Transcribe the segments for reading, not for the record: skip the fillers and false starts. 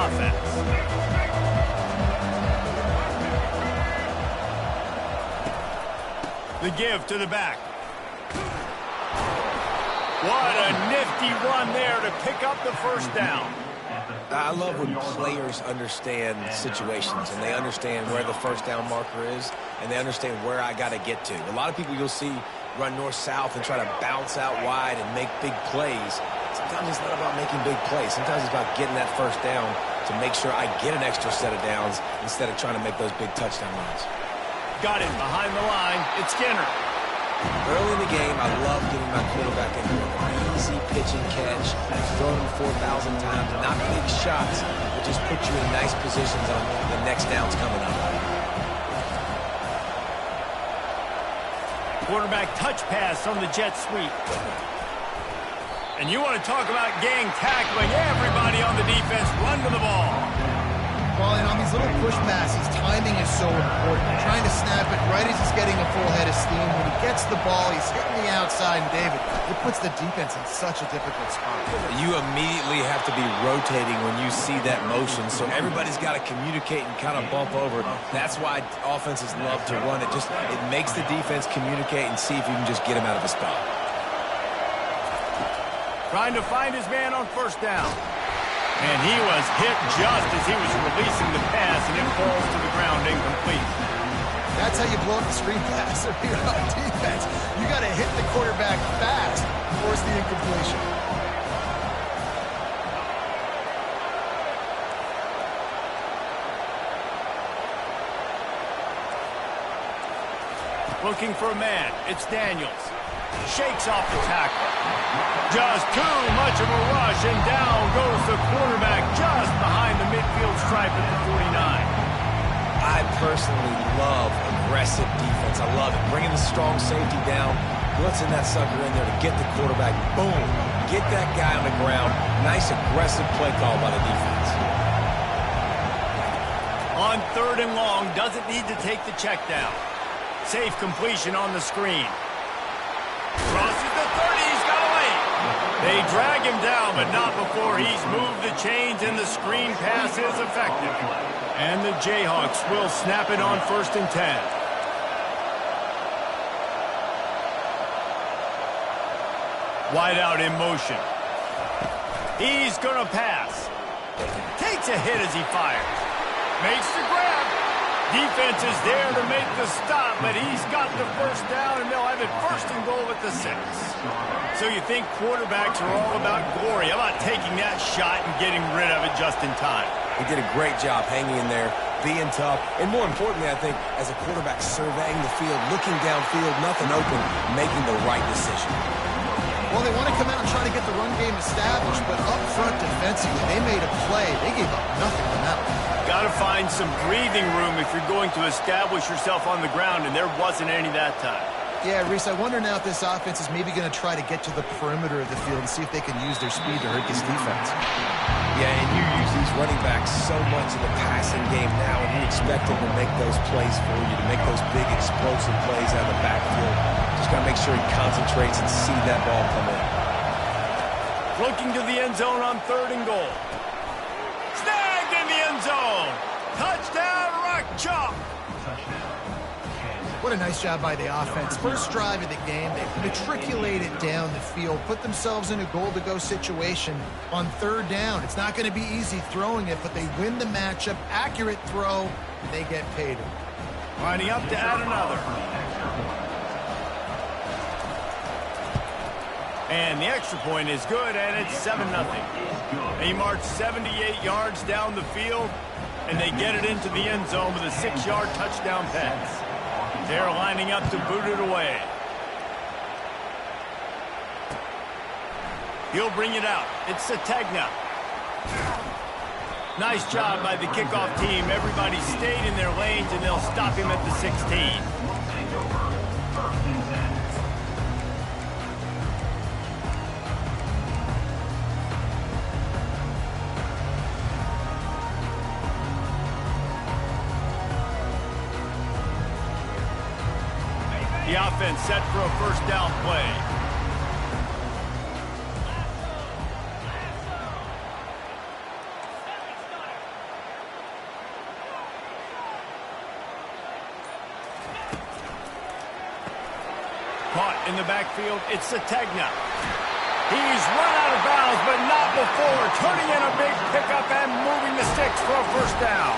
offense. The give to the back. What a nifty run there to pick up the first down. I love when players understand situations and they understand where the first down marker is and they understand where I got to get to. A lot of people you'll see run north-south and try to bounce out wide and make big plays. Sometimes it's not about making big plays. Sometimes it's about getting that first down to make sure I get an extra set of downs instead of trying to make those big touchdown runs. Got it behind the line. It's Skinner. Early in the game, I love getting my quarterback into an easy pitch and catch. I've thrown him 4,000 times. Not big shots, but just put you in nice positions on the next downs coming up. Quarterback touch pass on the jet sweep. And you want to talk about gang tackling. Everybody on the defense run to the ball. Well, and on these little push passes, timing is so important. You're trying to snap it right as he's getting a full head of steam. When he gets the ball, he's hitting the outside, and David, it puts the defense in such a difficult spot. You immediately have to be rotating when you see that motion, so everybody's got to communicate and kind of bump over. That's why offenses love to run it. It makes the defense communicate and see if you can just get him out of a spot. Trying to find his man on first down. And he was hit just as he was releasing the pass, and it falls to the ground incomplete. That's how you blow up the screen pass if you're on defense. You got to hit the quarterback fast to force the incompletion. Looking for a man. It's Daniels. Shakes off the tackle. Just too much of a rush, and down goes the quarterback just behind the midfield stripe at the 49. I personally love aggressive defense. I love it. Bringing the strong safety down, blitzing that sucker in there to get the quarterback. Boom. Get that guy on the ground. Nice aggressive play call by the defense. On third and long, doesn't need to take the check down. Safe completion on the screen. Crosses the 30, he's got away. They drag him down, but not before he's moved the chains, and the screen pass is effective. And the Jayhawks will snap it on 1st and 10. Wide out in motion. He's going to pass. Takes a hit as he fires. Makes the grab. Defense is there to make the stop, but he's got the first down, and they'll have it 1st and goal at the 6. So you think quarterbacks are all about glory. How about taking that shot and getting rid of it just in time? He did a great job hanging in there, being tough, and more importantly, I think, as a quarterback surveying the field, looking downfield, nothing open, making the right decision. Well, they want to come out and try to get the run game established, but up front defensively, they made a play. They gave up nothing on that one. Got to find some breathing room if you're going to establish yourself on the ground, and there wasn't any that time. Yeah, Reese, I wonder now if this offense is maybe going to try to get to the perimeter of the field and see if they can use their speed to hurt this defense. Yeah, and you use these running backs so much in the passing game now, and you expect them to make those plays for you, to make those big explosive plays out of the backfield. Just got to make sure he concentrates and see that ball come in. Looking to the end zone on 3rd and goal. Snagged in the end zone. Touchdown, Rock Chalk. What a nice job by the offense. First drive of the game, they matriculated down the field, put themselves in a goal-to-go situation on 3rd down. It's not going to be easy throwing it, but they win the matchup. Accurate throw, and they get paid. Lining up to add another. And the extra point is good, and it's 7-0. They march 78 yards down the field, and they get it into the end zone with a 6-yard touchdown pass. They're lining up to boot it away. He'll bring it out. It's Sategna. Nice job by the kickoff team. Everybody stayed in their lanes, and they'll stop him at the 16. The offense set for a first down play. in the backfield. It's Sategna. He's run out of bounds, but not before turning in a big pickup and moving the sticks for a first down.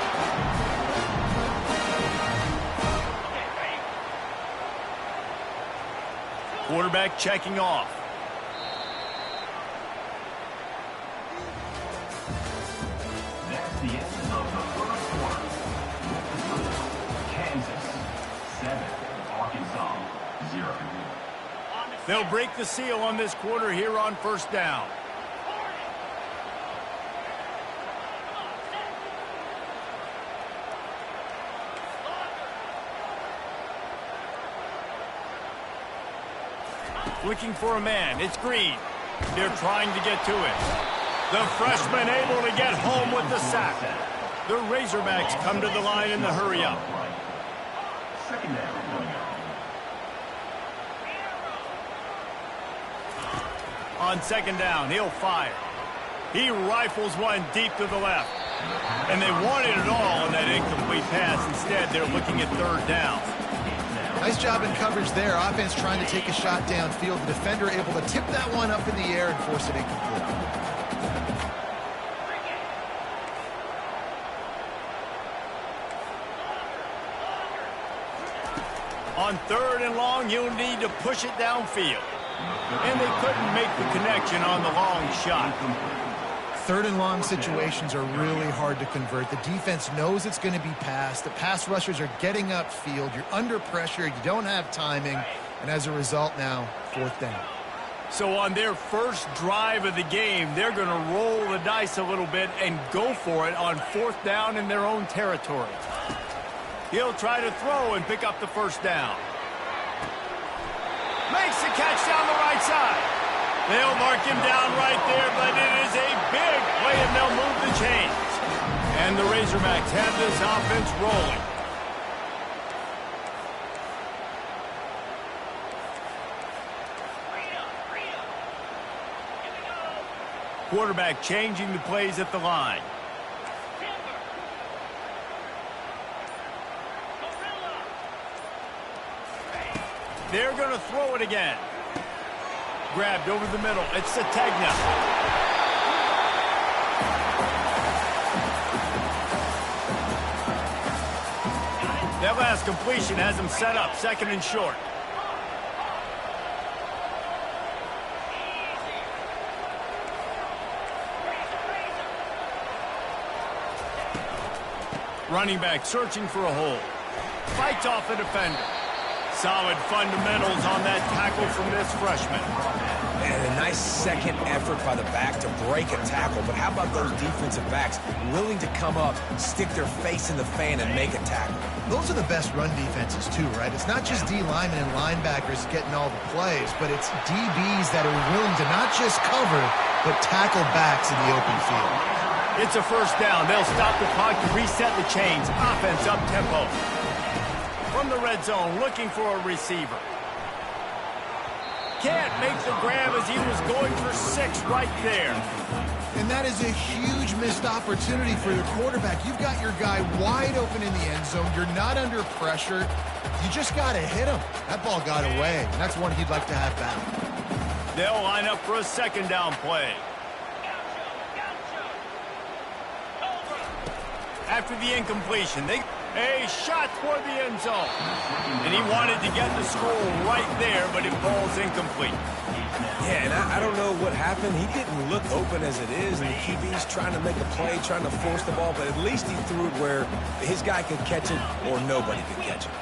Quarterback checking off. That's the end of the first quarter. Kansas 7, Arkansas 0. They'll break the seal on this quarter here on first down. Looking for a man. It's Green. They're trying to get to it. The freshman able to get home with the sack. The Razorbacks come to the line in the hurry-up. Second down. On second down, he'll fire. He rifles one deep to the left. And they wanted it all on that incomplete pass. Instead, they're looking at third down. Nice job in coverage there. Offense trying to take a shot downfield. The defender able to tip that one up in the air and force it incomplete. On third and long, you'll need to push it downfield. And they couldn't make the connection on the long shot. Third and long situations are really hard to convert. The defense knows it's going to be passed. The pass rushers are getting upfield. You're under pressure. You don't have timing. And as a result now, fourth down. So on their first drive of the game, they're going to roll the dice a little bit and go for it on fourth down in their own territory. He'll try to throw and pick up the first down. Makes the catch down the right side. They'll mark him down right there, but it is a big play, and they'll move the chains. And the Razorbacks have this offense rolling. Quarterback changing the plays at the line. They're going to throw it again. Grabbed over the middle. It's Sategna. That last completion has him set up, second and short. Running back searching for a hole. Fights off a defender. Solid fundamentals on that tackle from this freshman. And a nice second effort by the back to break a tackle. But how about those defensive backs willing to come up, stick their face in the fan, and make a tackle? Those are the best run defenses, too, right? It's not just D linemen and linebackers getting all the plays, but it's DBs that are willing to not just cover, but tackle backs in the open field. It's a first down. They'll stop the clock to reset the chains. Offense up-tempo. From the red zone, looking for a receiver. Can't make the grab as he was going for 6 right there. And that is a huge missed opportunity for your quarterback. You've got your guy wide open in the end zone. You're not under pressure. You just got to hit him. That ball got away, and that's one he'd like to have back. They'll line up for a second down play. After the incompletion, a shot toward the end zone. And he wanted to get the score right there, but it falls incomplete. Yeah, and I don't know what happened. He didn't look open as it is, and the QB's trying to make a play, trying to force the ball, but at least he threw it where his guy could catch it or nobody could catch it.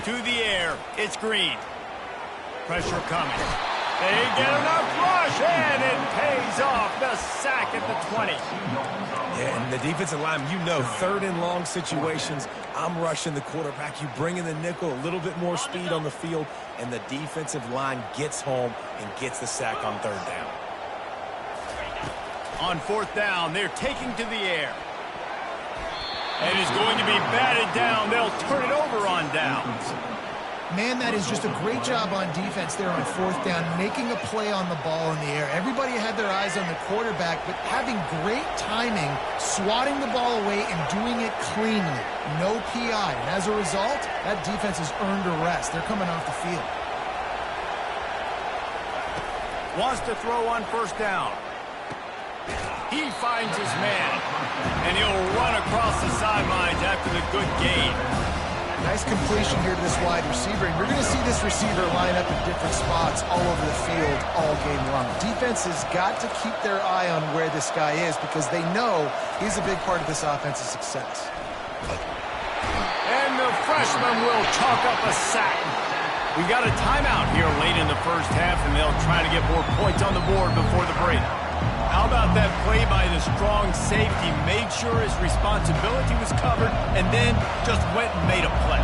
To the air, it's Green. Pressure coming. They get enough rush, and it pays off. The sack at the 20. Yeah, and the defensive line, you know, third and long situations, I'm rushing the quarterback. You bring in the nickel, a little bit more speed on the field, and the defensive line gets home and gets the sack on third down. On fourth down, they're taking to the air. And it's going to be batted down. They'll turn it over on downs. Man, that is just a great job on defense there on fourth down, making a play on the ball in the air. Everybody had their eyes on the quarterback, but having great timing, swatting the ball away and doing it cleanly. No PI. And as a result, that defense has earned a rest. They're coming off the field. Wants to throw on first down. He finds his man, and he'll run across the sidelines after the good gain. Nice completion here to this wide receiver. And you're going to see this receiver line up in different spots all over the field all game long. Defense has got to keep their eye on where this guy is because they know he's a big part of this offense's success. And the freshman will chalk up a sack. We got a timeout here late in the first half, and they'll try to get more points on the board before the break. How about that play by the strong safety? Made sure his responsibility was covered and then just went and made a play.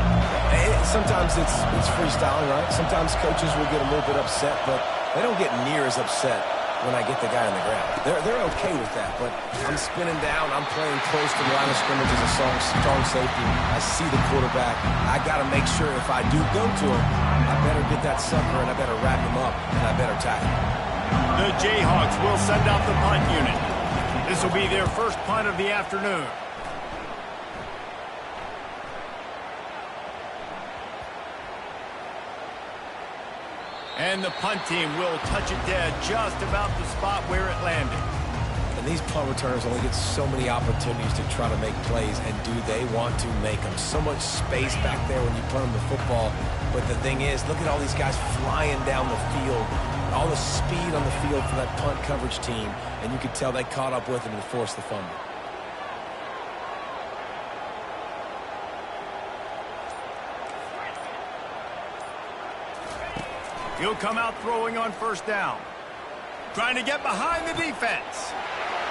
Sometimes it's freestyling, right? Sometimes coaches will get a little bit upset, but they don't get near as upset when I get the guy on the ground. They're okay with that, but I'm spinning down. I'm playing close to the line of scrimmage as a strong safety. I see the quarterback. I got to make sure if I do go to him, I better get that sucker and I better wrap him up and I better tackle him. The Jayhawks will send out the punt unit. This will be their first punt of the afternoon. And the punt team will touch it dead just about the spot where it landed. And these punt returners only get so many opportunities to try to make plays, and do they want to make them? So much space back there when you punt them the football. But the thing is, look at all these guys flying down the field. All the speed on the field for that punt coverage team, and you could tell they caught up with him and forced the fumble. He'll come out throwing on first down. Trying to get behind the defense.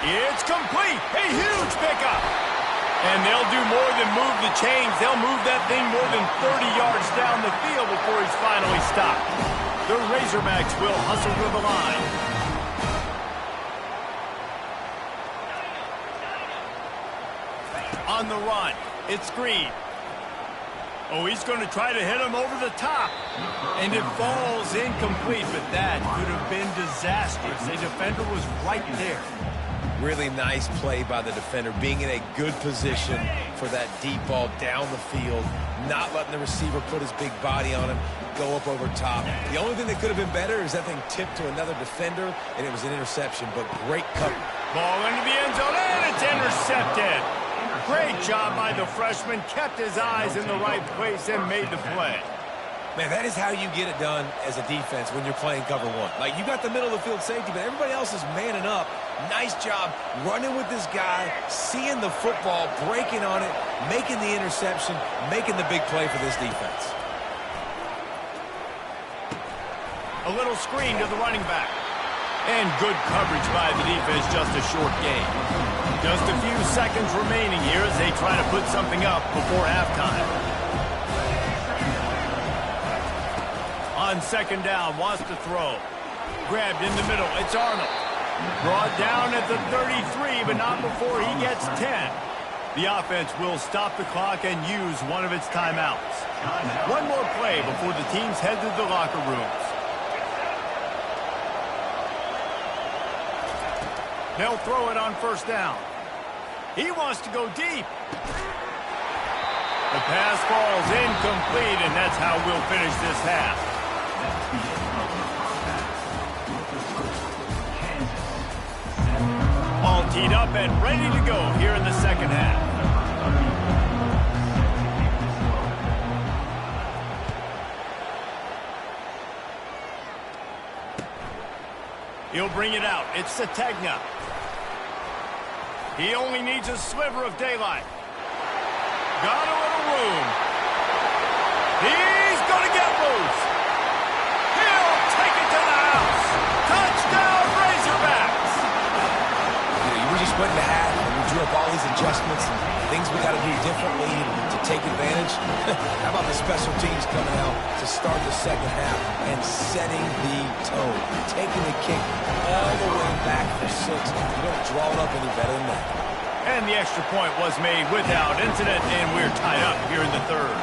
It's complete. A huge pickup. And they'll do more than move the chains. They'll move that thing more than 30 yards down the field before he's finally stopped. The Razorbacks will hustle to the line. On the run, it's Green. Oh, he's going to try to hit him over the top. And it falls incomplete, but that could have been disastrous. The defender was right there. Really nice play by the defender, being in a good position for that deep ball down the field, not letting the receiver put his big body on him, go up over top. The only thing that could have been better is that thing tipped to another defender, and it was an interception, but great cover. Ball into the end zone, and it's intercepted. Great job by the freshman, kept his eyes in the right place and made the play. Man, that is how you get it done as a defense when you're playing cover one. Like, you got the middle of the field safety, but everybody else is manning up. Nice job running with this guy, seeing the football, breaking on it, making the interception, making the big play for this defense. A little screen to the running back. And good coverage by the defense, just a short gain. Just a few seconds remaining here as they try to put something up before halftime. On second down, wants to throw. Grabbed in the middle, it's Arnold. Brought down at the 33, but not before he gets 10. The offense will stop the clock and use one of its timeouts. One more play before the teams head to the locker rooms. They'll throw it on first down. He wants to go deep. The pass falls incomplete, and that's how we'll finish this half. All teed up and ready to go here in the second half. He'll bring it out. It's Sategna. He only needs a sliver of daylight. Got a little room. He's going to get loose. He'll take it to the house. Touchdown, Razorbacks. We just went in the hat and we drew up all these adjustments and things we got to do differently to take advantage. How about the special teams coming out to start the second half and setting the tone, taking the kick all the way back for 6. You don't draw it up any better than that. And the extra point was made without incident, and we're tied up here in the third.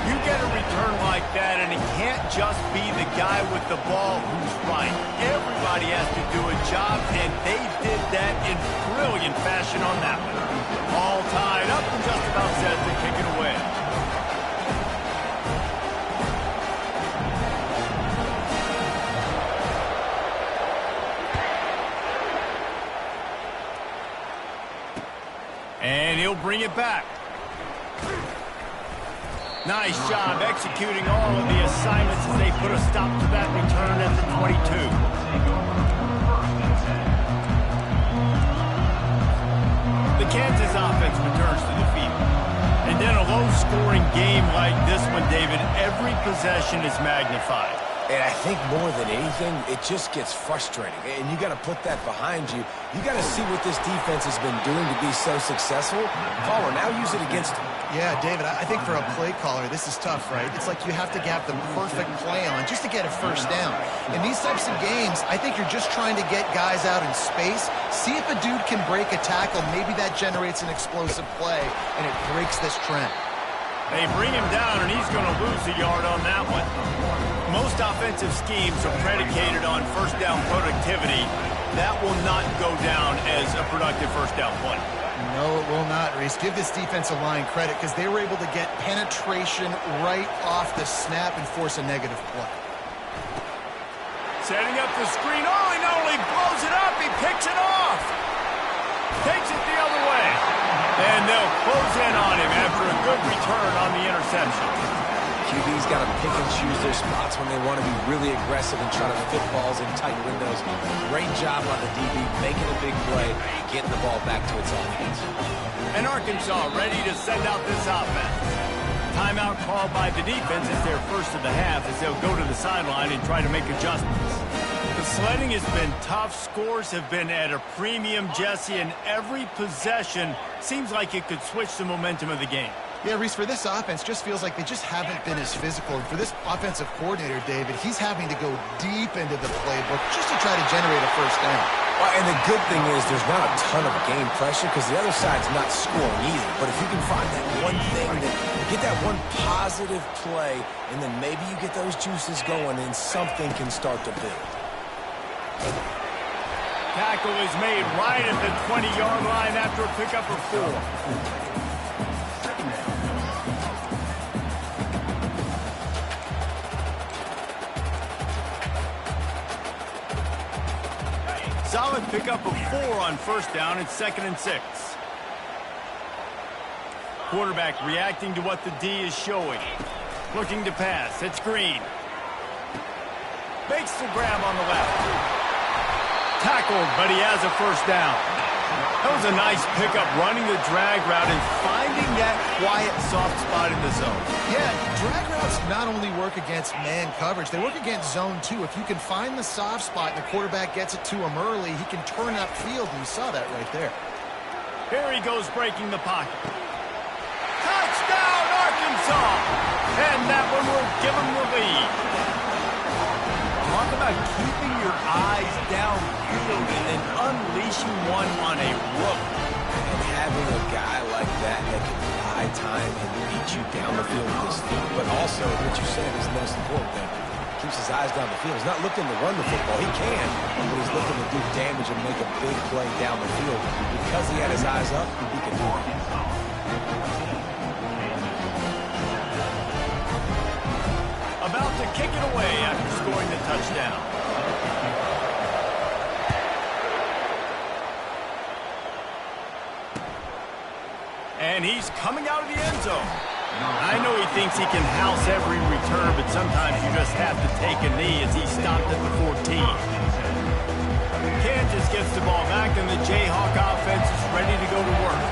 You get a return like that, and it can't just be the guy with the ball who's right. Everybody has to do a job, and they did that in brilliant fashion on that one. All tied up and just about set to kick it away. He'll bring it back. Nice job executing all of the assignments as they put a stop to that return at the 22. The Kansas offense returns to the field. And in a low-scoring game like this one, David, every possession is magnified. And I think more than anything, it just gets frustrating. And you got to put that behind you. You got to see what this defense has been doing to be so successful. Caller, now use it against them. Yeah, David, I think for a play caller, this is tough, right? It's like you have to have the perfect play on just to get a first down. In these types of games, I think you're just trying to get guys out in space, see if a dude can break a tackle. Maybe that generates an explosive play, and it breaks this trend. They bring him down, and he's going to lose a yard on that one. Most offensive schemes are predicated on first down productivity. That will not go down as a productive first down play. No, it will not, Reese. Give this defensive line credit because they were able to get penetration right off the snap and force a negative play. Setting up the screen. Oh, he not only blows it up, he picks it off. Takes it the other way. And they'll close in on him after a good return on the interception. QB's got to pick and choose their spots when they want to be really aggressive and try to fit balls in tight windows. Great job on the DB, making a big play, getting the ball back to its offense. And Arkansas ready to send out this offense. Timeout called by the defense is their first of the half as they'll go to the sideline and try to make adjustments. The sledding has been tough. Scores have been at a premium, Jesse, and every possession seems like it could switch the momentum of the game. Yeah, Reese, for this offense, just feels like they just haven't been as physical. And for this offensive coordinator, David, he's having to go deep into the playbook just to try to generate a first down. Well, and the good thing is there's not a ton of game pressure because the other side's not scoring either. But if you can find that one thing, get that one positive play, and then maybe you get those juices going and something can start to build. Tackle is made right at the 20-yard line after a pickup of 4. Solid pickup of 4 on first down. It's 2nd and 6. Quarterback reacting to what the D is showing. Looking to pass. It's Green. Makes the grab on the left. Tackled, but he has a first down. That was a nice pickup, running the drag route and finding that quiet, soft spot in the zone. Yeah, drag routes not only work against man coverage, they work against zone too. If you can find the soft spot and the quarterback gets it to him early, he can turn upfield, and you saw that right there. Here he goes breaking the pocket. Touchdown, Arkansas! And that one will give him the lead. Talk about keeping your eyes downfield and then unleashing one on a rookie. And having a guy like that that can buy time and beat you down the field with his feet, but also what you said is the most important thing. Keeps his eyes down the field. He's not looking to run the football. He can, but he's looking to do damage and make a big play down the field. Because he had his eyes up, he can do it. About to kick it away after scoring the touchdown. And he's coming out of the end zone. I know he thinks he can house every return, but sometimes you just have to take a knee as he stopped at the 14. Kansas gets the ball back, and the Jayhawk offense is ready to go to work.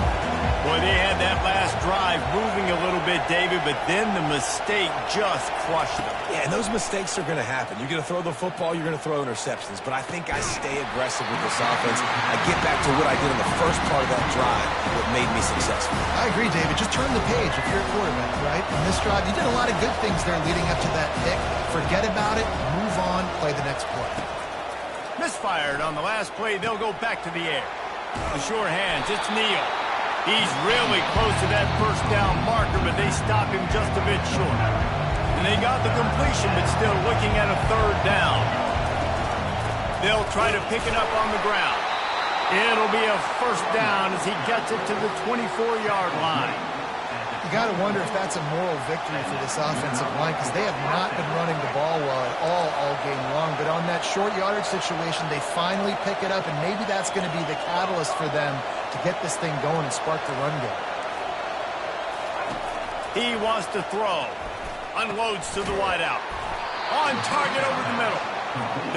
Boy, they had that last drive moving a little bit, David, but then the mistake just crushed them. Yeah, and those mistakes are going to happen. You're going to throw the football, you're going to throw interceptions. But I think I stay aggressive with this offense. I get back to what I did in the first part of that drive, what made me successful. I agree, David. Just turn the page if you're a quarterback, right? In this drive, you did a lot of good things there leading up to that pick. Forget about it, move on, play the next play. Misfired on the last play. They'll go back to the air. The sure hands, it's Neal. He's really close to that first down marker, but they stop him just a bit short. And they got the completion, but still looking at a 3rd down. They'll try to pick it up on the ground. It'll be a first down as he gets it to the 24-yard line. You got to wonder if that's a moral victory for this offensive line because they have not been running the ball well at all game long. But on that short yardage situation, they finally pick it up, and maybe that's going to be the catalyst for them to get this thing going and spark the run game. He wants to throw. Unloads to the wideout. On target over the middle.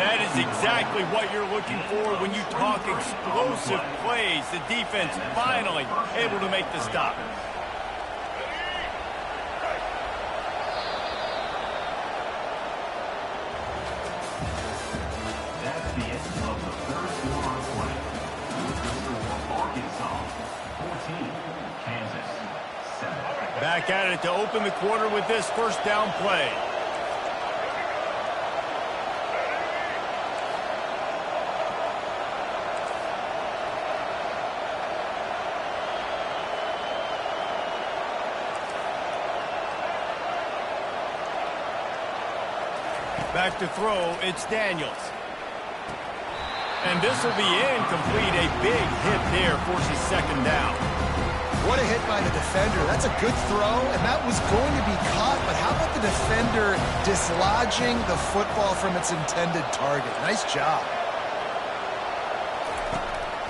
That is exactly what you're looking for when you talk explosive plays. The defense finally able to make the stop. That's the end of the third quarter of play. Arkansas 14, Kansas 7. Back at it to open the quarter with this first down play. Back to throw, it's Daniels. And this will be incomplete. A big hit there forces second down. What a hit by the defender. That's a good throw, and that was going to be caught, but how about the defender dislodging the football from its intended target? Nice job.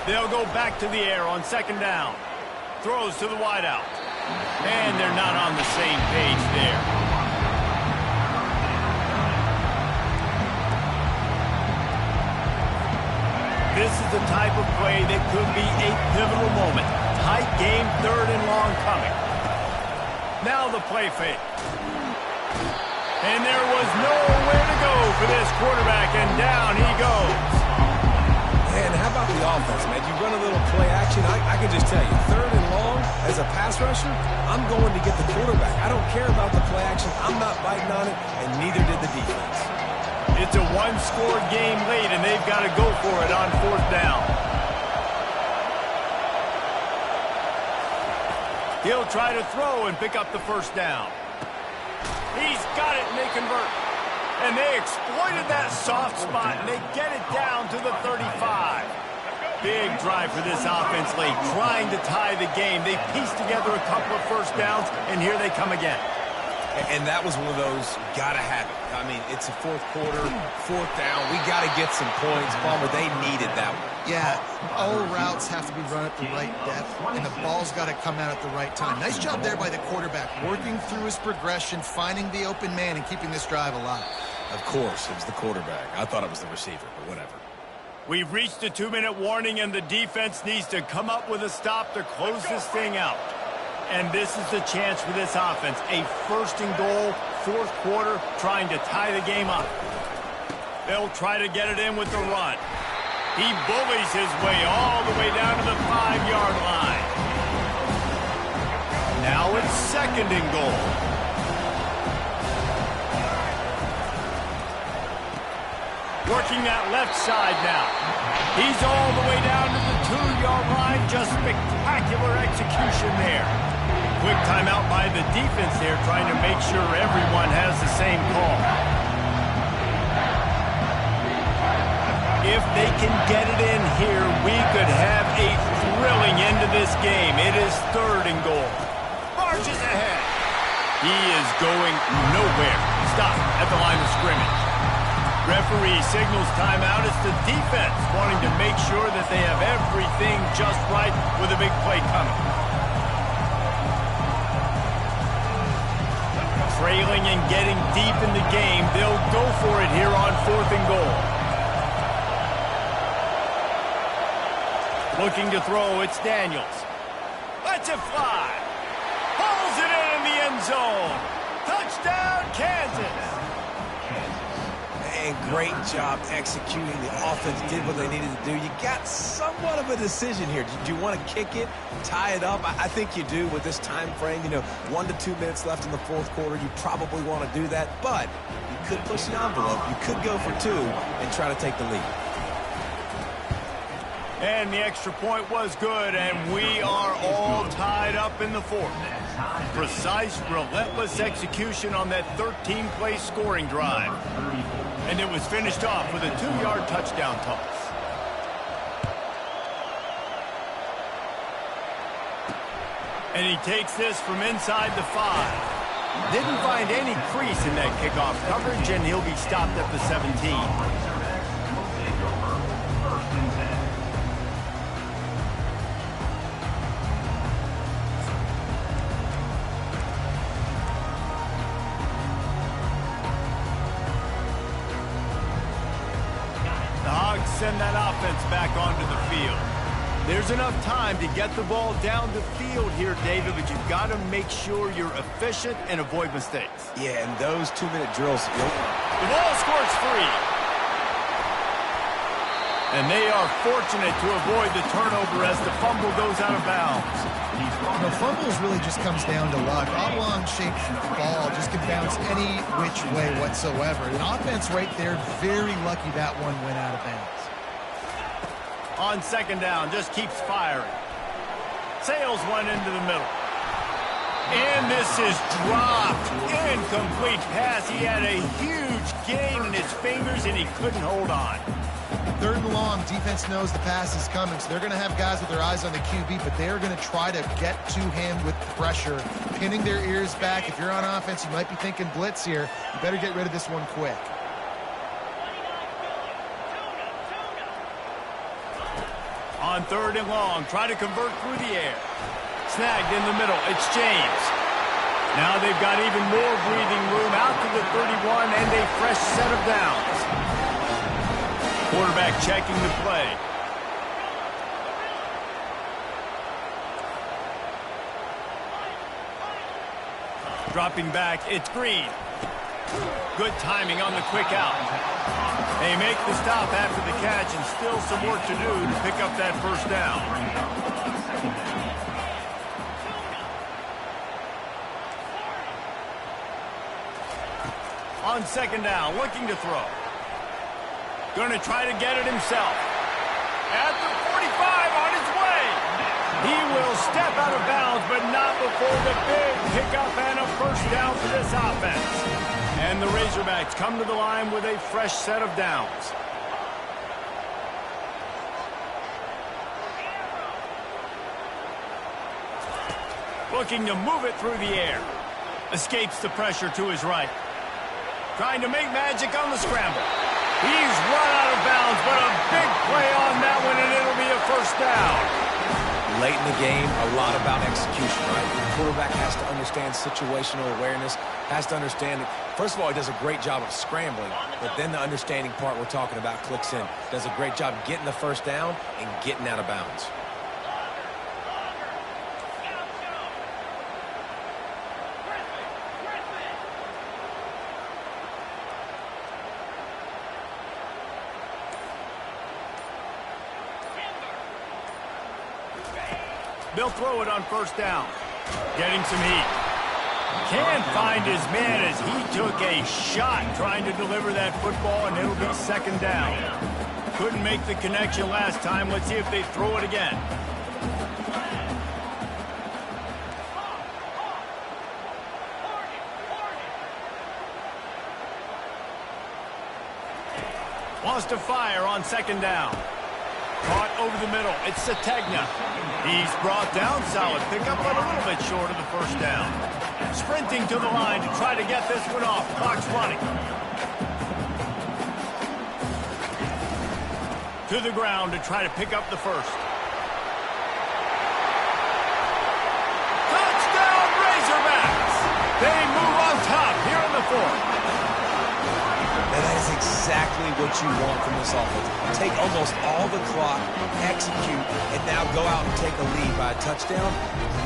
They'll go back to the air on second down. Throws to the wideout. And they're not on the same page there. This is the type of play that could be a pivotal moment. Tight game, third and long coming. Now the play fake. And there was nowhere to go for this quarterback, and down he goes. Man, how about the offense, man? You run a little play action. I can just tell you, third and long, as a pass rusher, I'm going to get the quarterback. I don't care about the play action. I'm not biting on it, and neither did the defense. It's a one-score game late, and they've got to go for it on fourth down. He'll try to throw and pick up the first down. He's got it, and they convert. And they exploited that soft spot, and they get it down to the 35. Big drive for this offense late, trying to tie the game. They pieced together a couple of first downs, and here they come again. And that was one of those gotta have it. I mean, it's a fourth quarter, fourth down. We got to get some points. Palmer, they needed that one. Yeah, all routes have to be run at the right depth, and the ball's got to come out at the right time. Nice job there by the quarterback, working through his progression, finding the open man, and keeping this drive alive. Of course, it was the quarterback. I thought it was the receiver, but whatever. We've reached a 2-minute warning, and the defense needs to come up with a stop to close this thing out. And this is the chance for this offense. A first and goal, fourth quarter, trying to tie the game up. They'll try to get it in with the run. He bullies his way all the way down to the 5-yard line. Now it's second and goal. Working that left side now. He's all the way down to the 2-yard line. Just spectacular execution there. Quick timeout by the defense there, trying to make sure everyone has the same call. If they can get it in here, we could have a thrilling end to this game. It is third and goal. Marches ahead. He is going nowhere. Stop at the line of scrimmage. Referee signals timeout. It's the defense wanting to make sure that they have everything just right with a big play coming. Trailing and getting deep in the game, they'll go for it here on fourth and goal. Looking to throw, it's Daniels. Lets it fly. Pulls it in the end zone. Touchdown, Kansas. And great job executing. The offense did what they needed to do. You got somewhat of a decision here. Do you want to kick it, tie it up? I think you do with this time frame. 1 to 2 minutes left in the fourth quarter. You probably want to do that, but you could push the envelope. You could go for 2 and try to take the lead. And the extra point was good, and we are all tied up in the fourth. Precise, relentless execution on that 13-play scoring drive. And it was finished off with a 2-yard touchdown toss. And he takes this from inside the 5. Didn't find any crease in that kickoff coverage, and he'll be stopped at the 17. send that offense back onto the field. There's enough time to get the ball down the field here, David, but you've got to make sure you're efficient and avoid mistakes. Yeah, and those 2-minute drills. The ball squirts free. And they are fortunate to avoid the turnover as the fumble goes out of bounds. You know, fumbles really just comes down to luck. Oblong-shaped ball just can bounce any which way whatsoever. An offense right there, very lucky that one went out of bounds. On second down, just keeps firing. Sails one into the middle. And this is dropped. Incomplete pass. He had a huge gain in his fingers, and he couldn't hold on. 3rd and long, defense knows the pass is coming, so they're going to have guys with their eyes on the QB, but they're going to try to get to him with pressure, pinning their ears back. If you're on offense, you might be thinking blitz here. You better get rid of this one quick. On 3rd and long, try to convert through the air. Snagged in the middle. It's James. Now they've got even more breathing room out to the 31 and a fresh set of downs. Quarterback checking the play. Dropping back, it's Green. Good timing on the quick out. They make the stop after the catch and still some work to do to pick up that first down. On second down, looking to throw. Going to try to get it himself. At the 45, on his way. He will step out of bounds, but not before the big pickup and a first down for this offense. And the Razorbacks come to the line with a fresh set of downs. Looking to move it through the air. Escapes the pressure to his right. Trying to make magic on the scramble. He's run out of bounds, but a big play on that one, and it'll be a first down. Late in the game, a lot about execution, right? The quarterback has to understand situational awareness, has to understand it. First of all, he does a great job of scrambling, but then the understanding part we're talking about clicks in. Does a great job getting the first down and getting out of bounds. They'll throw it on first down. Getting some heat. Can't find his man as he took a shot trying to deliver that football, and it'll be second down. Couldn't make the connection last time. Let's see if they throw it again. Wants to fire on second down. Caught over the middle. It's Sategna. He's brought down. Solid pickup, but a little bit short of the first down. Sprinting to the line to try to get this one off. Clock's running. To the ground to try to pick up the first. Touchdown, Razorbacks! They move on top here in the fourth. And that is exactly what you want from this offense. Take almost all the clock, execute, and now go out and take a lead by a touchdown.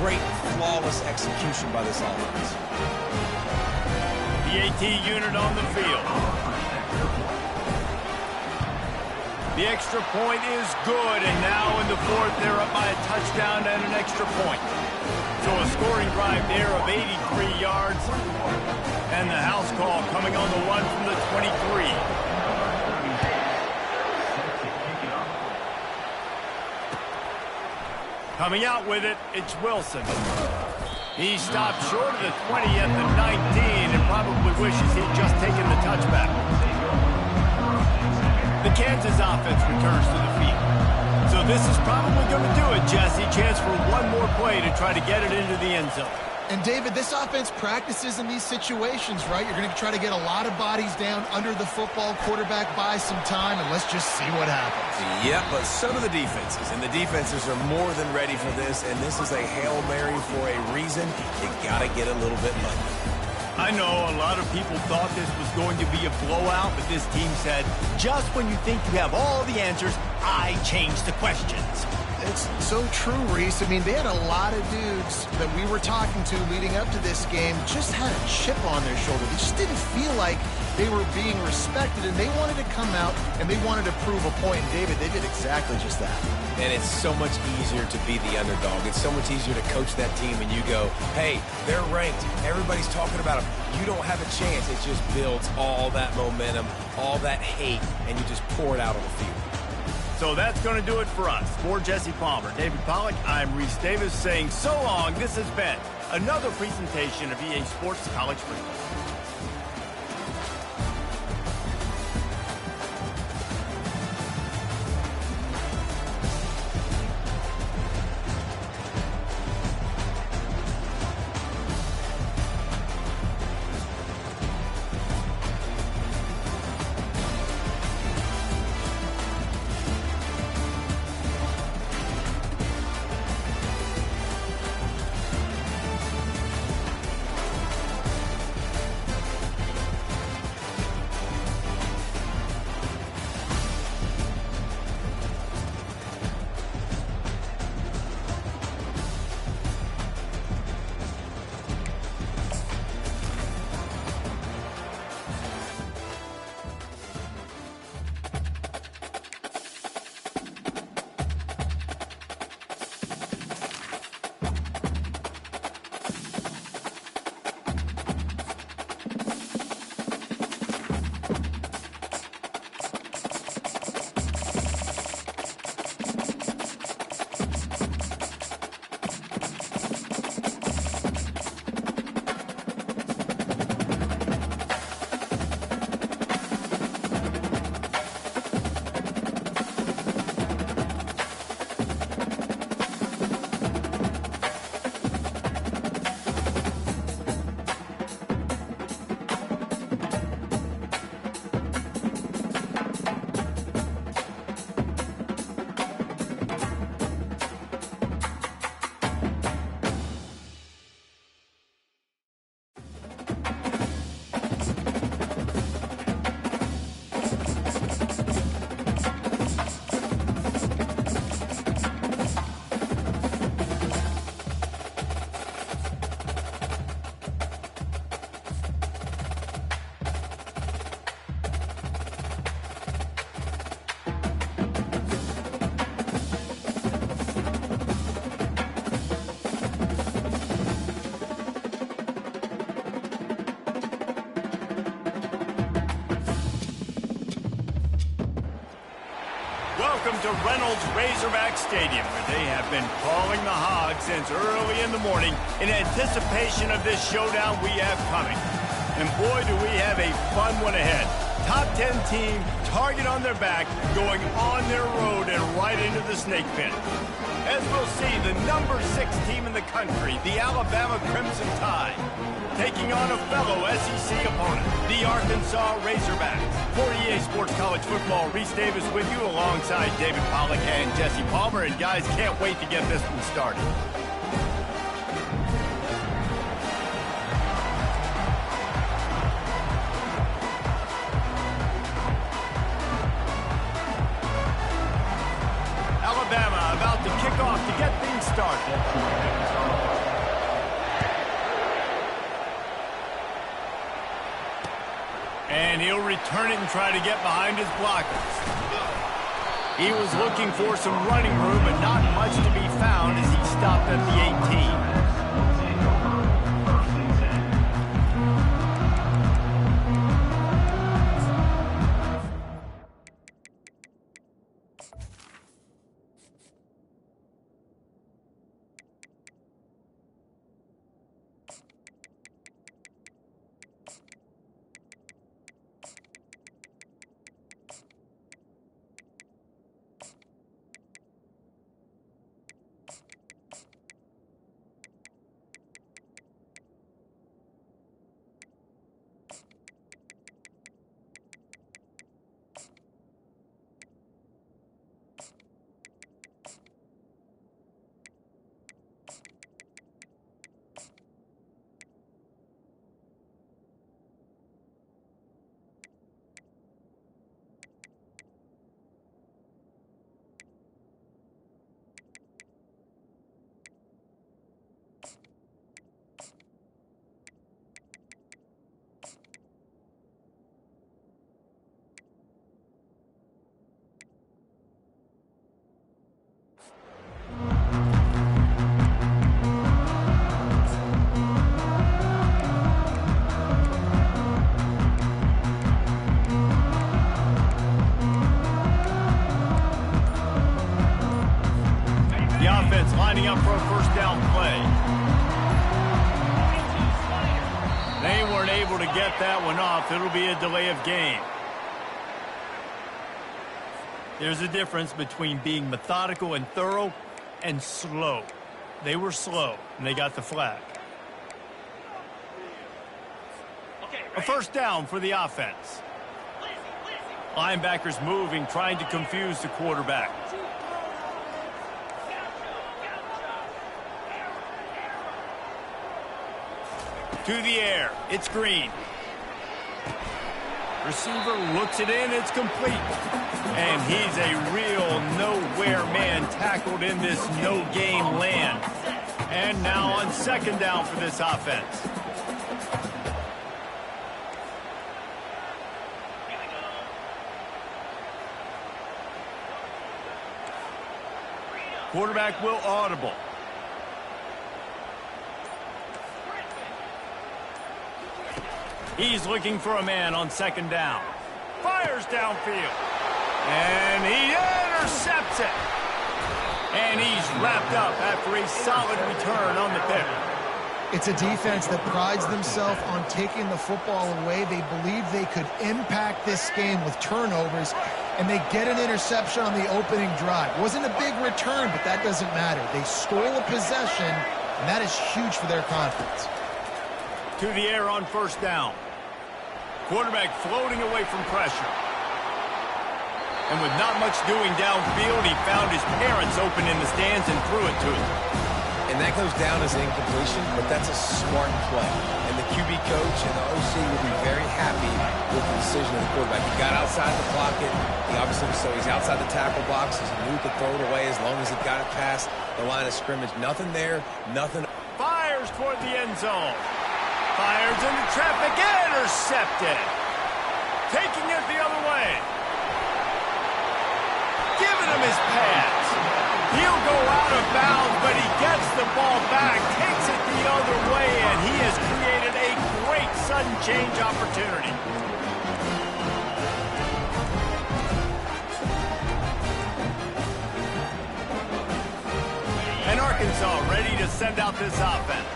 Great, flawless execution by this offense. The AT unit on the field. The extra point is good, and now in the fourth, they're up by a touchdown and an extra point. So a scoring drive there of 83 yards. And the house call coming on the run from the 23. Coming out with it, it's Wilson. He stopped short of the 20 at the 19 and probably wishes he'd just taken the touchback. The Kansas offense returns to the field. So this is probably going to do it, Jesse. Chance for one more play to try to get it into the end zone. And, David, this offense practices in these situations, right? You're going to try to get a lot of bodies down under the football, quarterback buys some time, and let's just see what happens. Yeah, but so do the defenses. And the defenses are more than ready for this, and this is a Hail Mary for a reason. You got to get a little bit lucky. I know a lot of people thought this was going to be a blowout, but this team said, just when you think you have all the answers, I change the questions. It's so true, Reese. I mean, they had a lot of dudes that we were talking to leading up to this game just had a chip on their shoulder. They just didn't feel like they were being respected, and they wanted to come out and they wanted to prove a point. And David, they did exactly just that. And it's so much easier to be the underdog. It's so much easier to coach that team and you go, hey, they're ranked. Everybody's talking about them. You don't have a chance. It just builds all that momentum, all that hate, and you just pour it out on the field. So that's going to do it for us. For Jesse Palmer, David Pollack, I'm Reese Davis saying so long. This has been another presentation of EA Sports College Football. Welcome to Reynolds Razorback Stadium, where they have been calling the hog since early in the morning in anticipation of this showdown we have coming. And boy, do we have a fun one ahead. Top 10 team, target on their back, going on their road and right into the snake pit. As we'll see, the number 6 team in the country, the Alabama Crimson Tide, taking on a fellow SEC opponent, the Arkansas Razorbacks. For EA Sports College Football, Reese Davis with you alongside David Pollack and Jesse Palmer. And guys, can't wait to get this one started. Alabama about to kick off to get things started. And he'll return it and try to get behind his blockers. He was looking for some running room, but not much to be found as he stopped at the 18. offense lining up for a first down play. They weren't able to get that one off. It'll be a delay of game. There's a difference between being methodical and thorough and slow. They were slow, and they got the flag. A first down for the offense. Linebackers moving, trying to confuse the quarterback. To the air. It's Green. Receiver looks it in. It's complete. And he's a real nowhere man tackled in this no-gain land. And now on second down for this offense. Quarterback will audible. He's looking for a man on second down. Fires downfield. And he intercepts it. And he's wrapped up after a solid return on the pick. It's a defense that prides themselves on taking the football away. They believe they could impact this game with turnovers, and they get an interception on the opening drive. Wasn't a big return, but that doesn't matter. They stole a possession, and that is huge for their confidence. To the air on first down. Quarterback floating away from pressure. And with not much doing downfield, he found his parents open in the stands and threw it to him. And that goes down as an incompletion, but that's a smart play. And the QB coach and the OC will be very happy with the decision of the quarterback. He got outside the pocket. He obviously, so he's outside the tackle box. He knew he could throw it away as long as he got it past the line of scrimmage. Nothing there, nothing. Fires toward the end zone. Fires into traffic, intercepted. Taking it the other way. Giving him his pass. He'll go out of bounds, but he gets the ball back, takes it the other way, and he has created a great sudden change opportunity. And Arkansas ready to send out this offense.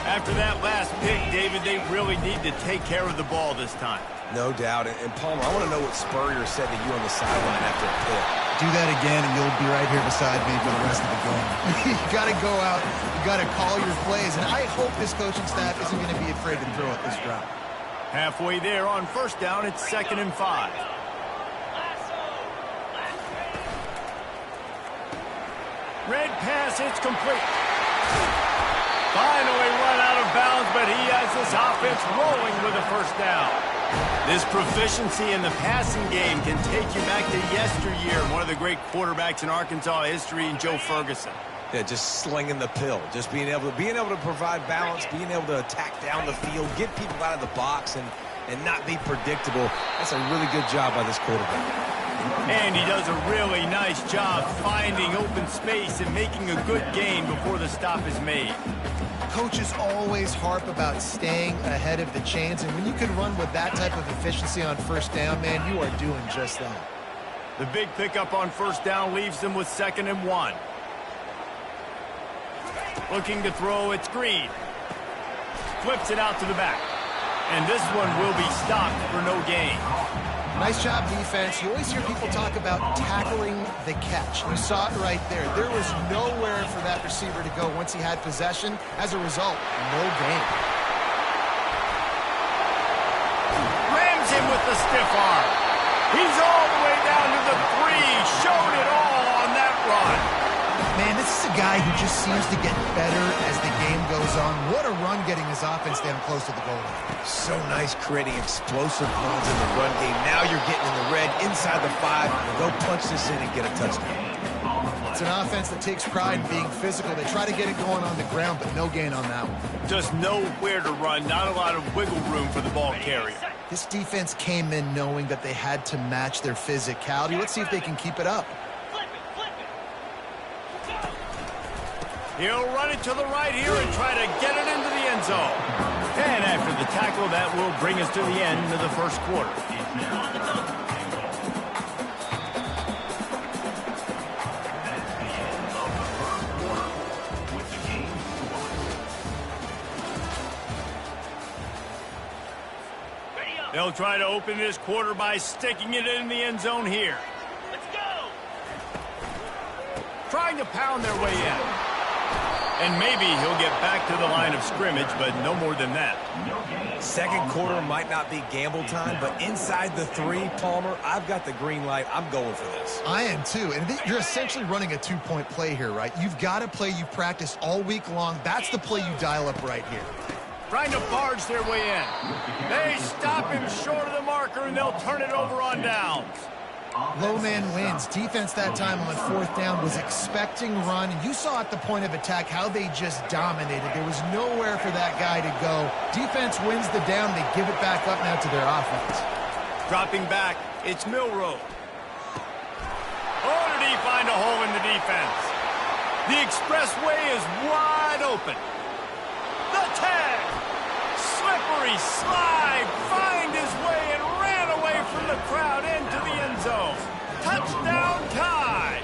After that last pick, David, they really need to take care of the ball this time. No doubt. And Palmer, I want to know what Spurrier said to you on the sideline after a pick. Do that again, and you'll be right here beside me for the rest of the game. You got to go out. You got to call your plays, and I hope this coaching staff isn't going to be afraid to throw at this drop. Halfway there on first down, it's 2nd and 5. Red pass, it's complete. Finally run out of bounds, but he has this offense rolling with a first down. This proficiency in the passing game can take you back to yesteryear, one of the great quarterbacks in Arkansas history, Joe Ferguson. Yeah, just slinging the pill, just being able to provide balance, being able to attack down the field, get people out of the box, and not be predictable. That's a really good job by this quarterback. And he does a really nice job finding open space and making a good gain before the stop is made. Coaches always harp about staying ahead of the chains, and when you can run with that type of efficiency on first down, man, you are doing just that. The big pickup on first down leaves them with 2nd and 1. Looking to throw, it's Green. Flips it out to the back. And this one will be stopped for no gain. Nice job, defense. You always hear people talk about tackling the catch. You saw it right there. There was nowhere for that receiver to go once he had possession. As a result, no gain. Rams him with the stiff arm. He's all the way down to the 3. Showed it all on that run. Man, this is a guy who just seems to get better as the game goes on. What a run getting his offense down close to the goal line. So nice creating explosive runs in the run game. Now you're getting in the red inside the 5. Go punch this in and get a touchdown. It's an offense that takes pride in being physical. They try to get it going on the ground, but no gain on that one. Just nowhere to run. Not a lot of wiggle room for the ball carrier. This defense came in knowing that they had to match their physicality. Let's see if they can keep it up. He'll run it to the right here and try to get it into the end zone. And after the tackle, that will bring us to the end of the first quarter. They'll try to open this quarter by sticking it in the end zone here. Let's go! Trying to pound their way in. And maybe he'll get back to the line of scrimmage, but no more than that. Second quarter might not be gamble time, but inside the 3, Palmer, I've got the green light. I'm going for this. I am too. And you're essentially running a 2-point play here, right? You've got a play you've practiced all week long. That's the play you dial up right here. Trying to barge their way in. They stop him short of the marker, and they'll turn it over on downs. Low man wins. Defense that time on 4th down was expecting run. And you saw at the point of attack how they just dominated. There was nowhere for that guy to go. Defense wins the down. They give it back up now to their offense. Dropping back, it's Milroe. Oh, did he find a hole in the defense? The expressway is wide open. The tag. Slippery slide. Find his way and ran away from the crowd into the end zone. Touchdown tie.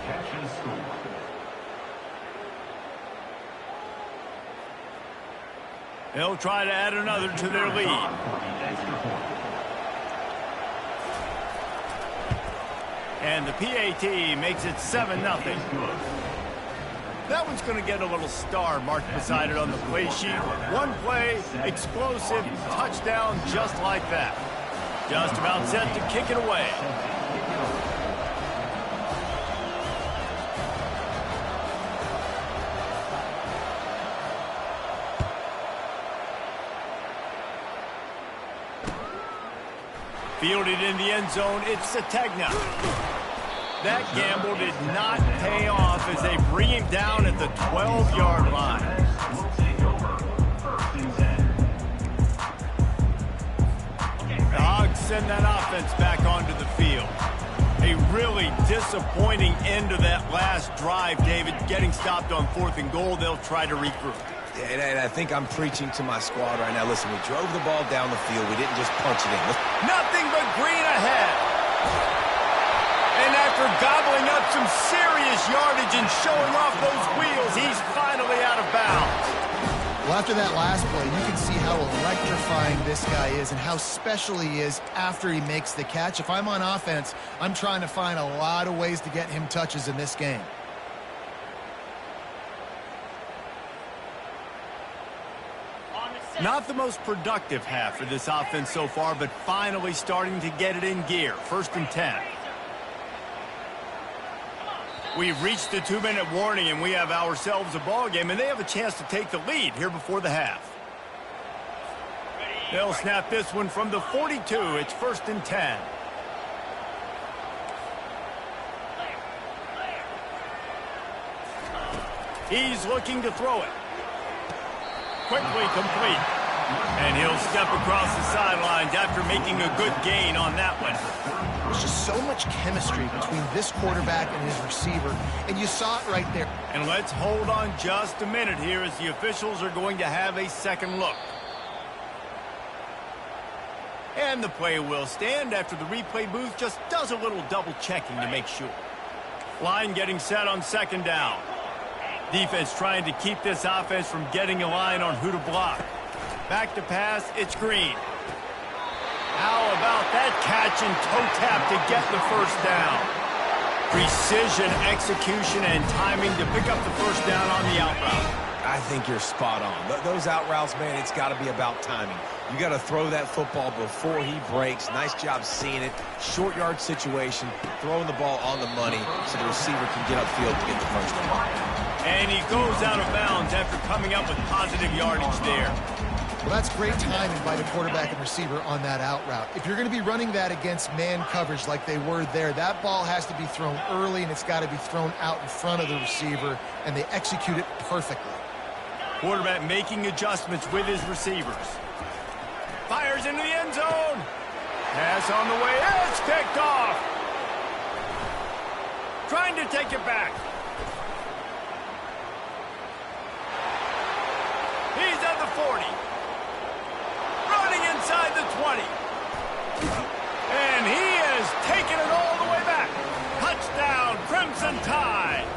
They'll try to add another to their lead. And the PAT makes it 7-0. That one's going to get a little star marked beside it on the play sheet. One play, explosive, touchdown just like that. Just about set to kick it away. Fielded in the end zone, it's Sategna. That gamble did not pay off as they bring him down at the 12-yard line. The Hogs send that offense back onto the field. A really disappointing end to that last drive, David. Getting stopped on 4th and goal, they'll try to regroup. And I think I'm preaching to my squad right now. Listen, we drove the ball down the field. We didn't just punch it in. Nothing but green ahead. And after gobbling up some serious yardage and showing off those wheels, he's finally out of bounds. Well, after that last play, you can see how electrifying this guy is and how special he is after he makes the catch. If I'm on offense, I'm trying to find a lot of ways to get him touches in this game. Not the most productive half for this offense so far, but finally starting to get it in gear. 1st and 10. We've reached the 2-minute warning, and we have ourselves a ball game, and they have a chance to take the lead here before the half. They'll snap this one from the 42. It's 1st and 10. He's looking to throw it. Quickly complete. And he'll step across the sidelines after making a good gain on that one. There's just so much chemistry between this quarterback and his receiver, and you saw it right there. And let's hold on just a minute here as the officials are going to have a second look. And the play will stand after the replay booth just does a little double checking to make sure. Line getting set on 2nd down. Defense trying to keep this offense from getting a line on who to block. Back to pass, it's Green. How about that catch and toe tap to get the 1st down? Precision, execution, and timing to pick up the 1st down on the out route. I think you're spot on. Those out routes, man, it's got to be about timing. You got to throw that football before he breaks. Nice job seeing it. Short yard situation, throwing the ball on the money so the receiver can get upfield to get the 1st down. And he goes out of bounds after coming up with positive yardage there. Well, that's great timing by the quarterback and receiver on that out route. If you're going to be running that against man coverage like they were there, that ball has to be thrown early, and it's got to be thrown out in front of the receiver, and they execute it perfectly. Quarterback making adjustments with his receivers. Fires into the end zone. Pass on the way. It's picked off. Trying to take it back. He's at the 40. Running inside the 20. And he has taken it all the way back. Touchdown, Crimson Tide.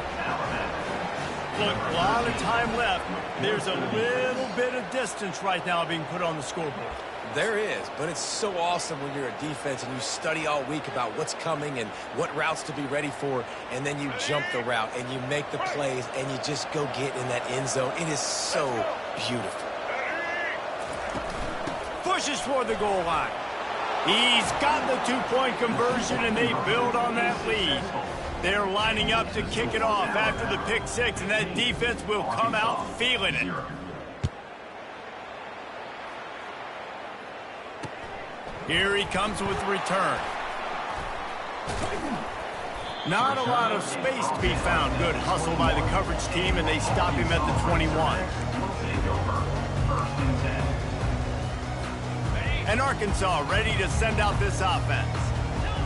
Look, a lot of time left. There's a little bit of distance right now being put on the scoreboard. There is, but it's so awesome when you're a defense and you study all week about what's coming and what routes to be ready for, and then you jump the route and you make the plays and you just go get in that end zone. It is so beautiful. Pushes for the goal line. He's got the two-point conversion, and they build on that lead. They're lining up to kick it off after the pick six, and that defense will come out feeling it. Here he comes with the return. Not a lot of space to be found. Good hustle by the coverage team, and they stop him at the 21. And Arkansas ready to send out this offense.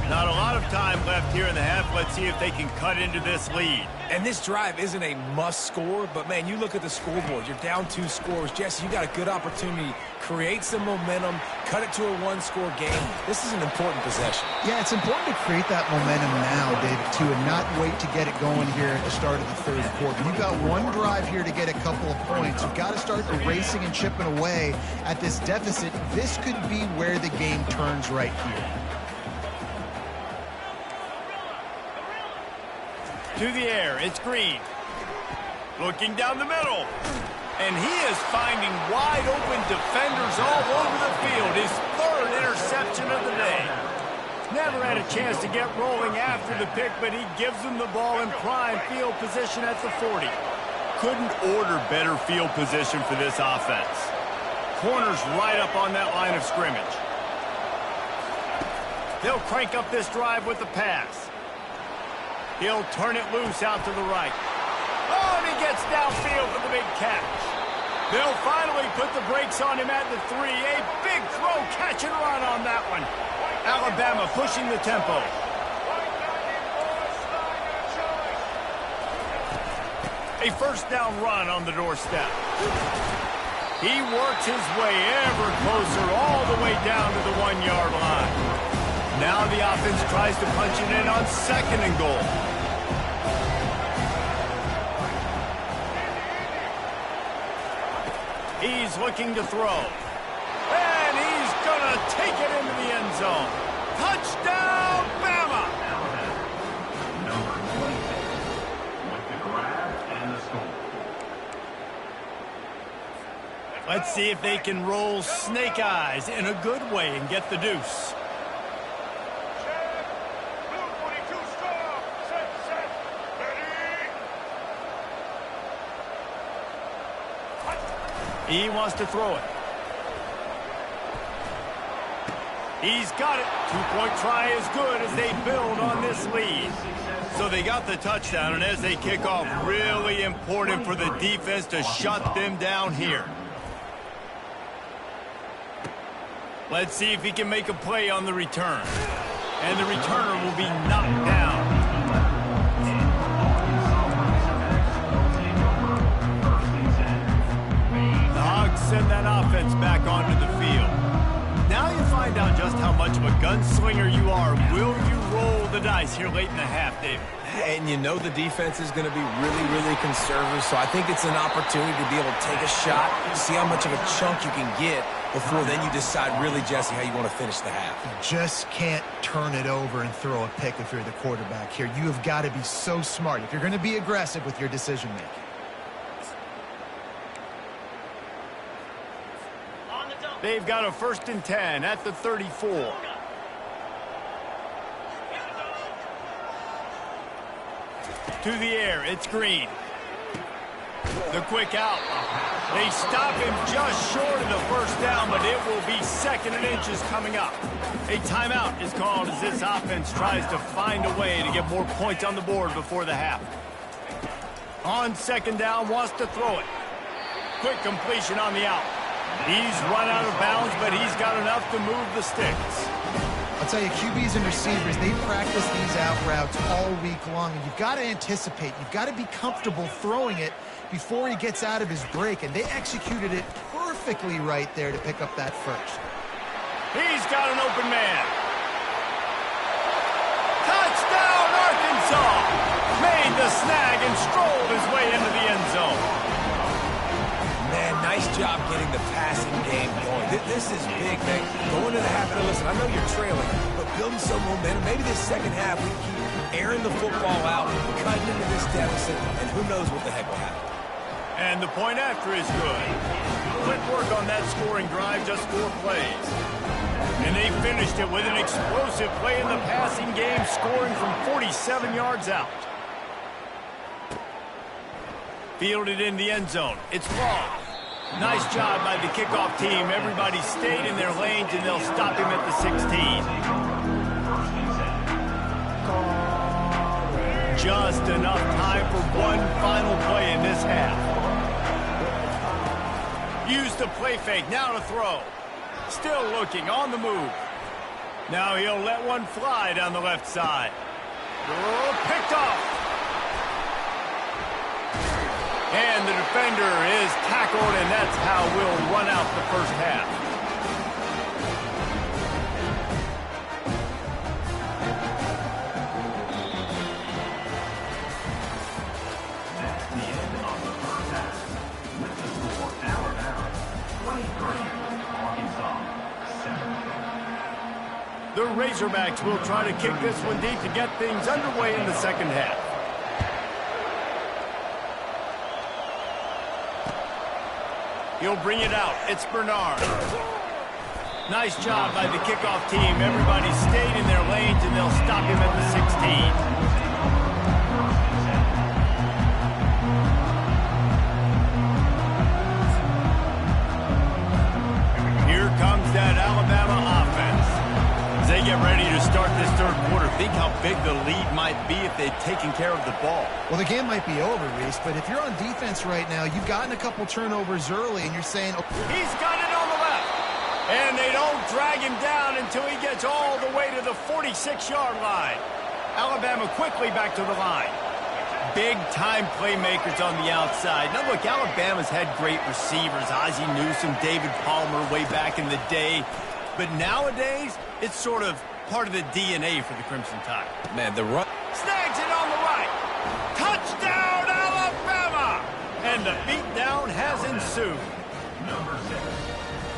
Not a lot of time left here in the half. Let's see if they can cut into this lead. And this drive isn't a must score, but man, you look at the scoreboard. You're down 2 scores. Jesse, you got a good opportunity. Create some momentum. Cut it to a 1-score game. This is an important possession. Yeah, it's important to create that momentum now, David, too, and not wait to get it going here at the start of the third quarter. You've got one drive here to get a couple of points. You've got to start erasing and chipping away at this deficit. This could be where the game turns right here. To the air, it's Green. Looking down the middle. And he is finding wide open defenders all over the field. His 3rd interception of the day. Never had a chance to get rolling after the pick, but he gives them the ball in prime field position at the 40. Couldn't order better field position for this offense. Corners right up on that line of scrimmage. They'll crank up this drive with the pass. He'll turn it loose out to the right. Oh, and he gets downfield for the big catch. They'll finally put the brakes on him at the 3. A big throw, catch and run on that one. Alabama pushing the tempo. A first down run on the doorstep. He works his way ever closer all the way down to the 1-yard line. Now the offense tries to punch it in on 2nd and goal. He's looking to throw. And he's going to take it into the end zone. Touchdown, Bama! Number 26 with the grab and the score. Let's see if they can roll snake eyes in a good way and get the deuce. He wants to throw it. He's got it. 2-point try is good as they build on this lead. So they got the touchdown, and as they kick off, really important for the defense to shut them down here. Let's see if he can make a play on the return. And the returner will be knocked down. Send that offense back onto the field. Now you find out just how much of a gunslinger you are. Will you roll the dice here late in the half, David? And you know the defense is going to be really, really conservative, so I think it's an opportunity to be able to take a shot, see how much of a chunk you can get before then you decide really, Jesse, how you want to finish the half. You just can't turn it over and throw a pick if you're the quarterback here. You have got to be so smart if you're going to be aggressive with your decision-making. They've got a 1st and 10 at the 34. To the air, it's Green. The quick out. They stop him just short of the 1st down, but it will be 2nd and inches coming up. A timeout is called as this offense tries to find a way to get more points on the board before the half. On 2nd down, wants to throw it. Quick completion on the out. He's run out of bounds, but he's got enough to move the sticks. I'll tell you, QBs and receivers, they practice these out routes all week long, and you've got to anticipate. You've got to be comfortable throwing it before he gets out of his break, and they executed it perfectly right there to pick up that first. He's got an open man. Touchdown, Arkansas! Made the snag and strolled his way into the end zone. Man, nice Nice job getting the passing game going. This is big, man. Going to the half, and listen, I know you're trailing, but building some momentum. Maybe this second half we can keep airing the football out, cutting into this deficit, and who knows what the heck will happen. And the point after is good. Quick work on that scoring drive, just 4 plays. And they finished it with an explosive play in the passing game, scoring from 47 yards out. Fielded in the end zone. It's long. Nice job by the kickoff team. Everybody stayed in their lanes, and they'll stop him at the 16. Just enough time for one final play in this half. Use the play fake. Now to throw. Still looking, on the move. Now he'll let one fly down the left side. Oh, picked off. And the defender is tackled, and that's how we'll run out the first half. The Razorbacks will try to kick this one deep to get things underway in the second half. He'll bring it out. It's Bernard. Nice job by the kickoff team. Everybody stayed in their lanes, and they'll stop him at the 16. Here comes that Alabama offense. As they get ready to start this third quarter, think how big the lead might be if they'd taken care of the ball. Well, the game might be over, Reese, but if you're on defense right now, you've gotten a couple turnovers early, and you're saying, oh. He's got it on the left. And they don't drag him down until he gets all the way to the 46-yard line. Alabama quickly back to the line. Big-time playmakers on the outside. Now, look, Alabama's had great receivers. Ozzie Newsome, David Palmer way back in the day. But nowadays, it's sort of part of the DNA for the Crimson Tide. Man, the run. Snags it on the right. Touchdown, Alabama! And the beatdown has ensued.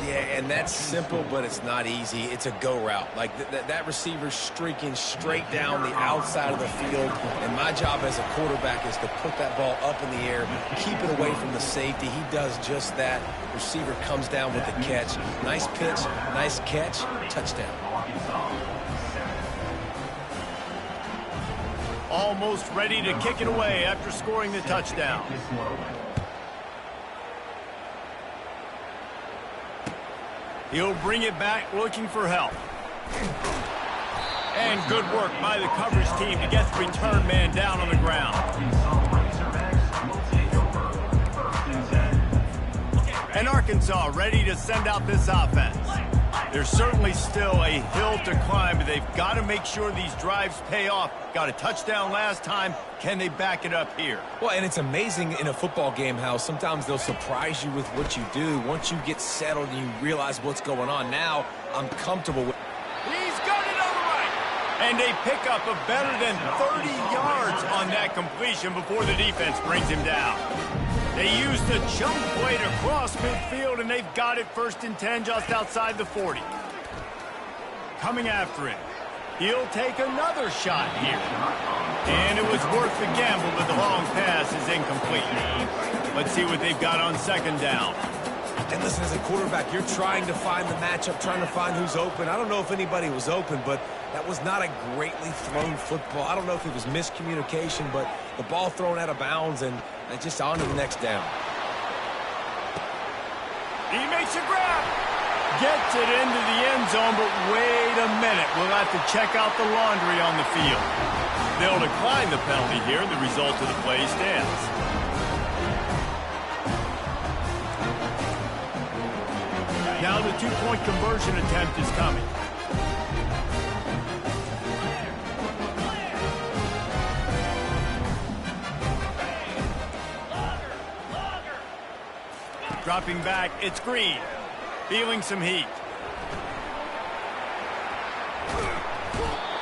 Yeah, and that's simple, but it's not easy. It's a go route. Like, that receiver's streaking straight down the outside of the field, and my job as a quarterback is to put that ball up in the air, keep it away from the safety. He does just that. Receiver comes down with the catch. Nice pitch, nice catch, touchdown. Almost ready to kick it away after scoring the touchdown. He'll bring it back looking for help. And good work by the coverage team to get the return man down on the ground. And Arkansas ready to send out this offense. There's certainly still a hill to climb, but they've got to make sure these drives pay off. Got a touchdown last time. Can they back it up here? Well, and it's amazing in a football game how sometimes they'll surprise you with what you do. Once you get settled and you realize what's going on, now I'm comfortable with. He's got it on the right. And they pick up a better than 30 yards on that completion before the defense brings him down. They used the jump play to cross midfield, and they've got it 1st and 10 just outside the 40. Coming after it. He'll take another shot here. And it was worth the gamble, but the long pass is incomplete. Let's see what they've got on 2nd down. And listen, as a quarterback, you're trying to find the matchup, trying to find who's open. I don't know if anybody was open, but that was not a greatly thrown football. I don't know if it was miscommunication, but the ball thrown out of bounds and just on to the next down. He makes a grab. Gets it into the end zone, but wait a minute. We'll have to check out the laundry on the field. They'll decline the penalty here. The result of the play stands. Now the 2-point conversion attempt is coming. Dropping back, it's Green. Feeling some heat.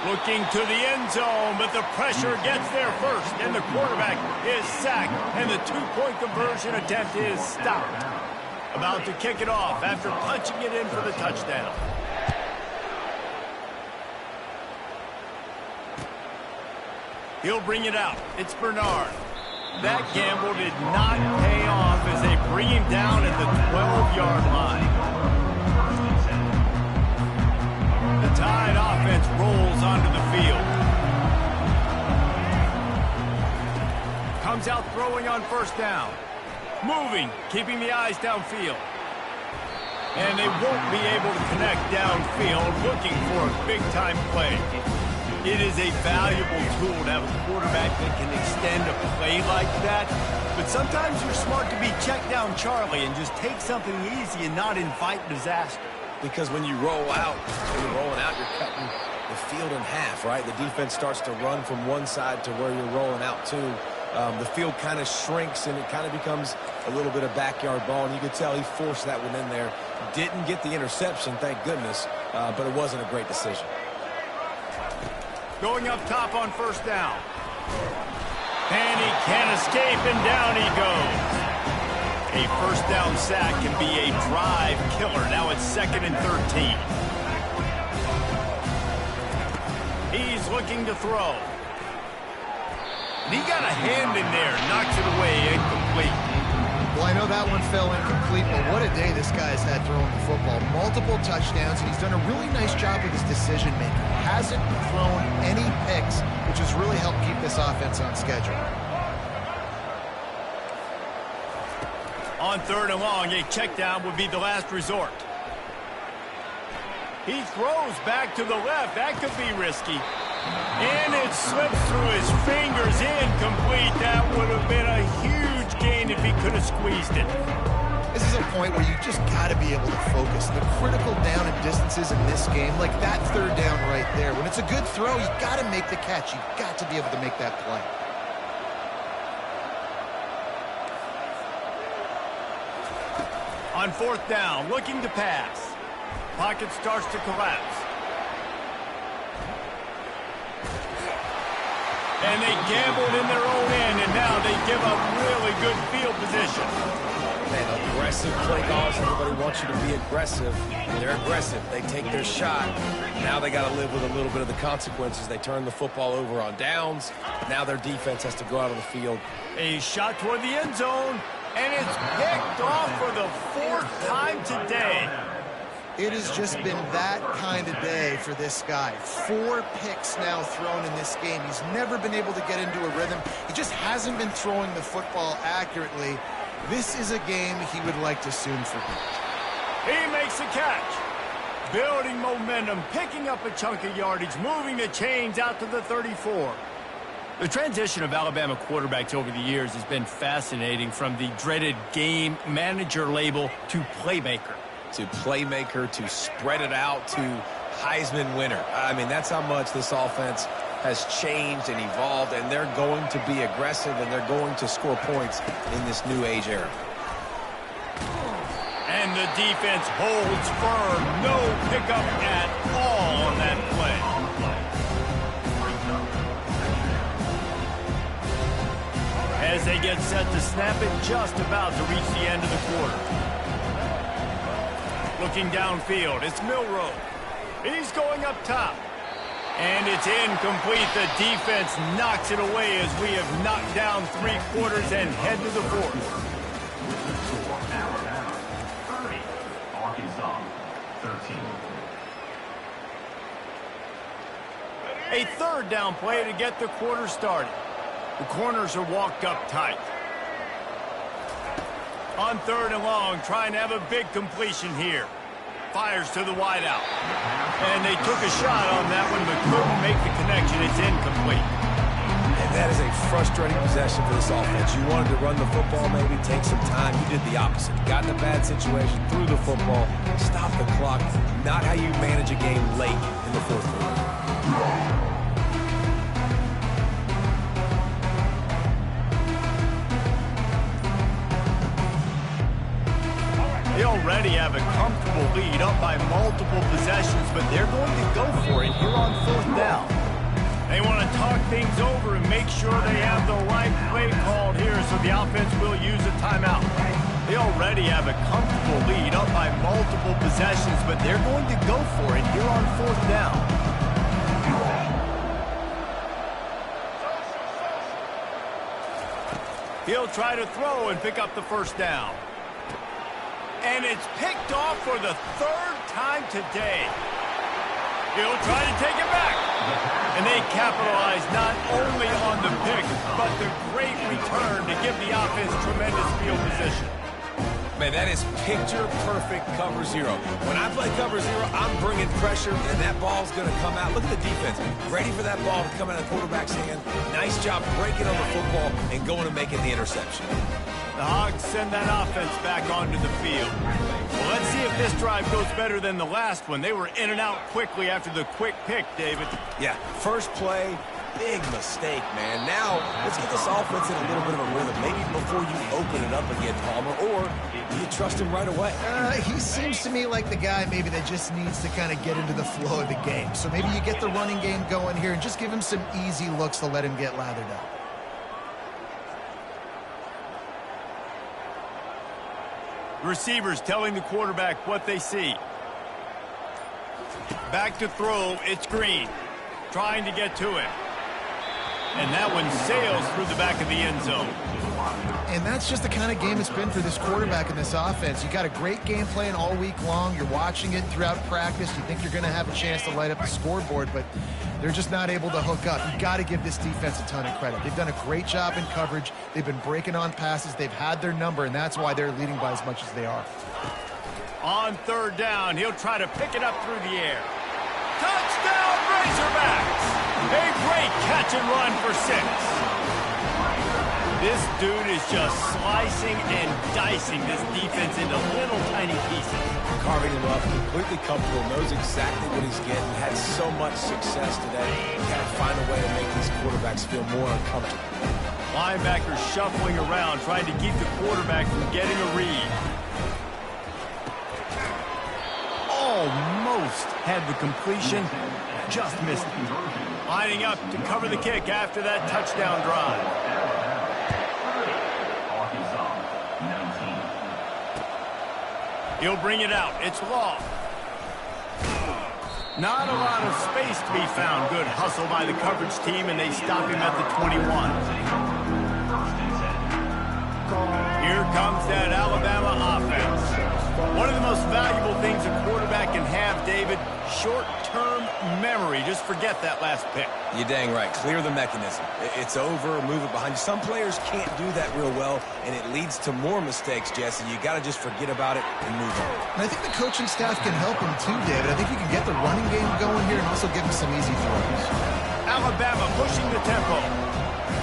Looking to the end zone, but the pressure gets there first, and the quarterback is sacked, and the 2-point conversion attempt is stopped. About to kick it off after punching it in for the touchdown. He'll bring it out. It's Bernard. That gamble did not pay off as they bring him down at the 12-yard line. The Tide offense rolls onto the field. Comes out throwing on first down. Moving, keeping the eyes downfield. And they won't be able to connect downfield, looking for a big-time play. It is a valuable tool to have a quarterback that can extend a play like that. But sometimes you're smart to be check down Charlie and just take something easy and not invite disaster. Because when you roll out, when you're rolling out, you're cutting the field in half, right? The defense starts to run from one side to where you're rolling out to. The field kind of shrinks, and it kind of becomes a little bit of backyard ball. And you could tell he forced that one in there. Didn't get the interception, thank goodness, but it wasn't a great decision. Going up top on first down. And he can't escape, and down he goes. A first down sack can be a drive killer. Now it's 2nd and 13. He's looking to throw. And he got a hand in there, knocks it away, incomplete. Well, I know that one fell incomplete, but what a day this guy's had throwing the football. Multiple touchdowns, and he's done a really nice job with his decision-making. Hasn't thrown any picks, which has really helped keep this offense on schedule. On 3rd and long, a check down would be the last resort. He throws back to the left. That could be risky. And it slips through his fingers, incomplete. That would have been a huge gain if he could have squeezed it. This is a point where you just got to be able to focus. The critical down and distances in this game, like that 3rd down right there. When it's a good throw, you got to make the catch. You got to be able to make that play. On 4th down, looking to pass. Pocket starts to collapse. And they gambled in their own end, and now they give up really good field position. Man, aggressive play calls. Everybody wants you to be aggressive. They're aggressive. They take their shot. Now they got to live with a little bit of the consequences. They turn the football over on downs. Now their defense has to go out on the field. A shot toward the end zone, and it's picked off for the 4th time today. It has just been that kind of day for this guy. 4 picks now thrown in this game. He's never been able to get into a rhythm. He just hasn't been throwing the football accurately. This is a game he would like to soon forget. He makes the catch. Building momentum, picking up a chunk of yardage, moving the chains out to the 34. The transition of Alabama quarterbacks over the years has been fascinating, from the dreaded game manager label to playmaker. To playmaker, to spread it out, to Heisman winner. I mean, that's how much this offense has changed and evolved, and they're going to be aggressive, and they're going to score points in this new age era. And the defense holds firm. No pickup at all on that play. As they get set to snap it, just about to reach the end of the quarter. Looking downfield, it's Milroe. He's going up top. And it's incomplete. The defense knocks it away as we have knocked down 3 quarters and head to the 4th. Alabama 30, Arkansas 13. A 3rd down play to get the quarter started. The corners are walked up tight. On 3rd and long, trying to have a big completion here. Fires to the wideout. And they took a shot on that one, but couldn't make the connection. It's incomplete. And that is a frustrating possession for this offense. You wanted to run the football, maybe take some time. You did the opposite. Got in a bad situation, threw the football, stopped the clock. Not how you manage a game late in the 4th quarter. They already have a comfortable lead, up by multiple possessions, but they're going to go for it here on 4th down. They want to talk things over and make sure they have the right play called here, so the offense will use a timeout. They already have a comfortable lead, up by multiple possessions, but they're going to go for it here on 4th down. He'll try to throw and pick up the 1st down. And it's picked off for the 3rd time today. He'll try to take it back. And they capitalize not only on the pick, but the great return to give the offense tremendous field position. Man, that is picture-perfect cover zero. When I play cover zero, I'm bringing pressure, and that ball's going to come out. Look at the defense. Ready for that ball to come out of the quarterback's hand. Nice job breaking on the football and going and making the interception. The Hogs send that offense back onto the field. Well, let's see if this drive goes better than the last one. They were in and out quickly after the quick pick, David. Yeah, first play, big mistake, man. Now, let's get this offense in a little bit of a rhythm. Maybe before you open it up again, Palmer, or you trust him right away. He seems to me like the guy maybe that just needs to kind of get into the flow of the game. So maybe you get the running game going here and just give him some easy looks to let him get lathered up. Receivers telling the quarterback what they see. Back to throw, it's Green. Trying to get to him. And that one sails through the back of the end zone. And that's just the kind of game it's been for this quarterback in this offense. You got a great game plan all week long. You're watching it throughout practice. You think you're going to have a chance to light up the scoreboard, but they're just not able to hook up. You got to give this defense a ton of credit. They've done a great job in coverage. They've been breaking on passes. They've had their number, and that's why they're leading by as much as they are. On 3rd down, he'll try to pick it up through the air. Touchdown, Razorbacks! A great catch and run for 6. This dude is just slicing and dicing this defense into little tiny pieces. Carving him up, completely comfortable, knows exactly what he's getting, had so much success today. Got to find a way to make these quarterbacks feel more uncomfortable. Linebackers shuffling around, trying to keep the quarterback from getting a read. Almost had the completion, just missed it. Lining up to cover the kick after that touchdown drive. He'll bring it out. It's Law. Not a lot of space to be found. Good hustle by the coverage team, and they stop him at the 21. Here comes that Alabama offense. One of the most valuable things a quarterback can have, David, short-term memory. Just forget that last pick. You're dang right. Clear the mechanism. It's over, move it behind you. Some players can't do that real well, and it leads to more mistakes, Jesse. You got to just forget about it and move on. And I think the coaching staff can help him too, David. I think you can get the running game going here and also give him some easy throws. Alabama pushing the tempo.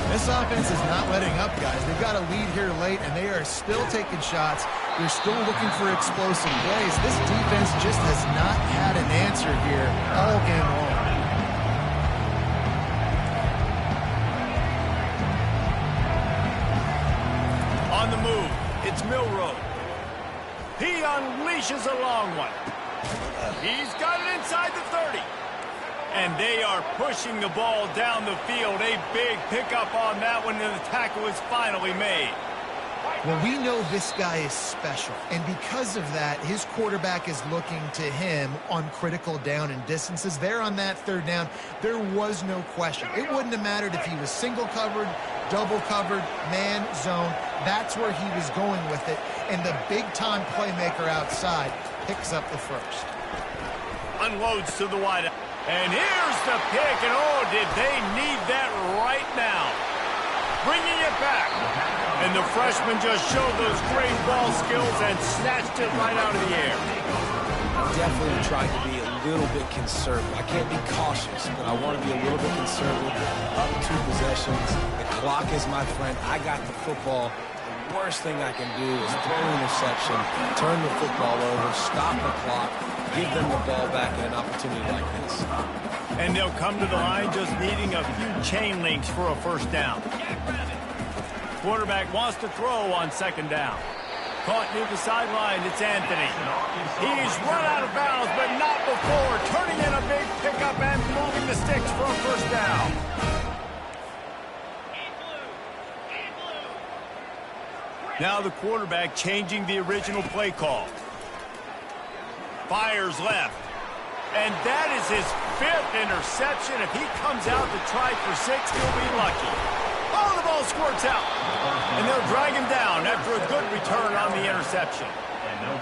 This offense is not letting up, guys. They've got a lead here late, and they are still taking shots. They're still looking for explosive plays. This defense just has not had an answer here all game long. On the move, it's Milroe. He unleashes a long one. He's got it inside the 30. And they are pushing the ball down the field. A big pickup on that one, and the tackle is finally made. Well, we know this guy is special, and because of that, his quarterback is looking to him on critical down and distances. There on that 3rd down, there was no question. It wouldn't have mattered if he was single covered, double covered, man, zone. That's where he was going with it, and the big-time playmaker outside picks up the 1st. Unloads to the wideout. And here's the pick, and oh, did they need that right now. Bringing it back. And the freshman just showed those great ball skills and snatched it right out of the air. Definitely trying to be a little bit conservative. I can't be cautious, but I want to be a little bit conservative. Up 2 possessions. The clock is my friend. I got the football. The worst thing I can do is throw an interception, turn the football over, stop the clock, give them the ball back in an opportunity like this. And they'll come to the line just needing a few chain links for a 1st down. Quarterback wants to throw on 2nd down. Caught near the sideline, it's Anthony. He's run out of bounds, but not before turning in a big pickup and moving the sticks for a 1st down. Now the quarterback changing the original play call. Fires left. And that is his 5th interception. If he comes out to try for 6, he'll be lucky. Oh, the ball squirts out. And they'll drag him down after a good return on the interception.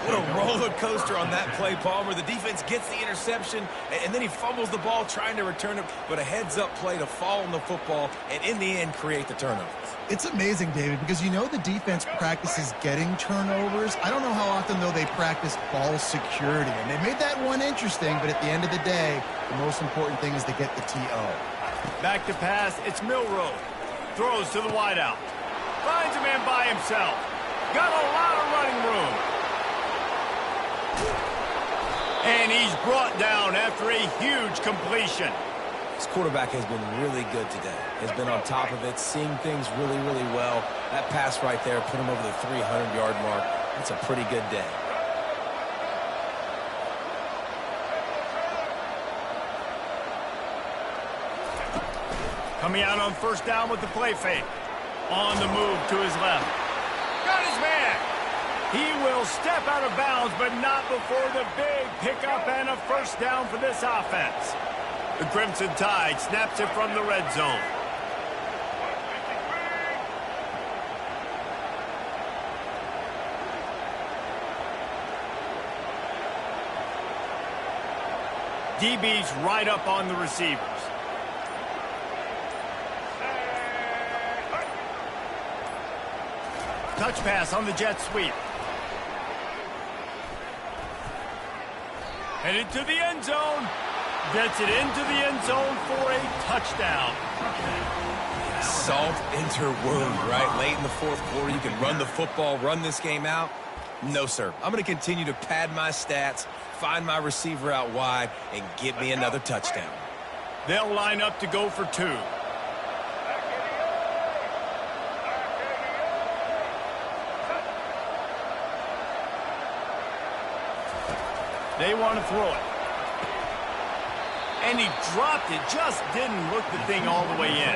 What a roller coaster on that play, Palmer. The defense gets the interception, and then he fumbles the ball trying to return it, but a heads-up play to fall on the football and, in the end, create the turnover. It's amazing, David, because you know the defense practices getting turnovers. I don't know how often, though, they practice ball security. And they made that one interesting, but at the end of the day, the most important thing is to get the TO. Back to pass, it's Milroe. Throws to the wideout. Finds a man by himself. Got a lot of running room. And he's brought down after a huge completion. This quarterback has been really good today. Has been on top of it, seeing things really, really well. That pass right there put him over the 300-yard mark. That's a pretty good day. Coming out on first down with the play fake. On the move to his left. Got his man. He will step out of bounds, but not before the big pickup and a first down for this offense. The Crimson Tide snaps it from the red zone. DB's right up on the receivers. Touch pass on the jet sweep. Headed to the end zone. Gets it into the end zone for a touchdown. Salt into wound, right? Late in the fourth quarter, you can run the football, run this game out. No, sir. I'm going to continue to pad my stats, find my receiver out wide, and get me another touchdown. They'll line up to go for 2. They want to throw it. And he dropped it. Just didn't look the thing all the way in.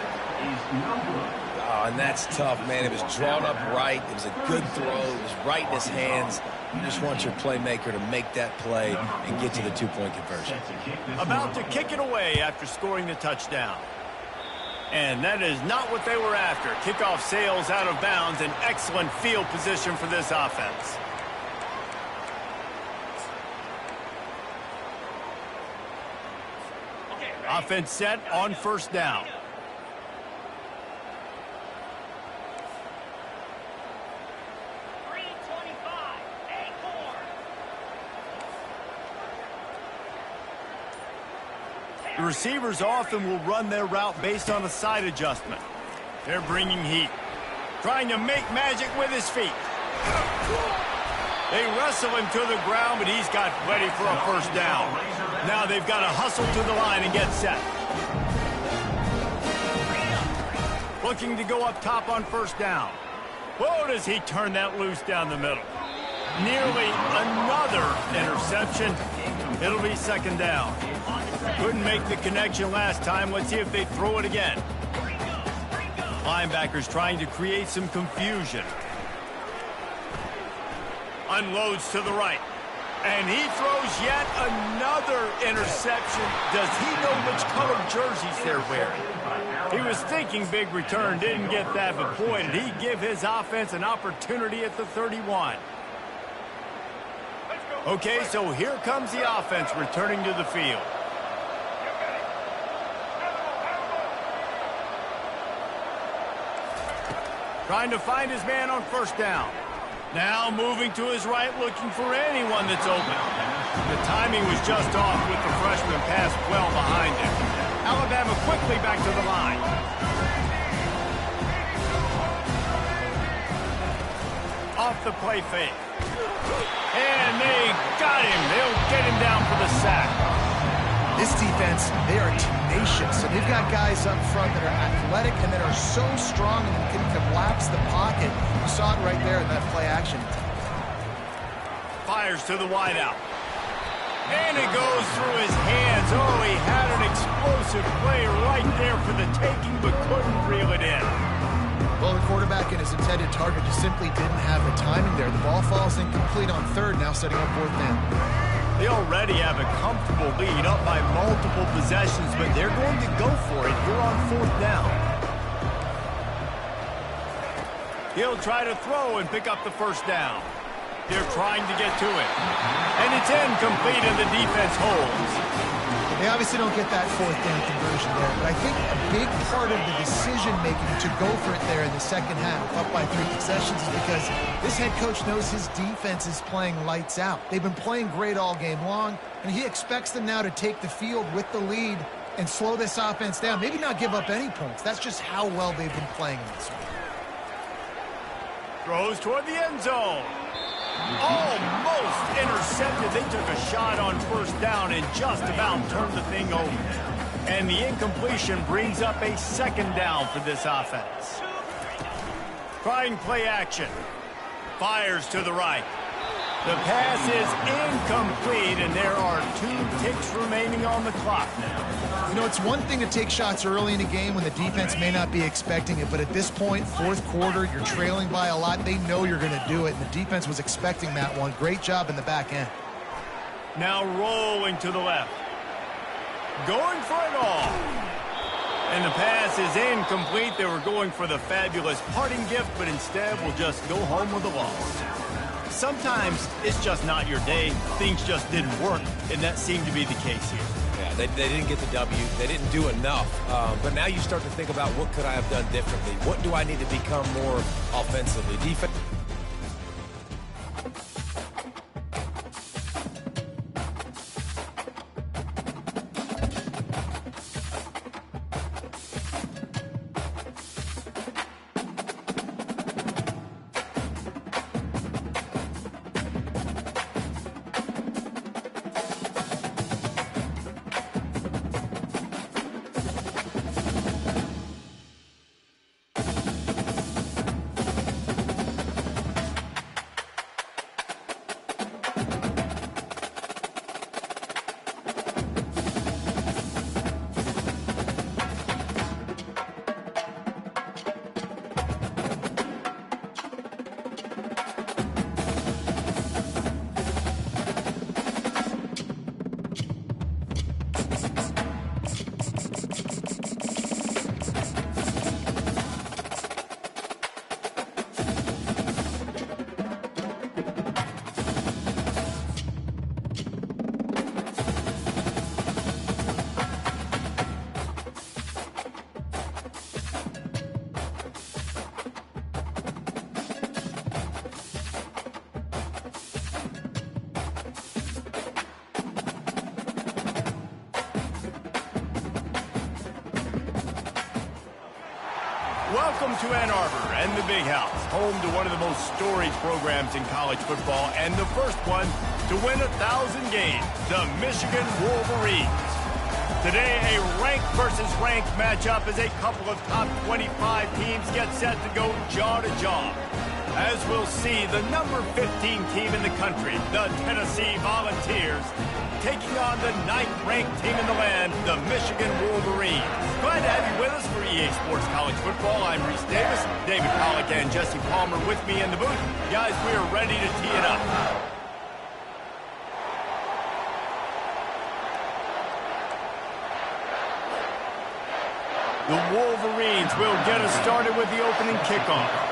Oh, and that's tough, man. It was drawn up right. It was a good throw. It was right in his hands. You just want your playmaker to make that play and get to the 2-point conversion. About to kick it away after scoring the touchdown. And that is not what they were after. Kickoff sails out of bounds. An excellent field position for this offense. Offense set on first down. The receivers often will run their route based on a side adjustment. They're bringing heat. Trying to make magic with his feet. They wrestle him to the ground, but he's got plenty for a first down. Now they've got to hustle to the line and get set. Looking to go up top on first down. Whoa, does he turn that loose down the middle. Nearly another interception. It'll be second down. Couldn't make the connection last time. Let's see if they throw it again. Linebackers trying to create some confusion. Unloads to the right. And he throws yet another interception. Does he know which color jerseys they're wearing? He was thinking big return, didn't get that, but boy, did he give his offense an opportunity at the 31. Okay, so here comes the offense returning to the field. Trying to find his man on first down. Now moving to his right, looking for anyone that's open. The timing was just off with the freshman pass well behind him. Alabama quickly back to the line. Off the play fake. And they got him. They'll get him down for the sack. This defense, they are tenacious, and they've got guys up front that are athletic and that are so strong and can collapse the pocket. You saw it right there in that play action. Fires to the wideout. And it goes through his hands. Oh, he had an explosive play right there for the taking, but couldn't reel it in. Well, the quarterback and his entire intended target, just simply didn't have the timing there. The ball falls incomplete on third, now setting up fourth down. They already have a comfortable lead, up by multiple possessions, but they're going to go for it here on fourth down. He'll try to throw and pick up the first down. They're trying to get to it. And it's incomplete, and the defense holds. They obviously don't get that fourth down conversion there, but I think a big part of the decision-making to go for it there in the second half, up by 3 possessions, is because this head coach knows his defense is playing lights out. They've been playing great all game long, and he expects them now to take the field with the lead and slow this offense down. Maybe not give up any points. That's just how well they've been playing in this one. Throws toward the end zone. Almost intercepted. They took a shot on first down and just about turned the thing over. And the incompletion brings up a second down for this offense. Trying play action. Fires to the right. The pass is incomplete, and there are 2 ticks remaining on the clock now. You know, it's one thing to take shots early in a game when the defense may not be expecting it, but at this point, fourth quarter, you're trailing by a lot. They know you're going to do it, and the defense was expecting that one. Great job in the back end. Now rolling to the left. Going for it all. And the pass is incomplete. They were going for the fabulous parting gift, but instead will just go home with a loss. Sometimes it's just not your day. Things just didn't work, and that seemed to be the case here. Yeah, they didn't get the W. They didn't do enough. But now you start to think about, what could I have done differently? What do I need to become more offensively? Defense. Welcome to Ann Arbor and the Big House, home to one of the most storied programs in college football, and the first one to win 1,000 games, the Michigan Wolverines. Today, a ranked versus ranked matchup as a couple of top 25 teams get set to go jaw to jaw. As we'll see, the number 15 team in the country, the Tennessee Volunteers, taking on the 9th-ranked team in the land, the Michigan Wolverines. Glad to have you with us for EA Sports College Football. I'm Reese Davis, David Pollack and Jesse Palmer with me in the booth. Guys, we are ready to tee it up. The Wolverines will get us started with the opening kickoff.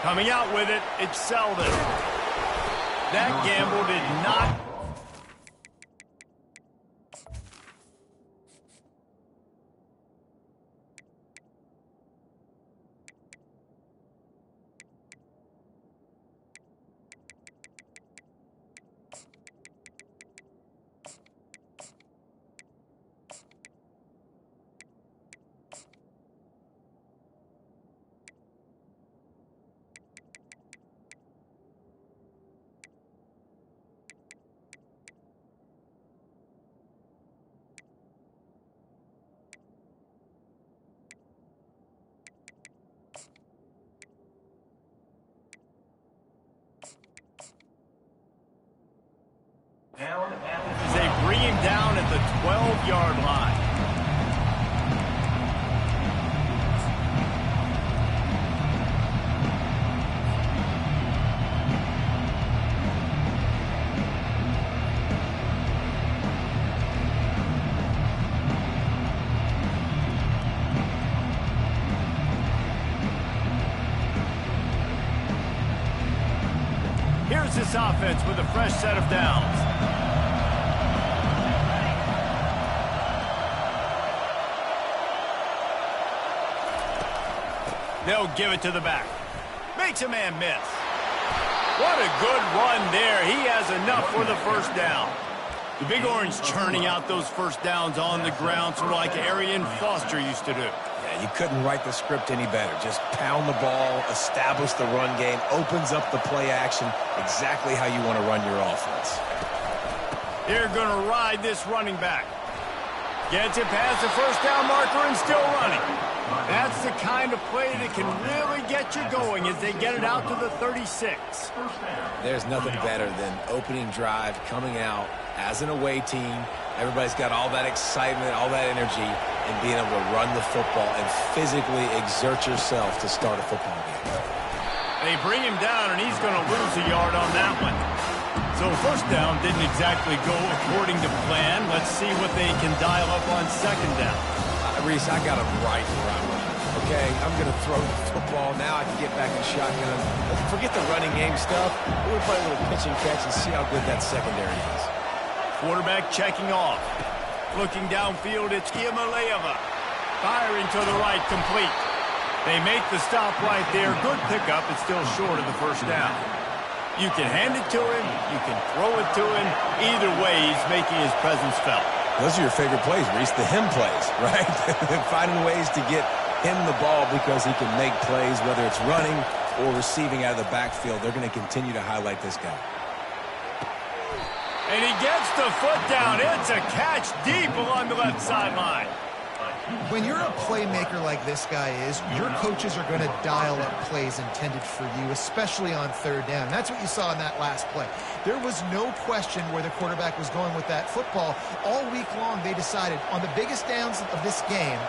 Coming out with it, it's Selden. That gamble did not. They bring him down at the 12-yard line. starts this offense with a fresh set of downs. They'll give it to the back. Makes a man miss. What a good run there. He has enough for the first down. The Big Orange churning out those first downs on the ground, sort of like Arian Foster used to do. Yeah, you couldn't write the script any better. Just pound the ball, establish the run game, opens up the play action, exactly how you want to run your offense. They're going to ride this running back. Gets it past the first down marker and still running. That's the kind of play that can really get you going as they get it out to the 36. There's nothing better than opening drive, coming out as an away team. Everybody's got all that excitement, all that energy, and being able to run the football and physically exert yourself to start a football game. They bring him down, and he's going to lose a yard on that one. So first down didn't exactly go according to plan. Let's see what they can dial up on second down. Reese, I got him right where I want him. Okay, I'm going to throw the football. Now I can get back in shotgun. Forget the running game stuff. We'll play a little pitch and catch and see how good that secondary is. Quarterback checking off. Looking downfield, it's Iamaleava. Firing to the right, complete. They make the stop right there. Good pickup. It's still short of the first down. You can hand it to him. You can throw it to him. Either way, he's making his presence felt. Those are your favorite plays, Reese, the him plays, right? Finding ways to get him the ball because he can make plays, whether it's running or receiving out of the backfield. They're going to continue to highlight this guy. And he gets the foot down. It's a catch deep along the left sideline. When you're a playmaker like this guy is, your coaches are going to dial up plays intended for you, especially on third down. That's what you saw in that last play. There was no question where the quarterback was going with that football. All week long, they decided on the biggest downs of this game,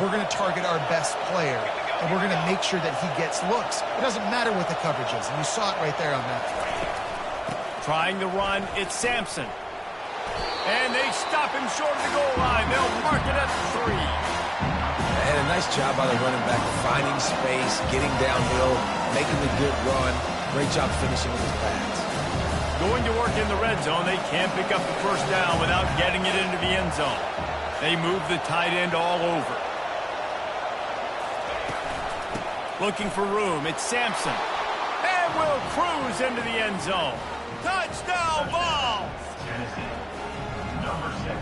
we're going to target our best player, and we're going to make sure that he gets looks. It doesn't matter what the coverage is, and you saw it right there on that play. Trying to run, it's Sampson. And they stop him short of the goal line. They'll mark it at 3. And a nice job by the running back, finding space, getting downhill, making a good run. Great job finishing with his pass. Going to work in the red zone, they can't pick up the first down without getting it into the end zone. They move the tight end all over. Looking for room, it's Sampson. And will cruise into the end zone. Touchdown ball!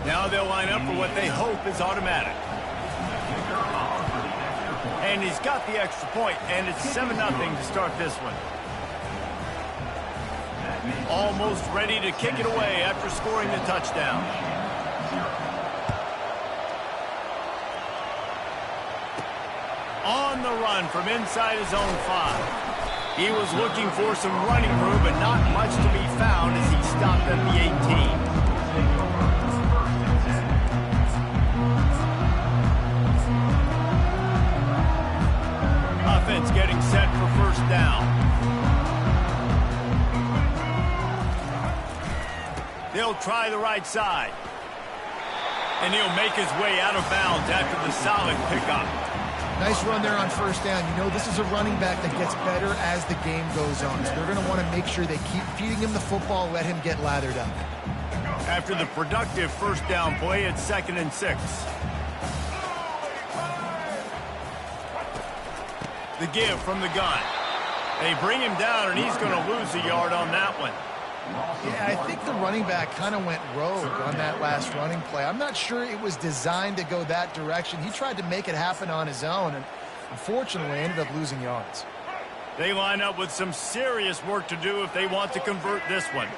Now they'll line up for what they hope is automatic. And he's got the extra point, and it's 7-0 to start this one. Almost ready to kick it away after scoring the touchdown. On the run from inside his own 5. He was looking for some running room, but not much to be found as he stopped at the 18. Offense getting set for first down. They'll try the right side. And he'll make his way out of bounds after the solid pickup. Nice run there on first down. You know, this is a running back that gets better as the game goes on. So they're going to want to make sure they keep feeding him the football, let him get lathered up. After the productive first down play, it's 2nd and 6. The give from the gun. They bring him down, and he's going to lose a yard on that one. Yeah, I think the running back kind of went rogue on that last running play. I'm not sure it was designed to go that direction. He tried to make it happen on his own, and unfortunately ended up losing yards. They line up with some serious work to do if they want to convert this one.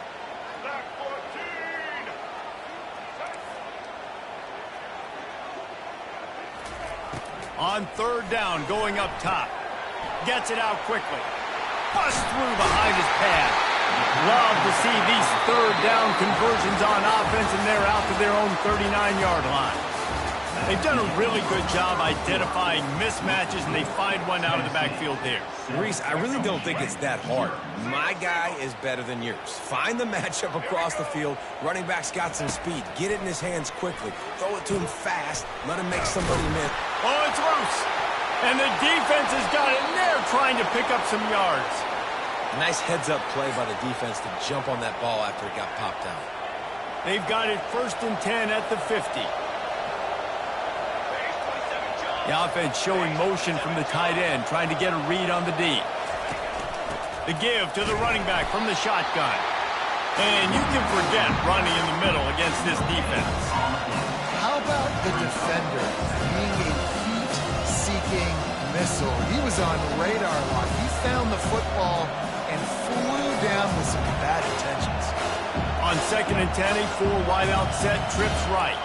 On third down, going up top. Gets it out quickly. Bust through behind his pad. Love to see these third down conversions on offense, and they're out to their own 39-yard line. They've done a really good job identifying mismatches, and they find one out of the backfield there. Reese, I really don't think it's that hard. My guy is better than yours. Find the matchup across the field. Running back's got some speed. Get it in his hands quickly. Throw it to him fast. Let him make somebody miss. Oh, it's loose. And the defense has got it, and they're trying to pick up some yards. A nice heads-up play by the defense to jump on that ball after it got popped out. They've got it 1st and 10 at the 50. The offense showing motion from the tight end, trying to get a read on the D. The give to the running back from the shotgun. And you can forget running in the middle against this defense. How about the defender being a heat-seeking missile? He was on radar lock. He found the football and flew down with some bad intentions. On 2nd and 10, a 4-wideout set, trips right.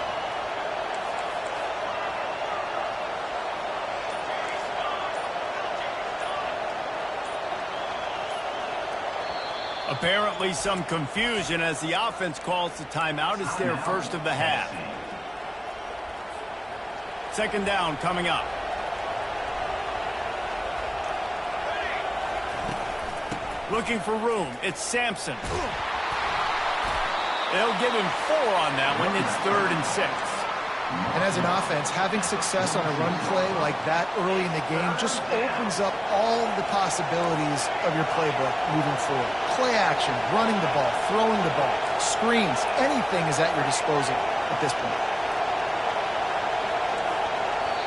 Apparently some confusion as the offense calls the timeout. It's their first of the half. 2nd down coming up. Looking for room. It's Sampson. They'll give him 4 on that one. It's 3rd and 6. And as an offense, having success on a run play like that early in the game just opens up all the possibilities of your playbook moving forward. Play action, running the ball, throwing the ball, screens, anything is at your disposal at this point.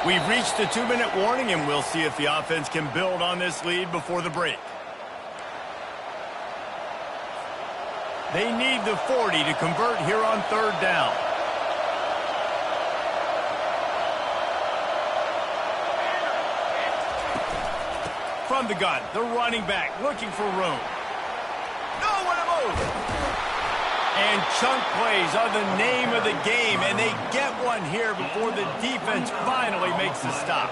We've reached the 2-minute warning, and we'll see if the offense can build on this lead before the break. They need the 40 to convert here on 3rd down. From the gun, the running back looking for room. Nowhere to move. And chunk plays are the name of the game, and they get one here before the defense finally makes the stop.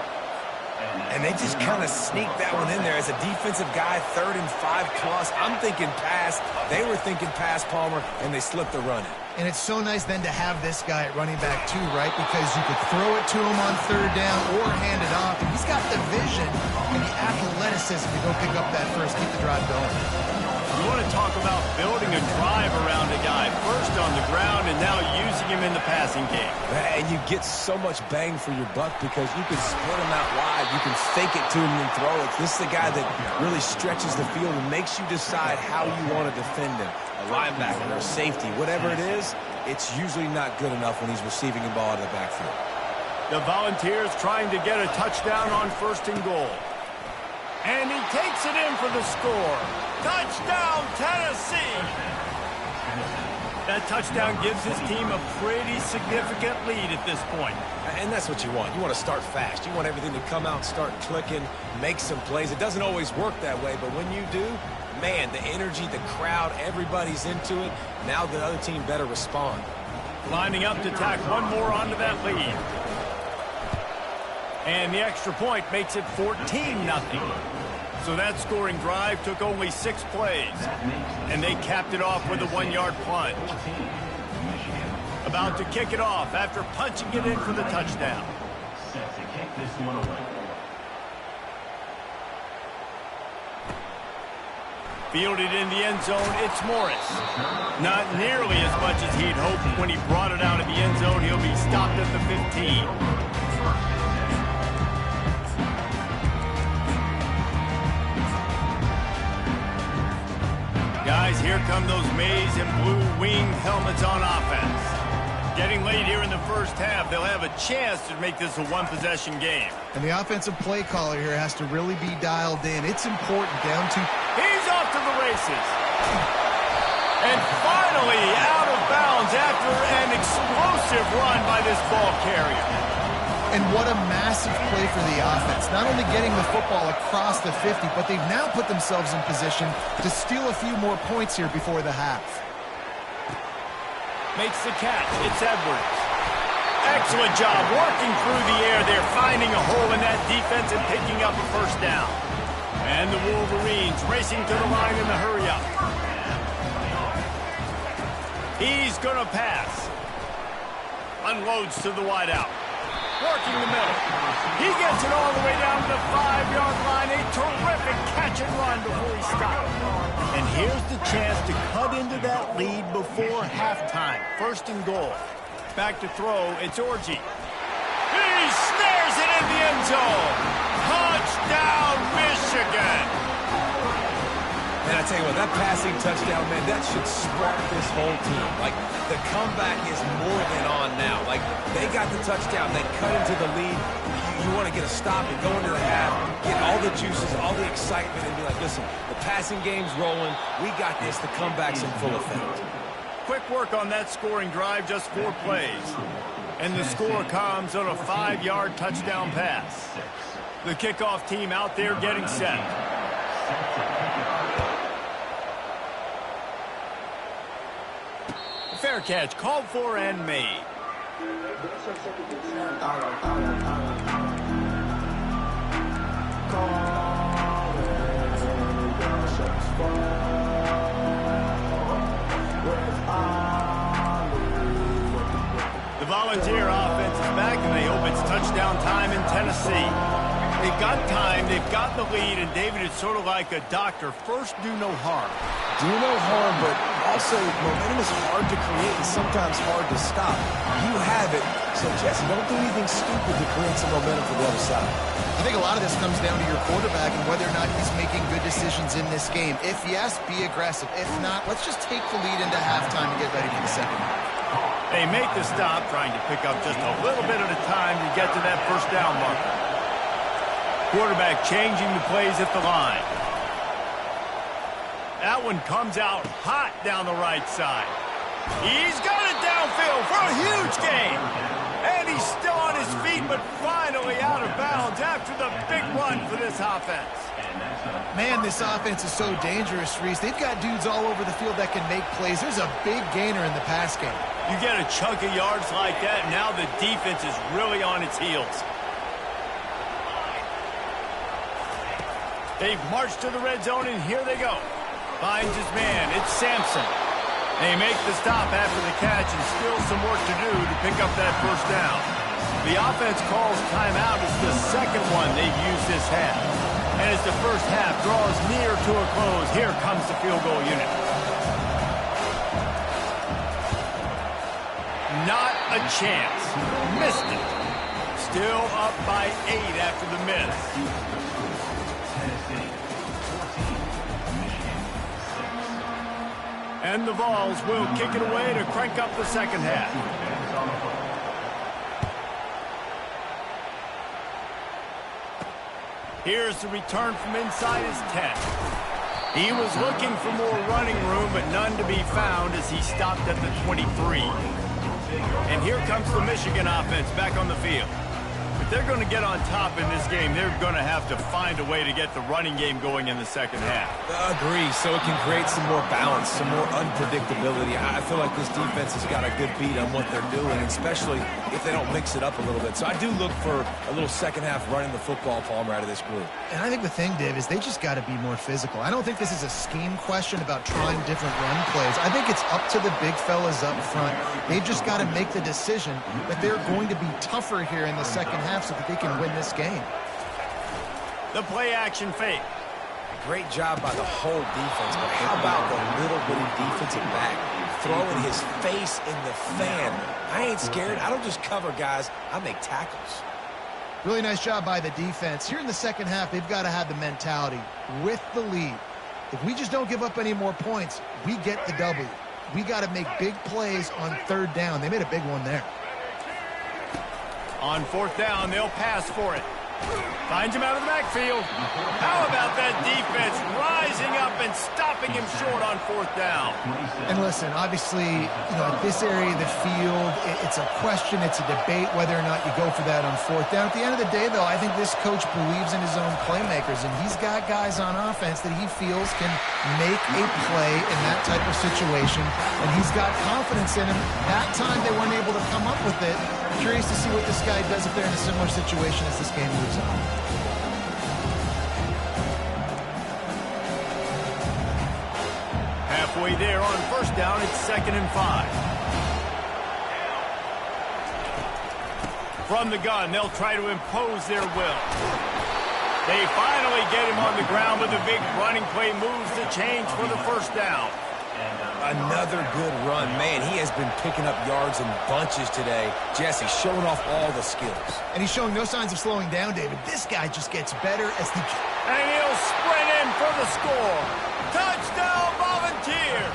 And they just kind of sneaked that one in there. As a defensive guy, 3rd and 5 plus, I'm thinking pass. They were thinking pass, Palmer, and they slipped the run in. And it's so nice then to have this guy at running back too, right? Because you could throw it to him on 3rd down or hand it off. And he's got the vision and the athleticism to go pick up that first, keep the drive going. You want to talk about building a drive around a guy. First on the ground and now using him in the passing game. And you get so much bang for your buck because you can split him out wide. You can fake it to him and throw it. This is the guy that really stretches the field and makes you decide how you want to defend him. A linebacker or a safety, whatever it is, it's usually not good enough when he's receiving a ball out of the backfield. The Volunteers trying to get a touchdown on 1st and goal. And he takes it in for the score. Touchdown, Tennessee! That touchdown gives his team a pretty significant lead at this point. And that's what you want. You want to start fast. You want everything to come out, start clicking, make some plays. It doesn't always work that way, but when you do, man, the energy, the crowd, everybody's into it. Now the other team better respond. Lining up to tack one more onto that lead. And the extra point makes it 14-0. So that scoring drive took only 6 plays. And they capped it off with a 1-yard plunge. About to kick it off after punching it in for the touchdown. Set to kick this one away. Fielded in the end zone, it's Morris. Not nearly as much as he'd hoped when he brought it out of the end zone. He'll be stopped at the 15. Guys, here come those maize and blue winged helmets on offense. Getting late here in the first half, they'll have a chance to make this a one-possession game. And the offensive play caller here has to really be dialed in. It's important down to... He's off to the races. And finally out of bounds after an explosive run by this ball carrier. And what a massive play for the offense. Not only getting the football across the 50, but they've now put themselves in position to steal a few more points here before the half. Makes the catch. It's Edwards. Excellent job working through the air. They're finding a hole in that defense and picking up a first down. And the Wolverines racing to the line in the hurry-up. He's going to pass. Unloads to the wideout. Working the middle. He gets it all the way down to the 5-yard line. A terrific catch and run before he stopped. And here's the chance to cut into that lead before halftime. 1st and goal. Back to throw. It's Orji. He snares it in the end zone. Touchdown, Michigan. And I tell you what, that passing touchdown, man, that should spark this whole team. Like, the comeback is more than on now. Like, they got the touchdown. They cut into the lead. You want to get a stop and go into the half, get all the juices, all the excitement, and be like, listen, the passing game's rolling. We got this. The comeback's in full effect. Quick work on that scoring drive, just 4 plays. And the score comes on a 5-yard touchdown pass. The kickoff team out there getting set. Fair catch, called for and made. The Volunteer offense is back, and they hope it's touchdown time in Tennessee. They've got time, they've got the lead, and David, it's sort of like a doctor. First, do no harm. Do no harm, but also momentum is hard to create and sometimes hard to stop. You have it, so Jesse, don't do anything stupid to create some momentum for the other side. I think a lot of this comes down to your quarterback and whether or not he's making good decisions in this game. If yes, be aggressive. If not, let's just take the lead into halftime and get ready for the second half. They make the stop, trying to pick up just a little bit at a time to get to that first down marker. Quarterback changing the plays at the line. That one comes out hot down the right side. He's got it downfield for a huge gain. And he's still on his feet, but finally out of bounds after the big run for this offense. Man, this offense is so dangerous, Reese. They've got dudes all over the field that can make plays. There's a big gainer in the pass game. You get a chunk of yards like that, now the defense is really on its heels. They've marched to the red zone, and here they go. Finds his man. It's Sampson. They make the stop after the catch, and still some work to do to pick up that first down. The offense calls timeout. It's the second one they've used this half. And as the first half draws near to a close, here comes the field goal unit. Not a chance. Missed it. Still up by 8 after the miss. And the Vols will kick it away to crank up the second half. Here's the return from inside his 10. He was looking for more running room, but none to be found as he stopped at the 23. And here comes the Michigan offense back on the field. If they're going to get on top in this game, they're going to have to find a way to get the running game going in the second half. Agree, so it can create some more balance, some more unpredictability. I feel like this defense has got a good beat on what they're doing, especially if they don't mix it up a little bit. So I do look for a little second half running the football, Palmer, out of this group. And I think the thing, Dave, is they just got to be more physical. I don't think this is a scheme question about trying different run plays. I think it's up to the big fellas up front. They've just got to make the decision that they're going to be tougher here in the second half so that they can win this game. The play-action fake. Great job by the whole defense, but how about the little bitty defensive back throwing his face in the fan? I ain't scared. I don't just cover guys. I make tackles. Really nice job by the defense. Here in the second half, they've got to have the mentality with the lead. If we just don't give up any more points, we get the W. We got to make big plays on third down. They made a big one there. On fourth down, they'll pass for it. Finds him out of the backfield. How about that defense rising up and stopping him short on fourth down? And listen, obviously, at this area of the field, it's a question, it's a debate whether or not you go for that on fourth down. At the end of the day, though, I think this coach believes in his own playmakers, and he's got guys on offense that he feels can make a play in that type of situation, and he's got confidence in him. That time they weren't able to come up with it. Curious to see what this guy does if they're in a similar situation as this game moves on. Halfway there on first down, it's 2nd and 5. From the gun, they'll try to impose their will. They finally get him on the ground, but the big running play moves the change for the first down. Another good run. Man, he has been picking up yards in bunches today. Jesse showing off all the skills. And he's showing no signs of slowing down, David. This guy just gets better as the... And he'll sprint in for the score. Touchdown, Volunteers!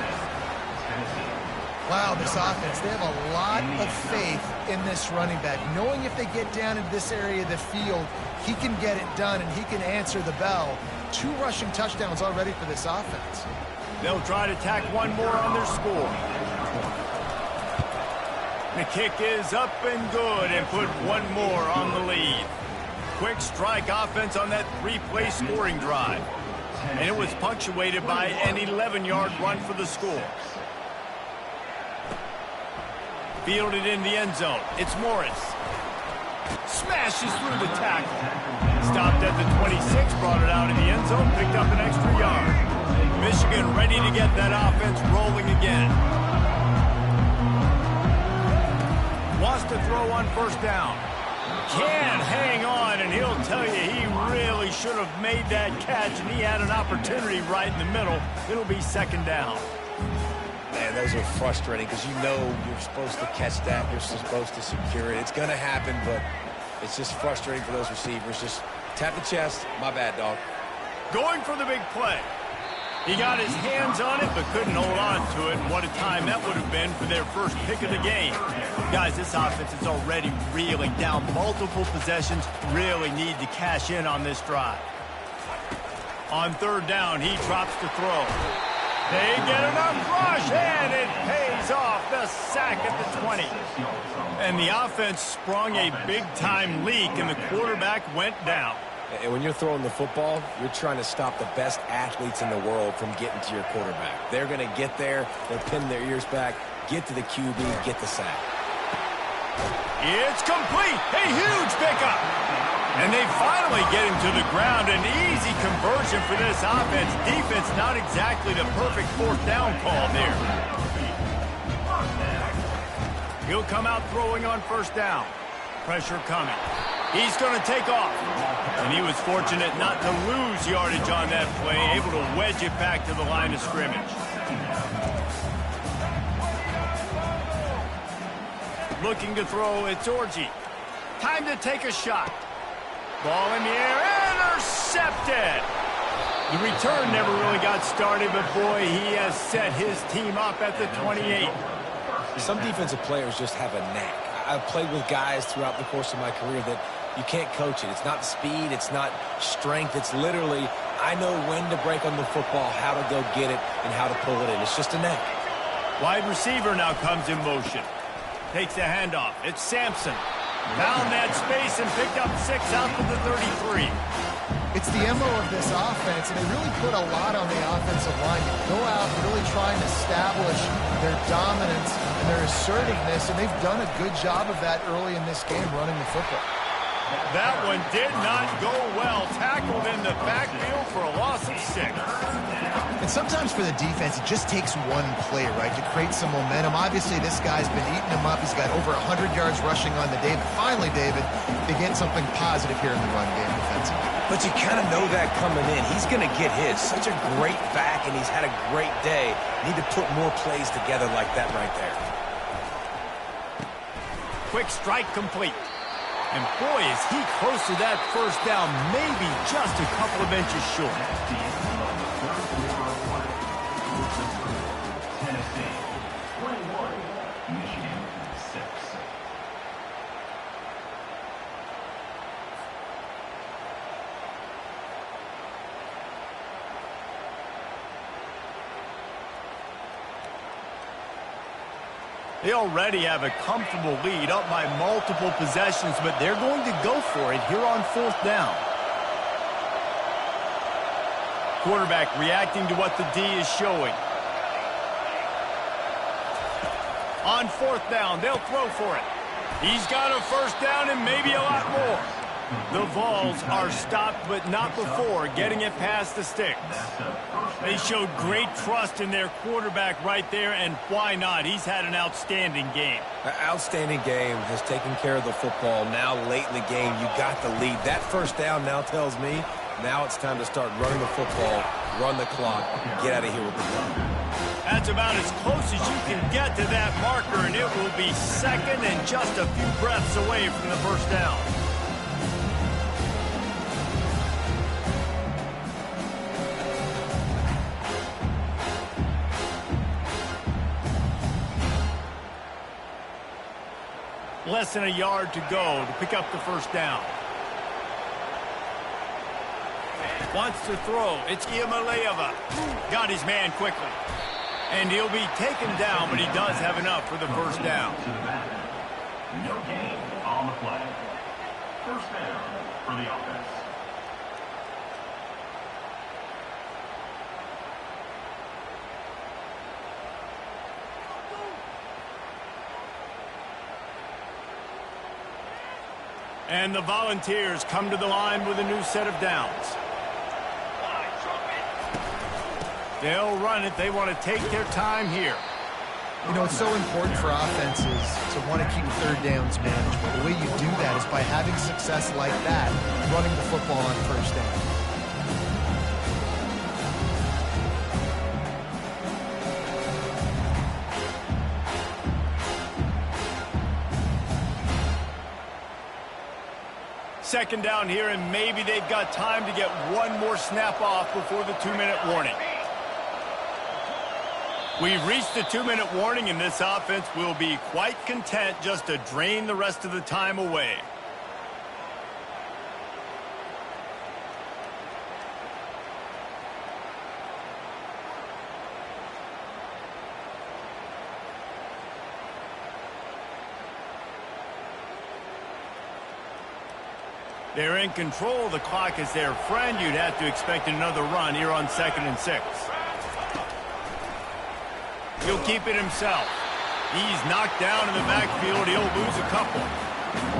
Wow, this offense, they have a lot of faith in this running back, knowing if they get down into this area of the field, he can get it done and he can answer the bell. 2 rushing touchdowns already for this offense. They'll try to tack one more on their score. The kick is up and good and put one more on the lead. Quick strike offense on that 3-play scoring drive. And it was punctuated by an 11-yard run for the score. Fielded in the end zone. It's Morris. Smashes through the tackle. Stopped at the 26, brought it out in the end zone, picked up an extra yard. Michigan ready to get that offense rolling again. Wants to throw on first down. Can't hang on, and he'll tell you he really should have made that catch, and he had an opportunity right in the middle. It'll be second down. Man, those are frustrating because you know you're supposed to catch that. You're supposed to secure it. It's going to happen, but it's just frustrating for those receivers. Just tap the chest. My bad, dog. Going for the big play. He got his hands on it, but couldn't hold on to it. And what a time that would have been for their first pick of the game. Guys, this offense is already reeling down multiple possessions. Really need to cash in on this drive. On third down, he drops to throw. They get enough rush, and it pays off. The sack at the 20. And the offense sprung a big-time leak, and the quarterback went down. And when you're throwing the football, you're trying to stop the best athletes in the world from getting to your quarterback. They're going to get there. They're pinning their ears back, get to the QB, get the sack. It's complete. A huge pickup. And they finally get him to the ground. An easy conversion for this offense. Defense not exactly the perfect fourth down call there. He'll come out throwing on first down. Pressure coming. He's going to take off. And he was fortunate not to lose yardage on that play, able to wedge it back to the line of scrimmage. Looking to throw, it's Orji. Time to take a shot. Ball in the air, intercepted. The return never really got started, but boy, he has set his team up at the 28. Some defensive players just have a knack. I've played with guys throughout the course of my career that you can't coach it. It's not speed, it's not strength. It's literally, I know when to break on the football, how to go get it, and how to pull it in. It's just a knack. Wide receiver now comes in motion. Takes the handoff. It's Sampson. Found that space and picked up 6 out to the 33. It's the MO of this offense, and they really put a lot on the offensive line to go out and really try and establish their dominance and their assertiveness, and they've done a good job of that early in this game running the football. That one did not go well. Tackled in the backfield for a loss of 6. And sometimes for the defense, it just takes one play, right, to create some momentum. Obviously, this guy's been eating him up. He's got over 100 yards rushing on the day. But finally, David, they get something positive here in the run game defensively. But you kind of know that coming in. He's going to get his. Such a great back, and he's had a great day. Need to put more plays together like that right there. Quick strike complete. And boy, is he close to that first down, maybe just a couple of inches short. Tennessee 21, Michigan 6. They already have a comfortable lead up by multiple possessions, but they're going to go for it here on fourth down. Quarterback reacting to what the D is showing. On fourth down, they'll throw for it. He's got a first down and maybe a lot more. The Vols are stopped, but not before getting it past the sticks. They showed great trust in their quarterback right there, and why not? He's had an outstanding game. An outstanding game, has taken care of the football. Now late in the game, you got the lead. That first down now tells me now it's time to start running the football, run the clock, get out of here with the ball. That's about as close as you can get to that marker, and it will be second and just a few breaths away from the first down. less than a yard to go to pick up the first down. Wants to throw. It's Iamaleava. Got his man quickly. And he'll be taken down, but he does have enough for the first down. No gain on the play. First down for the offense. And the Volunteers come to the line with a new set of downs. They'll run it. They want to take their time here. You know, it's so important for offenses to want to keep third downs manageable. The way you do that is by having success like that, running the football on first down. Second down here, and maybe they've got time to get one more snap off before the 2-minute warning. We've reached the 2-minute warning, and this offense will be quite content just to drain the rest of the time away. They're in control. The clock is their friend. You'd have to expect another run here on 2nd and 6. He'll keep it himself. He's knocked down in the backfield. He'll lose a couple.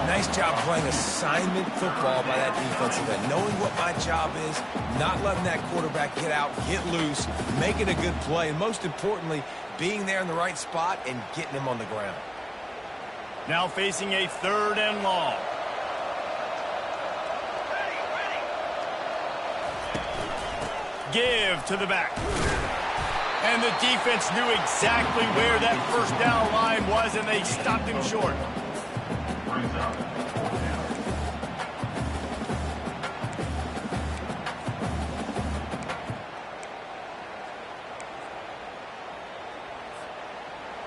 Nice job playing assignment football by that defensive end. Knowing what my job is, not letting that quarterback get out, get loose, making a good play, and most importantly, being there in the right spot and getting him on the ground. Now facing a 3rd and long. Give to the back. And the defense knew exactly where that first down line was, and they stopped him short.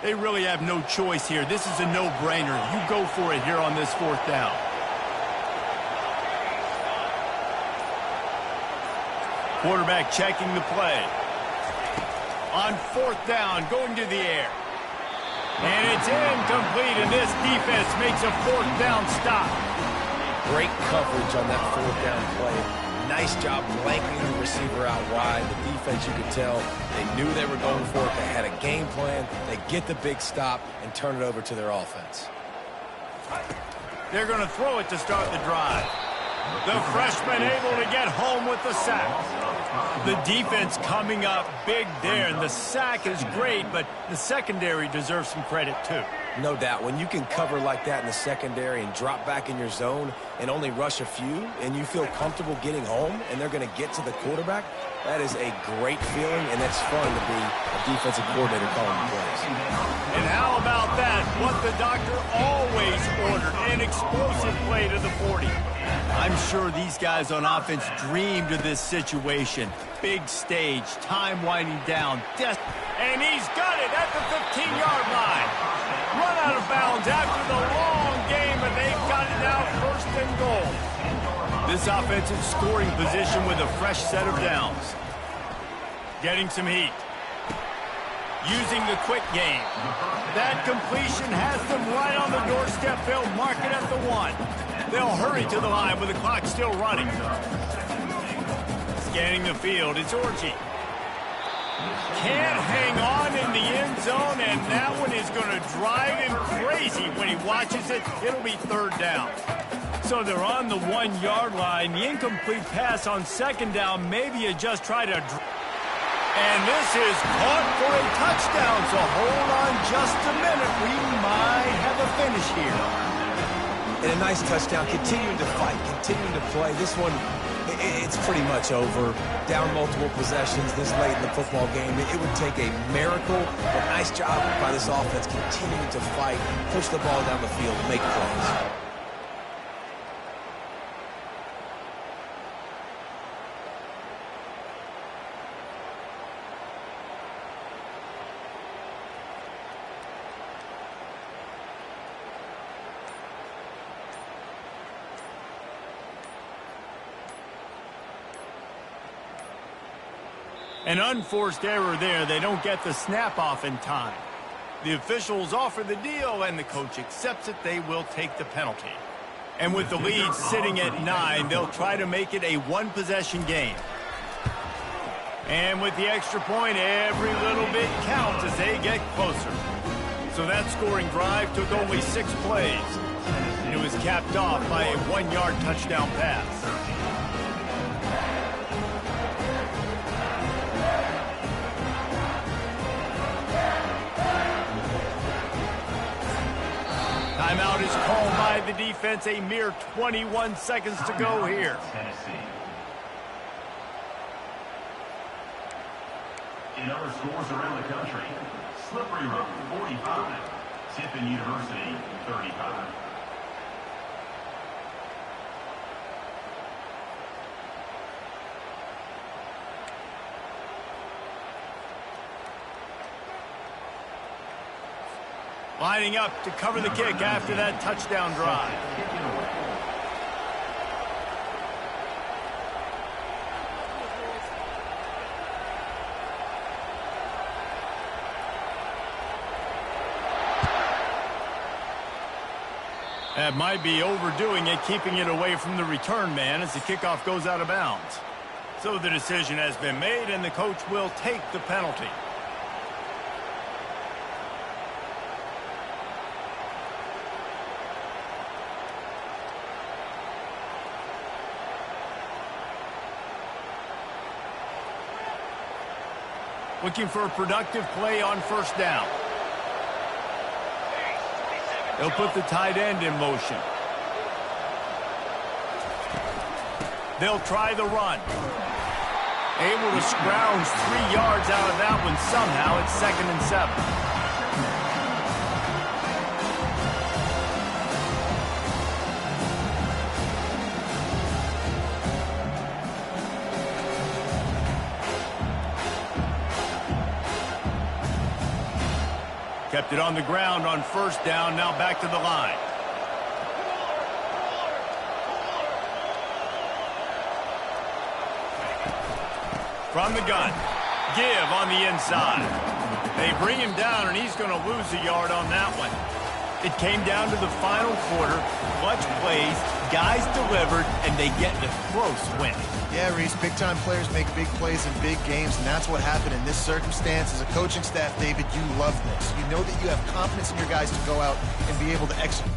They really have no choice here. This is a no-brainer. You go for it here on this 4th down. Quarterback checking the play. On 4th down, going to the air. And it's incomplete, and this defense makes a 4th down stop. Great coverage on that 4th down play. Nice job blanketing the receiver out wide. The defense, you could tell, they knew they were going for it. They had a game plan. They get the big stop and turn it over to their offense. They're going to throw it to start the drive. The freshman able to get home with the sack. The defense coming up big there, and the sack is great, but the secondary deserves some credit too. No doubt. When you can cover like that in the secondary and drop back in your zone and only rush a few, and you feel comfortable getting home and they're going to get to the quarterback, that is a great feeling, and it's fun to be a defensive coordinator calling the plays. And how about that? What the doctor always ordered, an explosive play to the 40. I'm sure these guys on offense dreamed of this situation. Big stage, time winding down. And he's got it at the 15-yard line. Run out of bounds after the long game, and they've got it now 1st and goal. This offensive scoring position with a fresh set of downs. Getting some heat. Using the quick game. That completion has them right on the doorstep. They'll mark it at the 1. They'll hurry to the line with the clock still running. Scanning the field, it's Orji. Can't hang on in the end zone, and that one is going to drive him crazy when he watches it. It'll be 3rd down. So they're on the 1-yard line. The incomplete pass on 2nd down. Maybe you just try to... And this is caught for a touchdown, so hold on just a minute. We might have a finish here. And a nice touchdown, continuing to fight, continuing to play. This one, it's pretty much over. Down multiple possessions this late in the football game. It would take a miracle, but nice job by this offense continuing to fight, push the ball down the field, make plays. An unforced error there. They don't get the snap off in time. The officials offer the deal, and the coach accepts it. They will take the penalty. And with the lead sitting at 9, they'll try to make it a one-possession game. And with the extra point, every little bit counts as they get closer. So that scoring drive took only 6 plays. And it was capped off by a 1-yard touchdown pass. Timeout is called by the defense. A mere 21 seconds to go here. In other schools around the country, Slippery Road 45, Tiffin University 35. Lining up to cover the kick after that touchdown drive. That might be overdoing it, keeping it away from the return man as the kickoff goes out of bounds. So the decision has been made, and the coach will take the penalty. Looking for a productive play on first down. They'll put the tight end in motion. They'll try the run. Able to scrounge 3 yards out of that one somehow. It's 2nd and 7. Kept it on the ground on first down, now back to the line. From the gun, give on the inside. They bring him down, and he's going to lose a yard on that one. It came down to the final quarter, clutch plays, guys delivered, and they get a close win. Yeah, Reese, big-time players make big plays in big games, and that's what happened in this circumstance. As a coaching staff, David, you love this. You know that you have confidence in your guys to go out and be able to execute.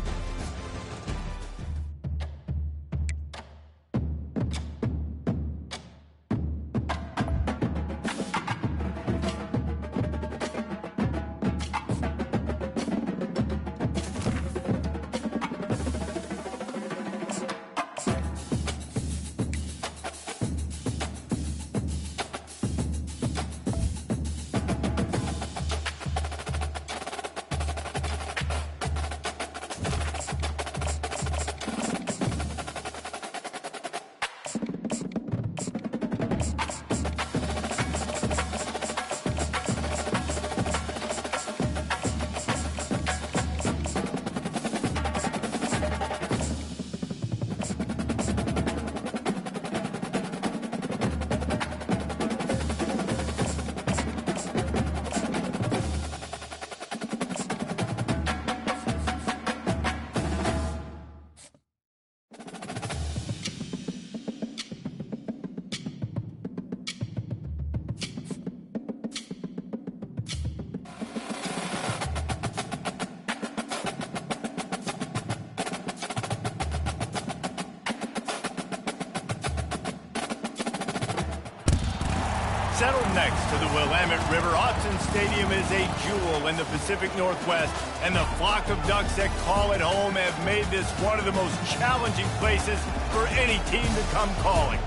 Settled next to the Willamette River, Autzen Stadium is a jewel in the Pacific Northwest, and the flock of Ducks that call it home have made this one of the most challenging places for any team to come calling.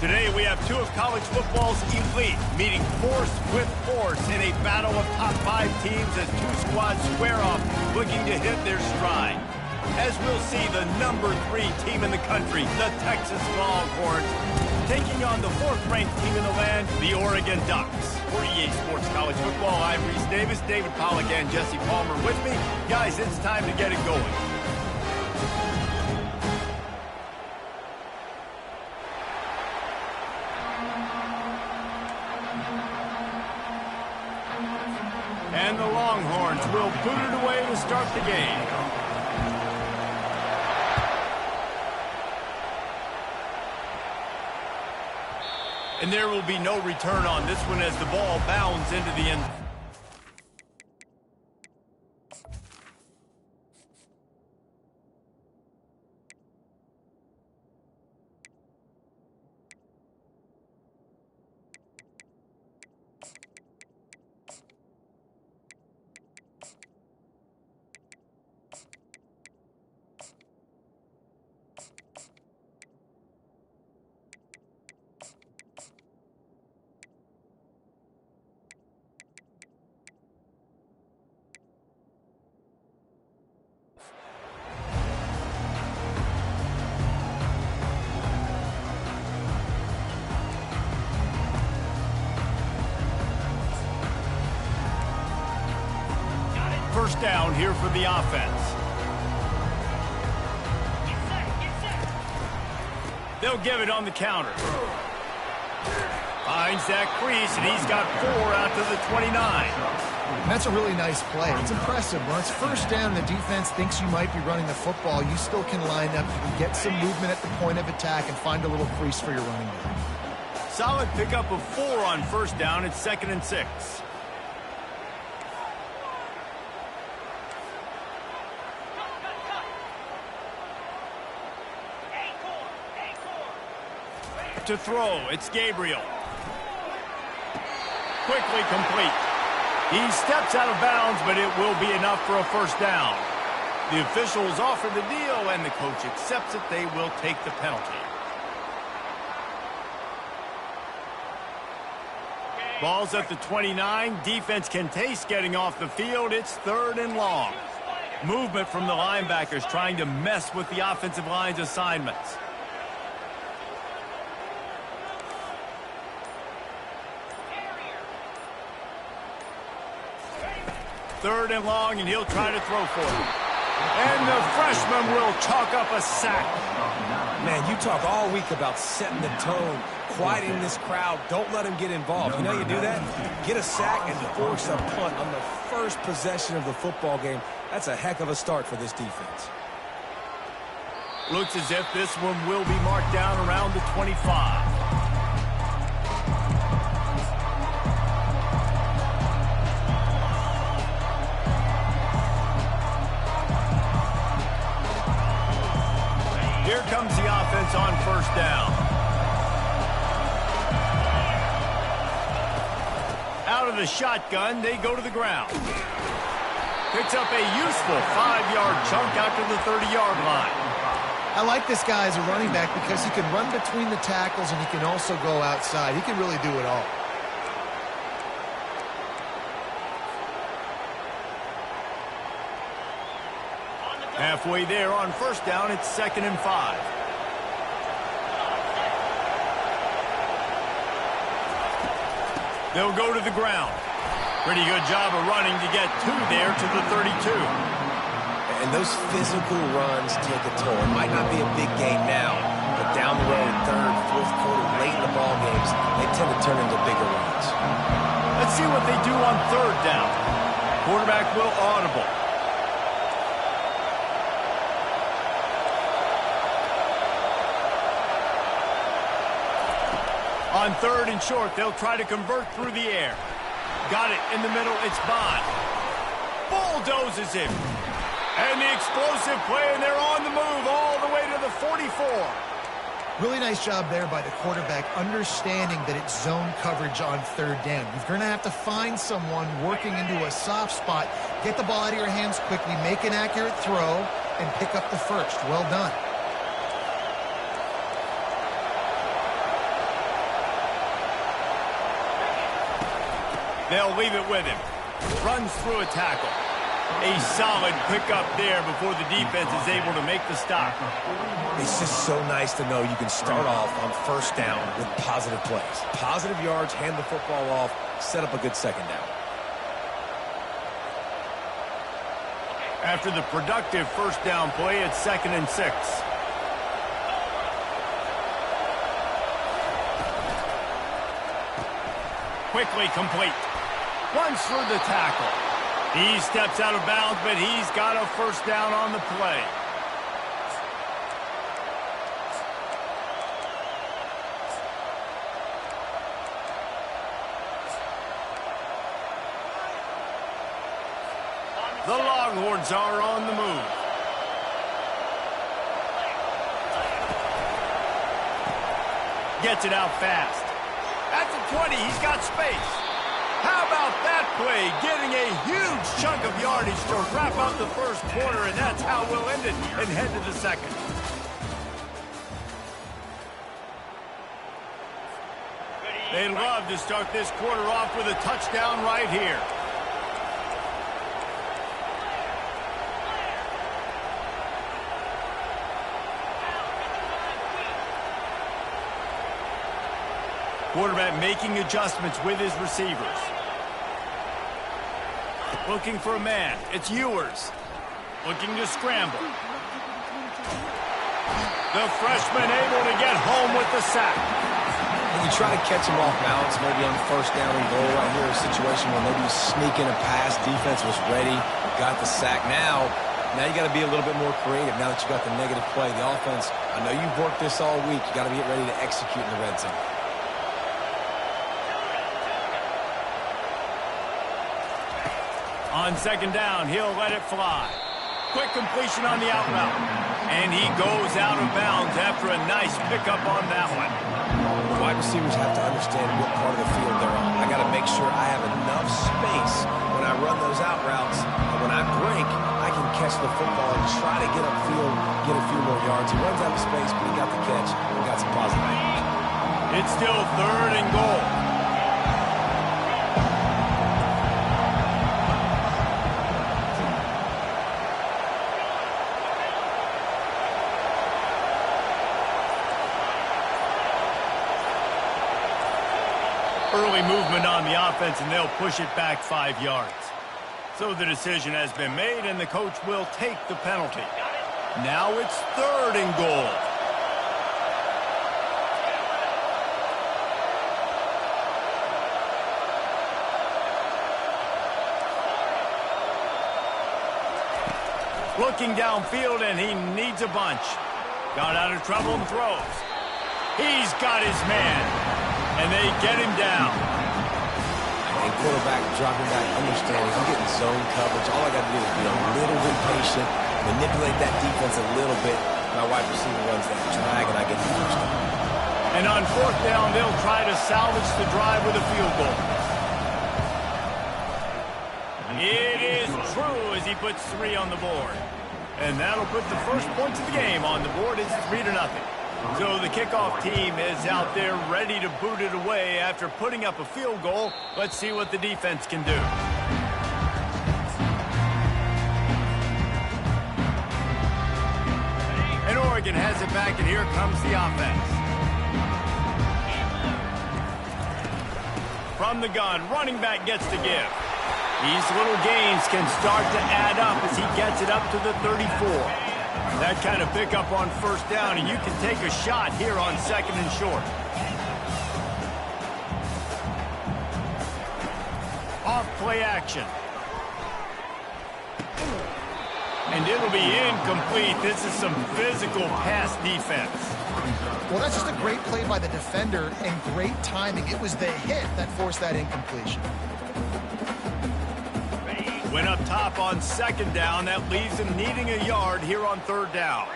Today we have 2 of college football's elite meeting force with force in a battle of top 5 teams as 2 squads square off looking to hit their stride. As we'll see, the number 3 team in the country, the Texas Longhorns, taking on the 4th-ranked team in the land, the Oregon Ducks. For EA Sports College Football, I'm Reese Davis, David Pollack, and Jesse Palmer with me. Guys, it's time to get it going. will boot it away to start the game. And there will be no return on this one as the ball bounds into the end. First down here for the offense. They'll give it on the counter. Finds that crease, and he's got 4 out to the 29. And that's a really nice play. It's impressive. When it's first down and the defense thinks you might be running the football, you still can line up. You can get some movement at the point of attack and find a little crease for your running back. Solid pickup of 4 on first down. It's 2nd and 6. To throw, it's Gabriel. Quickly complete. He steps out of bounds, but it will be enough for a first down. The officials offer the deal, and the coach accepts it. They will take the penalty. Ball's at the 29. Defense can taste getting off the field. It's 3rd and long. Movement from the linebackers trying to mess with the offensive line's assignments. 3rd and long, and he'll try to throw for it. And the freshman will chalk up a sack. Man, you talk all week about setting the tone, quieting this crowd. Don't let them get involved. You know how you do that? Get a sack and force a punt on the first possession of the football game. That's a heck of a start for this defense. Looks as if this one will be marked down around the 25. Here comes the offense on first down. Out of the shotgun, they go to the ground. Picks up a useful 5-yard chunk out to the 30-yard line. I like this guy as a running back because he can run between the tackles and he can also go outside. He can really do it all. Halfway there on first down, it's 2nd and 5. They'll go to the ground. Pretty good job of running to get 2 there to the 32. And those physical runs take a toll. It might not be a big game now, but down the road, 3rd, 4th quarter, late in the ball games, they tend to turn into bigger runs. Let's see what they do on 3rd down. Quarterback will audible. On 3rd and short, they'll try to convert through the air. Got it in the middle, it's Bond. Bulldozes him. And the explosive play, and they're on the move all the way to the 44. Really nice job there by the quarterback, understanding that it's zone coverage on 3rd down. You're going to have to find someone working into a soft spot, get the ball out of your hands quickly, make an accurate throw, and pick up the first. Well done. They'll leave it with him. Runs through a tackle. A solid pickup there before the defense is able to make the stop. It's just so nice to know you can start off on first down with positive plays. Positive yards, hand the football off, set up a good 2nd down. After the productive first down play, it's 2nd and 6. Quickly complete. Runs through the tackle. He steps out of bounds, but he's got a first down on the play. The Longhorns are on the move. Gets it out fast. At the 20, he's got space. How about that play? Getting a huge chunk of yardage to wrap up the first quarter, and that's how we'll end it and head to the second. They'd love to start this quarter off with a touchdown right here. Quarterback making adjustments with his receivers. Looking for a man. It's Ewers. Looking to scramble. The freshman able to get home with the sack. When you try to catch him off balance, maybe on first down and goal right here, a situation where maybe he's sneaking a pass, defense was ready, got the sack. Now you got to be a little bit more creative now that you got the negative play. The offense, I know you've worked this all week. You got to get ready to execute in the red zone. On second down, he'll let it fly. Quick completion on the out route. And he goes out of bounds after a nice pickup on that one. Wide receivers have to understand what part of the field they're on. I got to make sure I have enough space when I run those out routes. And when I break, I can catch the football and try to get upfield, get a few more yards. He runs out of space, but he got the catch and got some positive action. It's still third and goal. Early movement on the offense, and they'll push it back 5 yards. So the decision has been made, and the coach will take the penalty. Now it's third and goal. Looking downfield, and he needs a bunch. Got out of trouble and throws. He's got his man. And they get him down. And quarterback dropping back, understanding, I'm getting zone coverage. All I got to do is be a little bit patient, manipulate that defense a little bit. My wide receiver runs that drag, and I get the first down. And on fourth down, they'll try to salvage the drive with a field goal. It is true as he puts 3 on the board. And that'll put the first points of the game on the board. It's 3-0. So the kickoff team is out there ready to boot it away after putting up a field goal. Let's see what the defense can do. And Oregon has it back, and here comes the offense. From the gun, running back gets to give. These little gains can start to add up as he gets it up to the 34. That kind of pickup on first down, and you can take a shot here on second and short. Off play action. And it'll be incomplete. This is some physical pass defense. Well, that's just a great play by the defender and great timing. It was the hit that forced that incompletion. Went up top on second down. That leaves him needing a yard here on third down.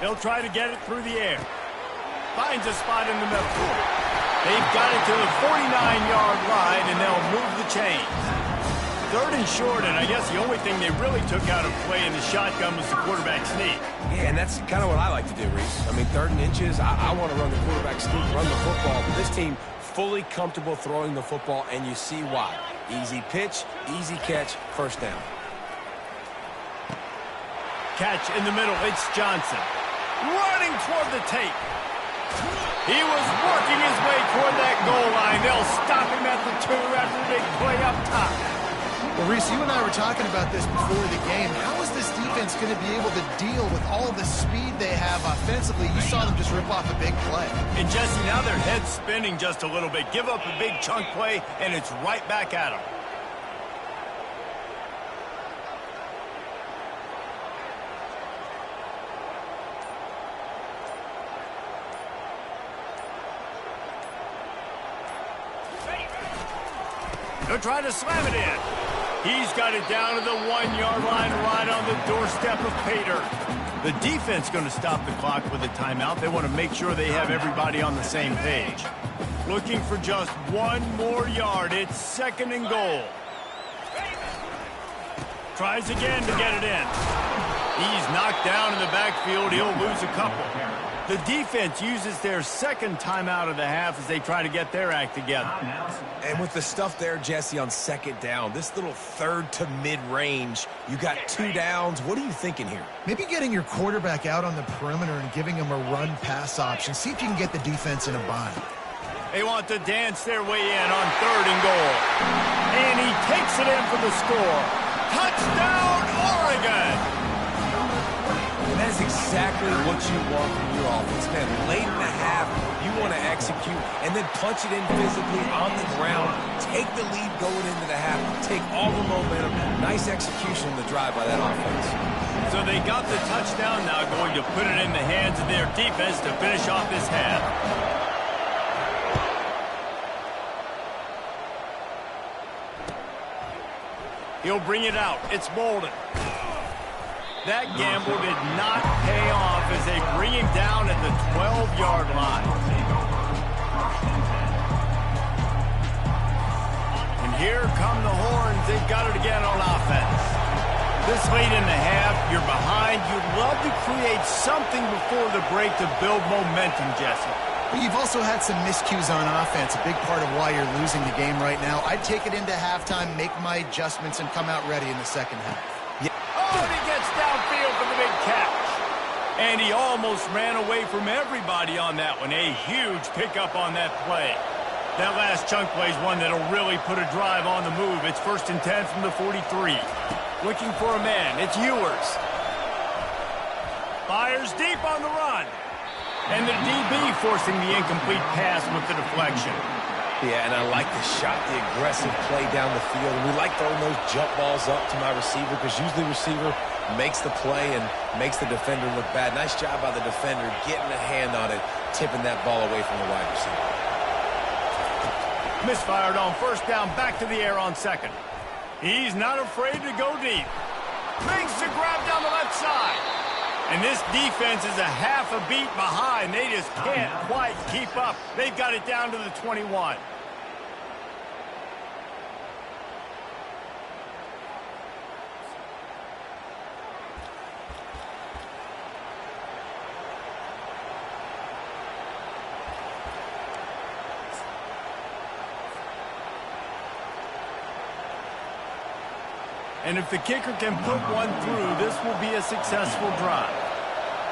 They'll try to get it through the air. Finds a spot in the middle. They've got it to the 49-yard line, and they'll move the chains. Third and short, and I guess the only thing they really took out of play in the shotgun was the quarterback sneak. Yeah, and that's kind of what I like to do, Reese. I mean, 3rd and inches, I want to run the quarterback sneak, run the football. But this team fully comfortable throwing the football, and you see why. Easy pitch, easy catch, first down. Catch in the middle, it's Johnson. Running toward the tape. He was working his way toward that goal line. They'll stop him at the 2 after the big play up top. Well, Reese, you and I were talking about this before the game. How is this defense going to be able to deal with all the speed they have offensively? You saw them just rip off a big play. And Jesse, now their head's spinning just a little bit. Give up a big chunk play, and it's right back at them. They'll try to slam it in. He's got it down to the 1-yard line right on the doorstep of Pater. The defense going to stop the clock with a timeout. They want to make sure they have everybody on the same page. Looking for just one more yard. It's 2nd and goal. Tries again to get it in. He's knocked down in the backfield. He'll lose a couple. The defense uses their 2nd timeout of the half as they try to get their act together. And with the stuff there, Jesse, on 2nd down, this little 3rd to mid-range, you got 2 downs. What are you thinking here? Maybe getting your quarterback out on the perimeter and giving him a run-pass option. See if you can get the defense in a bind. They want to dance their way in on 3rd and goal. And he takes it in for the score. Touchdown, Oregon! And that is exactly what you want from your offense, man. Late in the half, you want to execute and then punch it in physically on the ground. Take the lead going into the half. Take all the momentum. Nice execution on the drive by that offense. So they got the touchdown, now going to put it in the hands of their defense to finish off this half. He'll bring it out. It's Bolden. That gamble did not pay off as they bring him down at the 12-yard line. And here come the horns. They've got it again on offense. This late in the half, you're behind. You'd love to create something before the break to build momentum, Jesse. But you've also had some miscues on offense, a big part of why you're losing the game right now. I'd take it into halftime, make my adjustments, and come out ready in the 2nd half. Oh, and he gets downfield for the big catch. And he almost ran away from everybody on that one. A huge pickup on that play. That last chunk play is one that'll really put a drive on the move. It's 1st and 10 from the 43. Looking for a man. It's Ewers. Fires deep on the run. And the DB forcing the incomplete pass with the deflection. Yeah, and I like the shot, the aggressive play down the field. And we like throwing those jump balls up to my receiver because usually the receiver makes the play and makes the defender look bad. Nice job by the defender getting a hand on it, tipping that ball away from the wide receiver. Misfired on 1st down, back to the air on 2nd. He's not afraid to go deep. Makes the grab down the left side. And this defense is a half a beat behind. They just can't quite keep up. They've got it down to the 21. And if the kicker can put one through, this will be a successful drive.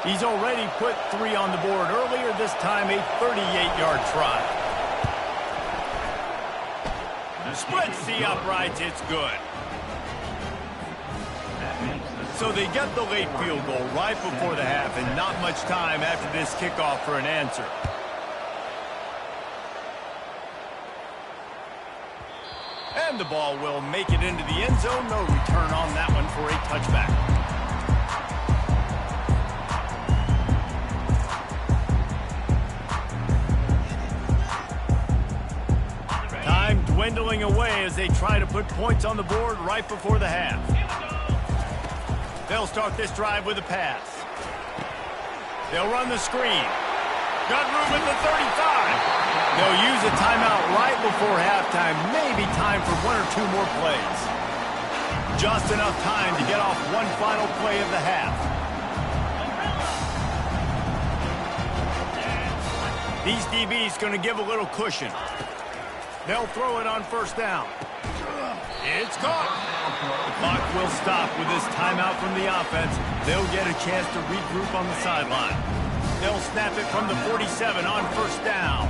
He's already put 3 on the board earlier, this time a 38-yard try. Splits the uprights, it's good. So they get the late field goal right before the half and not much time after this kickoff for an answer. And the ball will make it into the end zone. No return on that one for a touchback. Time dwindling away as they try to put points on the board right before the half. They'll start this drive with a pass. They'll run the screen. Got room at the 35. They'll use a timeout right before halftime. Maybe time for 1 or 2 more plays. Just enough time to get off one final play of the half. These DBs going to give a little cushion. They'll throw it on 1st down. It's caught. The clock will stop with this timeout from the offense. They'll get a chance to regroup on the sideline. They'll snap it from the 47 on 1st down.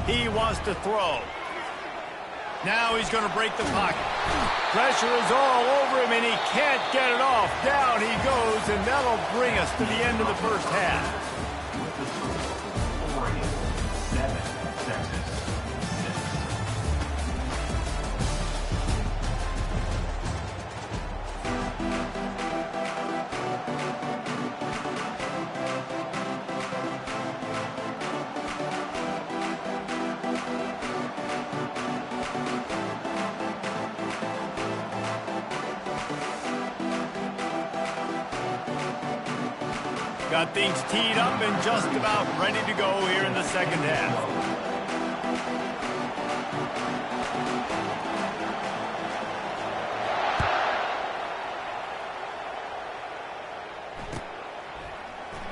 He wants to throw. Now he's going to break the pocket. Pressure is all over him, and he can't get it off. Down he goes, and that'll bring us to the end of the first half. Oregon, 7, Texas, 6. Got things teed up and just about ready to go here in the second half.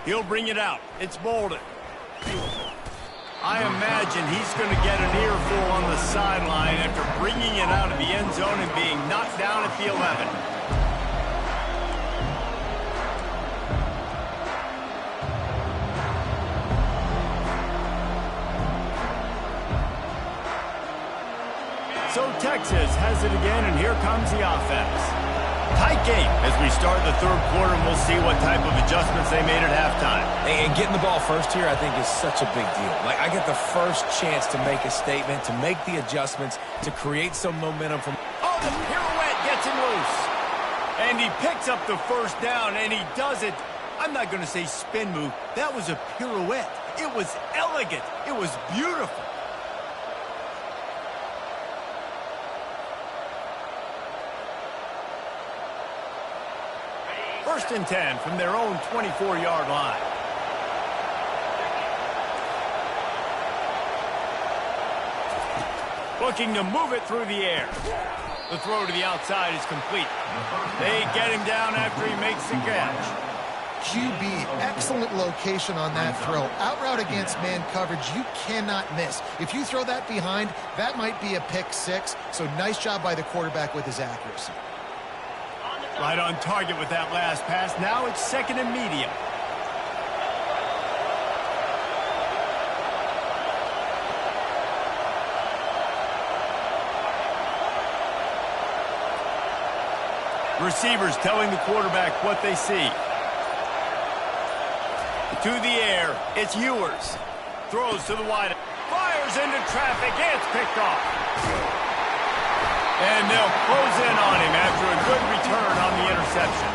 He'll bring it out. It's Bolden. I imagine he's going to get an earful on the sideline after bringing it out of the end zone and being knocked down at the 11. So Texas has it again, and here comes the offense. Tight game as we start the third quarter, and we'll see what type of adjustments they made at halftime. And getting the ball first here, I think, is such a big deal. Like, I get the first chance to make a statement, to make the adjustments, to create some momentum from... Oh, the pirouette gets him loose. And he picks up the first down, and he does it. I'm not going to say spin move. That was a pirouette. It was elegant. It was beautiful. First and 10 from their own 24-yard line. Looking to move it through the air. The throw to the outside is complete. They get him down after he makes the catch. QB, excellent location on that throw. Out route against man coverage, you cannot miss. If you throw that behind, that might be a pick six. So nice job by the quarterback with his accuracy. Right on target with that last pass. Now it's second and medium. Receivers telling the quarterback what they see. To the air, it's Ewers. Throws to the wide. Fires into traffic. It's picked off. And they'll close in on him after a good return on the interception.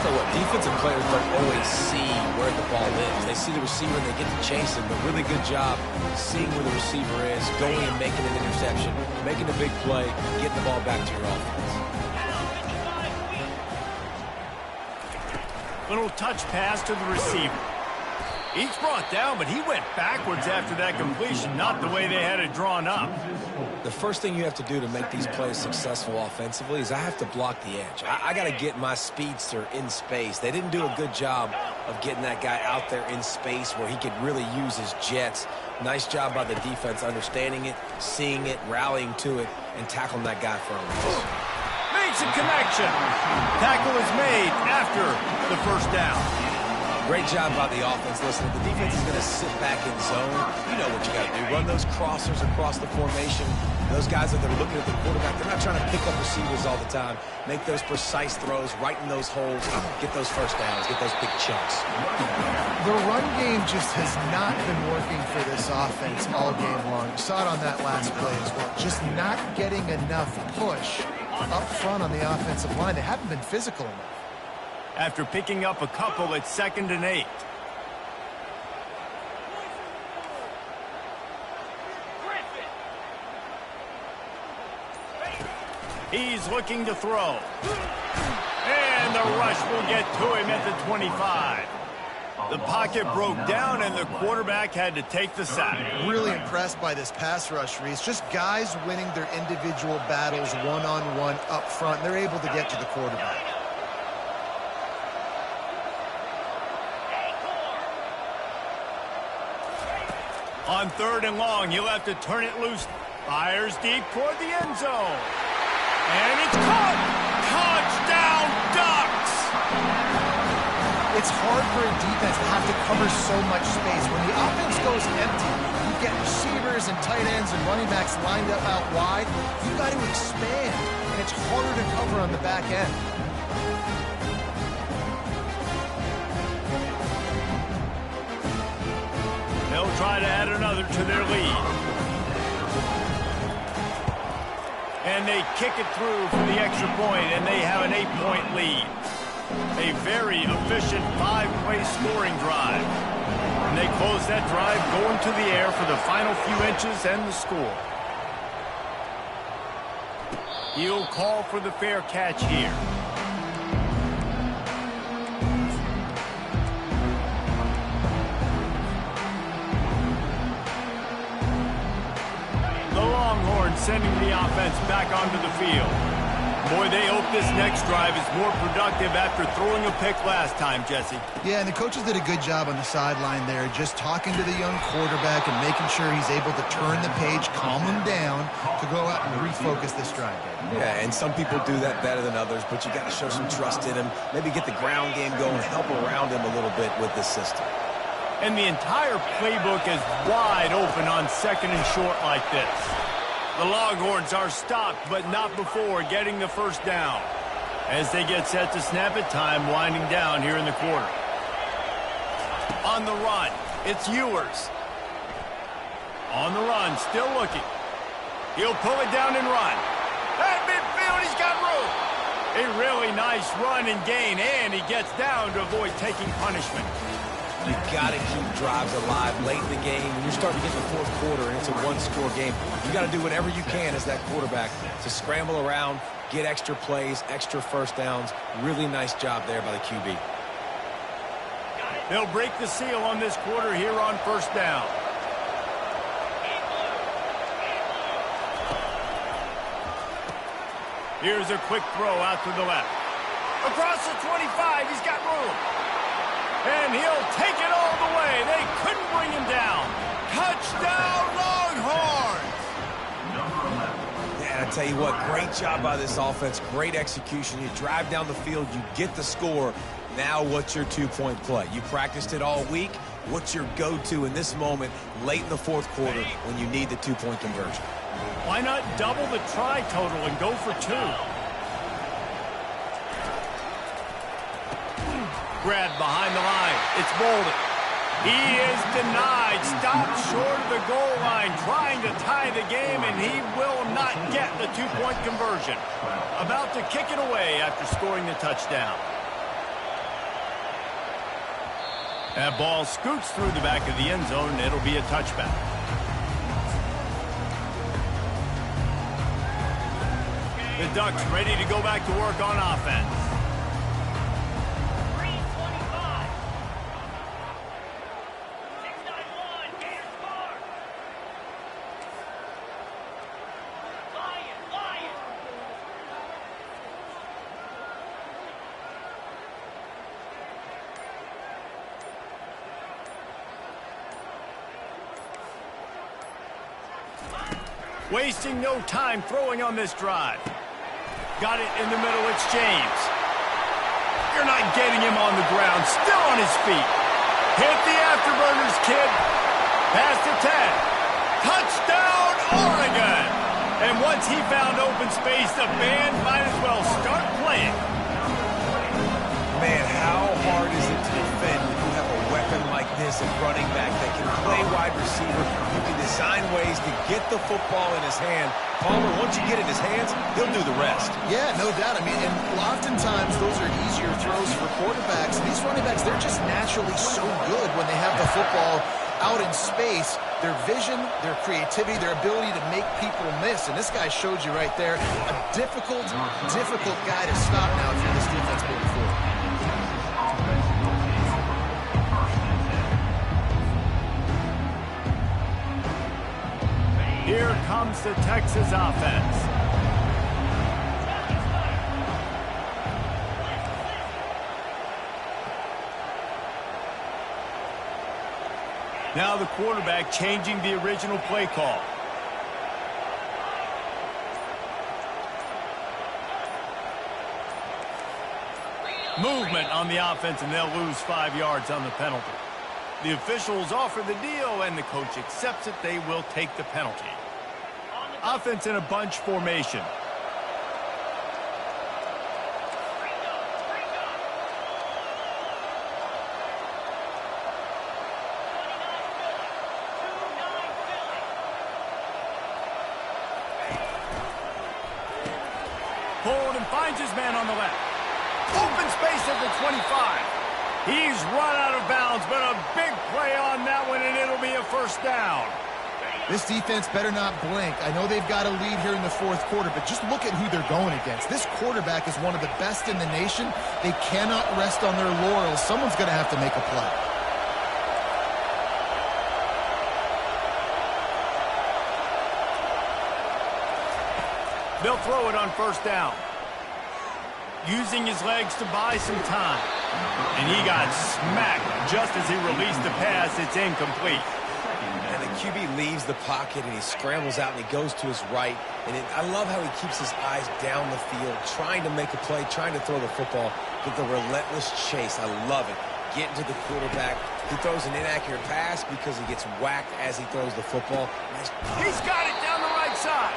So what, defensive players don't always see where the ball is. They see the receiver and they get to chase him, but really good job seeing where the receiver is, going and making an interception, making a big play, getting the ball back to your offense. Little touch pass to the receiver. He's brought down, but he went backwards after that completion, not the way they had it drawn up. The first thing you have to do to make these plays successful offensively is I have to block the edge. I got to get my speedster in space. They didn't do a good job of getting that guy out there in space where he could really use his jets. Nice job by the defense understanding it, seeing it, rallying to it, and tackling that guy for a loss. Makes a connection. Tackle is made after the first down. Great job by the offense. Listen, if the defense is going to sit back in zone, you know what you got to do. Run those crossers across the formation. Those guys that are looking at the quarterback, they're not trying to pick up receivers all the time. Make those precise throws, right in those holes, get those first downs, get those big chunks. The run game just has not been working for this offense all game long. You saw it on that last play as well. Just not getting enough push up front on the offensive line. They haven't been physical enough. After picking up a couple, it's 2nd and 8. He's looking to throw. And the rush will get to him at the 25. The pocket broke down, and the quarterback had to take the sack. Really impressed by this pass rush, Reese. Just guys winning their individual battles one-on-one up front. They're able to get to the quarterback. On 3rd and long, he'll have to turn it loose. Fires deep toward the end zone. And it's caught! Touchdown, Ducks! It's hard for a defense to have to cover so much space. When the offense goes empty, you get receivers and tight ends and running backs lined up out wide. You've got to expand, and it's harder to cover on the back end. They'll try to add another to their lead. And they kick it through for the extra point, and they have an 8-point lead. A very efficient 5-play scoring drive. And they close that drive going to the air for the final few inches and the score. He'll call for the fair catch here. The Longhorns sending the offense back onto the field. Boy, they hope this next drive is more productive after throwing a pick last time, Jesse. Yeah, and the coaches did a good job on the sideline there, just talking to the young quarterback and making sure he's able to turn the page, calm him down to go out and refocus this drive. Yeah, and some people do that better than others, but you got to show some trust in him. Maybe get the ground game going, help around him a little bit with this system. And the entire playbook is wide open on 2nd and short like this. The Longhorns are stopped, but not before getting the first down. As they get set to snap it, time winding down here in the quarter. On the run, it's Ewers. On the run, still looking. He'll pull it down and run. At midfield, he's got room. A really nice run and gain, and he gets down to avoid taking punishment. You got to keep drives alive late in the game. When you're starting to get in the fourth quarter and it's a one-score game, you got to do whatever you can as that quarterback to scramble around, get extra plays, extra first downs. Really nice job there by the QB. They'll break the seal on this quarter here on first down. Here's a quick throw out to the left. Across the 25, he's got room. And he'll take it all the way. They couldn't bring him down. Touchdown, Longhorns! Yeah, I tell you what, great job by this offense. Great execution. You drive down the field, you get the score. Now what's your two-point play? You practiced it all week. What's your go-to in this moment late in the fourth quarter when you need the two-point conversion? Why not double the try total and go for two? Grabbed behind the line. It's Bolden. He is denied. Stopped short of the goal line, trying to tie the game, and he will not get the two-point conversion. About to kick it away after scoring the touchdown. That ball scoots through the back of the end zone, and it'll be a touchback. The Ducks ready to go back to work on offense. Wasting no time throwing on this drive. Got it in the middle, it's James. You're not getting him on the ground, still on his feet. Hit the afterburners, kid. Pass to 10. Touchdown, Oregon! And once he found open space, the band might as well start playing. Man, how hard is it to defend when you have a weapon like this at running back that can play wide receiver? You can design ways to get the football in his hand. Palmer, once you get it in his hands, he'll do the rest. Yeah, no doubt. I mean, and oftentimes those are easier throws for quarterbacks. These running backs, they're just naturally so good when they have the football out in space. Their vision, their creativity, their ability to make people miss. And this guy showed you right there, a difficult guy to stop now if you're this defense moving forward. Here comes the Texas offense. Now the quarterback changing the original play call. Movement on the offense, and they'll lose 5 yards on the penalty. The officials offer the deal, and the coach accepts it. They will take the penalty. Offense in a bunch formation. Pulled and finds his man on the left. Open space at the 25. He's run out of bounds, but a big play on that one, and it'll be a first down. This defense better not blink. I know they've got a lead here in the fourth quarter, but just look at who they're going against. This quarterback is one of the best in the nation. They cannot rest on their laurels. Someone's going to have to make a play. They'll throw it on first down. Using his legs to buy some time. And he got smacked just as he released the pass. It's incomplete. And the QB leaves the pocket, and he scrambles out, and he goes to his right. And I love how he keeps his eyes down the field, trying to make a play, trying to throw the football, but the relentless chase. I love it. Getting to the quarterback. He throws an inaccurate pass because he gets whacked as he throws the football. He's got it down the right side.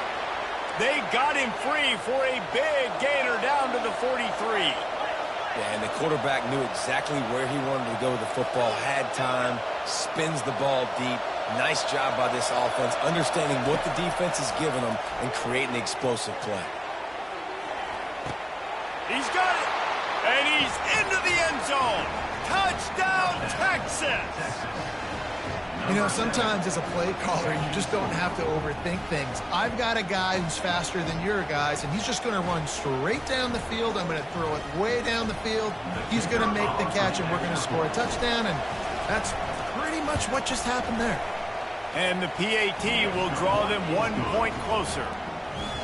They got him free for a big gainer down to the 43. Yeah, and the quarterback knew exactly where he wanted to go with the football, had time, spins the ball deep. Nice job by this offense, understanding what the defense is giving them and creating the explosive play. He's got it, and he's into the end zone. Touchdown, Texas! You know, sometimes as a play caller, you just don't have to overthink things. I've got a guy who's faster than your guys, and he's just going to run straight down the field. I'm going to throw it way down the field. He's going to make the catch, and we're going to score a touchdown, and that's pretty much what just happened there. And the PAT will draw them 1 point closer.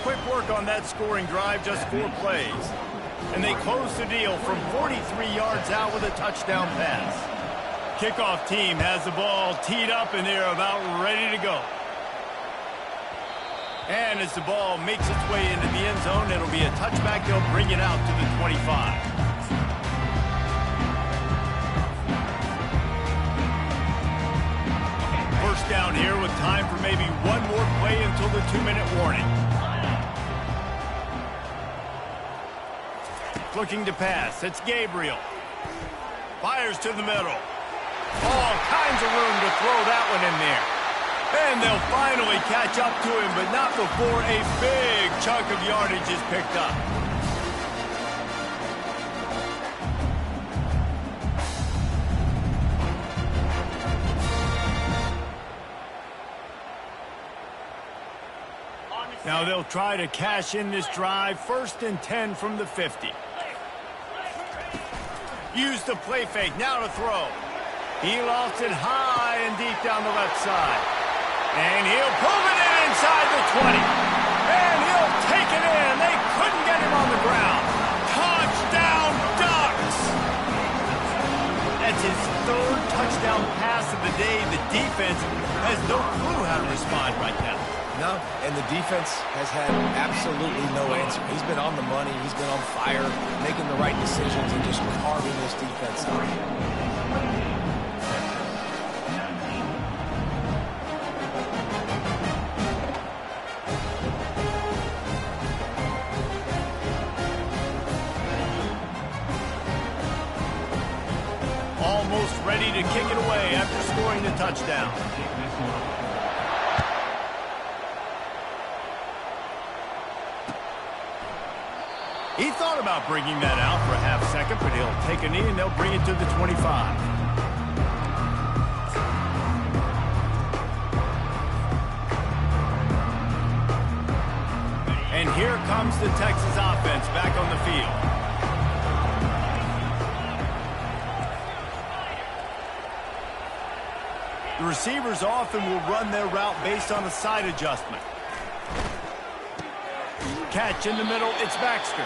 Quick work on that scoring drive, just 4 plays. And they close the deal from 43 yards out with a touchdown pass. Kickoff team has the ball teed up, and they're about ready to go. And as the ball makes its way into the end zone, it'll be a touchback. They'll bring it out to the 25. First down here with time for maybe one more play until the 2-minute warning. Looking to pass. It's Gabriel. Fires to the middle. All kinds of room to throw that one in there. And they'll finally catch up to him, but not before a big chunk of yardage is picked up. Now they'll try to cash in this drive. 1st and 10 from the 50. Use the play fake. Now to throw. He lofts it high and deep down the left side. And he'll pull it in inside the 20. And he'll take it in. They couldn't get him on the ground. Touchdown, Ducks! That's his 3rd touchdown pass of the day. The defense has no clue how to respond right now. No, and the defense has had absolutely no answer. He's been on the money. He's been on fire, making the right decisions, and just carving this defense up. Almost ready to kick it away after scoring the touchdown. He thought about bringing that out for a half second, but he'll take a knee and they'll bring it to the 25. And here comes the Texas offense back on the field. The receivers often will run their route based on a side adjustment. Catch in the middle, it's Baxter.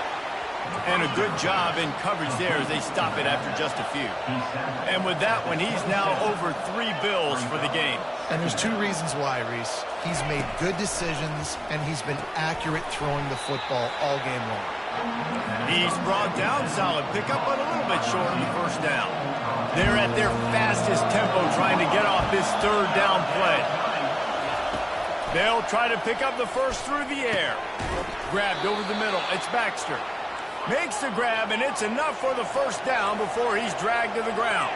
And a good job in coverage there as they stop it after just a few. And with that one, he's now over 3 bills for the game. And there's 2 reasons why, Reese. He's made good decisions, and he's been accurate throwing the football all game long. He's brought down, solid pickup, but a little bit short of the first down. They're at their fastest tempo trying to get off this third down play. They'll try to pick up the first through the air. Grabbed over the middle. It's Baxter. Makes the grab, and it's enough for the first down before he's dragged to the ground.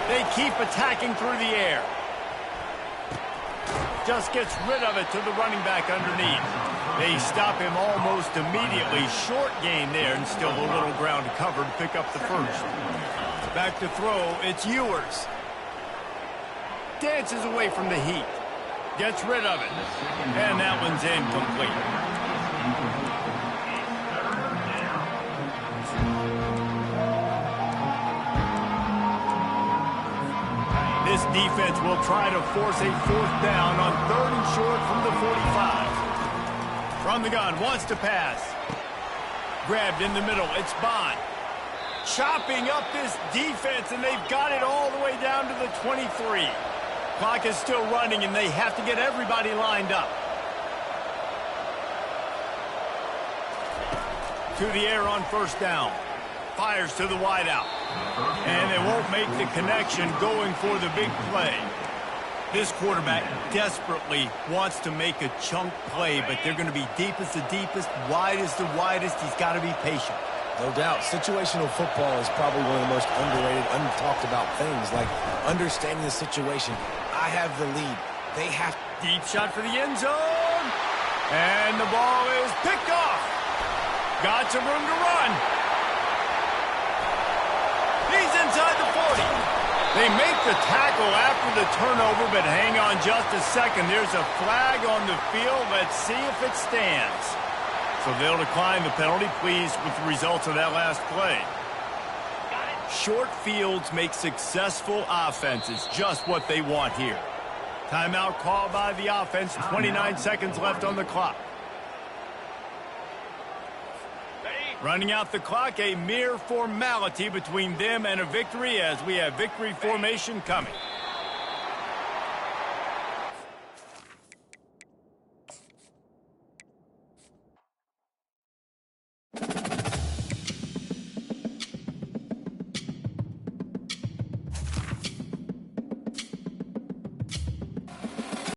They keep attacking through the air. Just gets rid of it to the running back underneath. They stop him almost immediately. Short gain there, and still a little ground to cover to pick up the first. Back to throw, it's Ewers. Dances away from the heat. Gets rid of it. And that one's incomplete. This defense will try to force a fourth down on 3rd and short from the 45. From the gun, wants to pass. Grabbed in the middle, it's Bond. Chopping up this defense, and they've got it all the way down to the 23. Clock is still running, and they have to get everybody lined up. To the air on first down. Fires to the wideout. And they won't make the connection going for the big play. This quarterback desperately wants to make a chunk play, but they're going to be deep as the deepest, wide as the widest. He's got to be patient. No doubt. Situational football is probably one of the most underrated, untalked about things, like understanding the situation. I have the lead. They have... Deep shot for the end zone. And the ball is picked off. Got some room to run. He's inside the 40. They make the tackle after the turnover, but hang on just a second. There's a flag on the field. Let's see if it stands. So they'll decline the penalty, pleased with the results of that last play. Short fields make successful offenses just what they want here. Timeout called by the offense. 29 seconds left on the clock. Running out the clock, a mere formality between them and a victory as we have victory formation coming.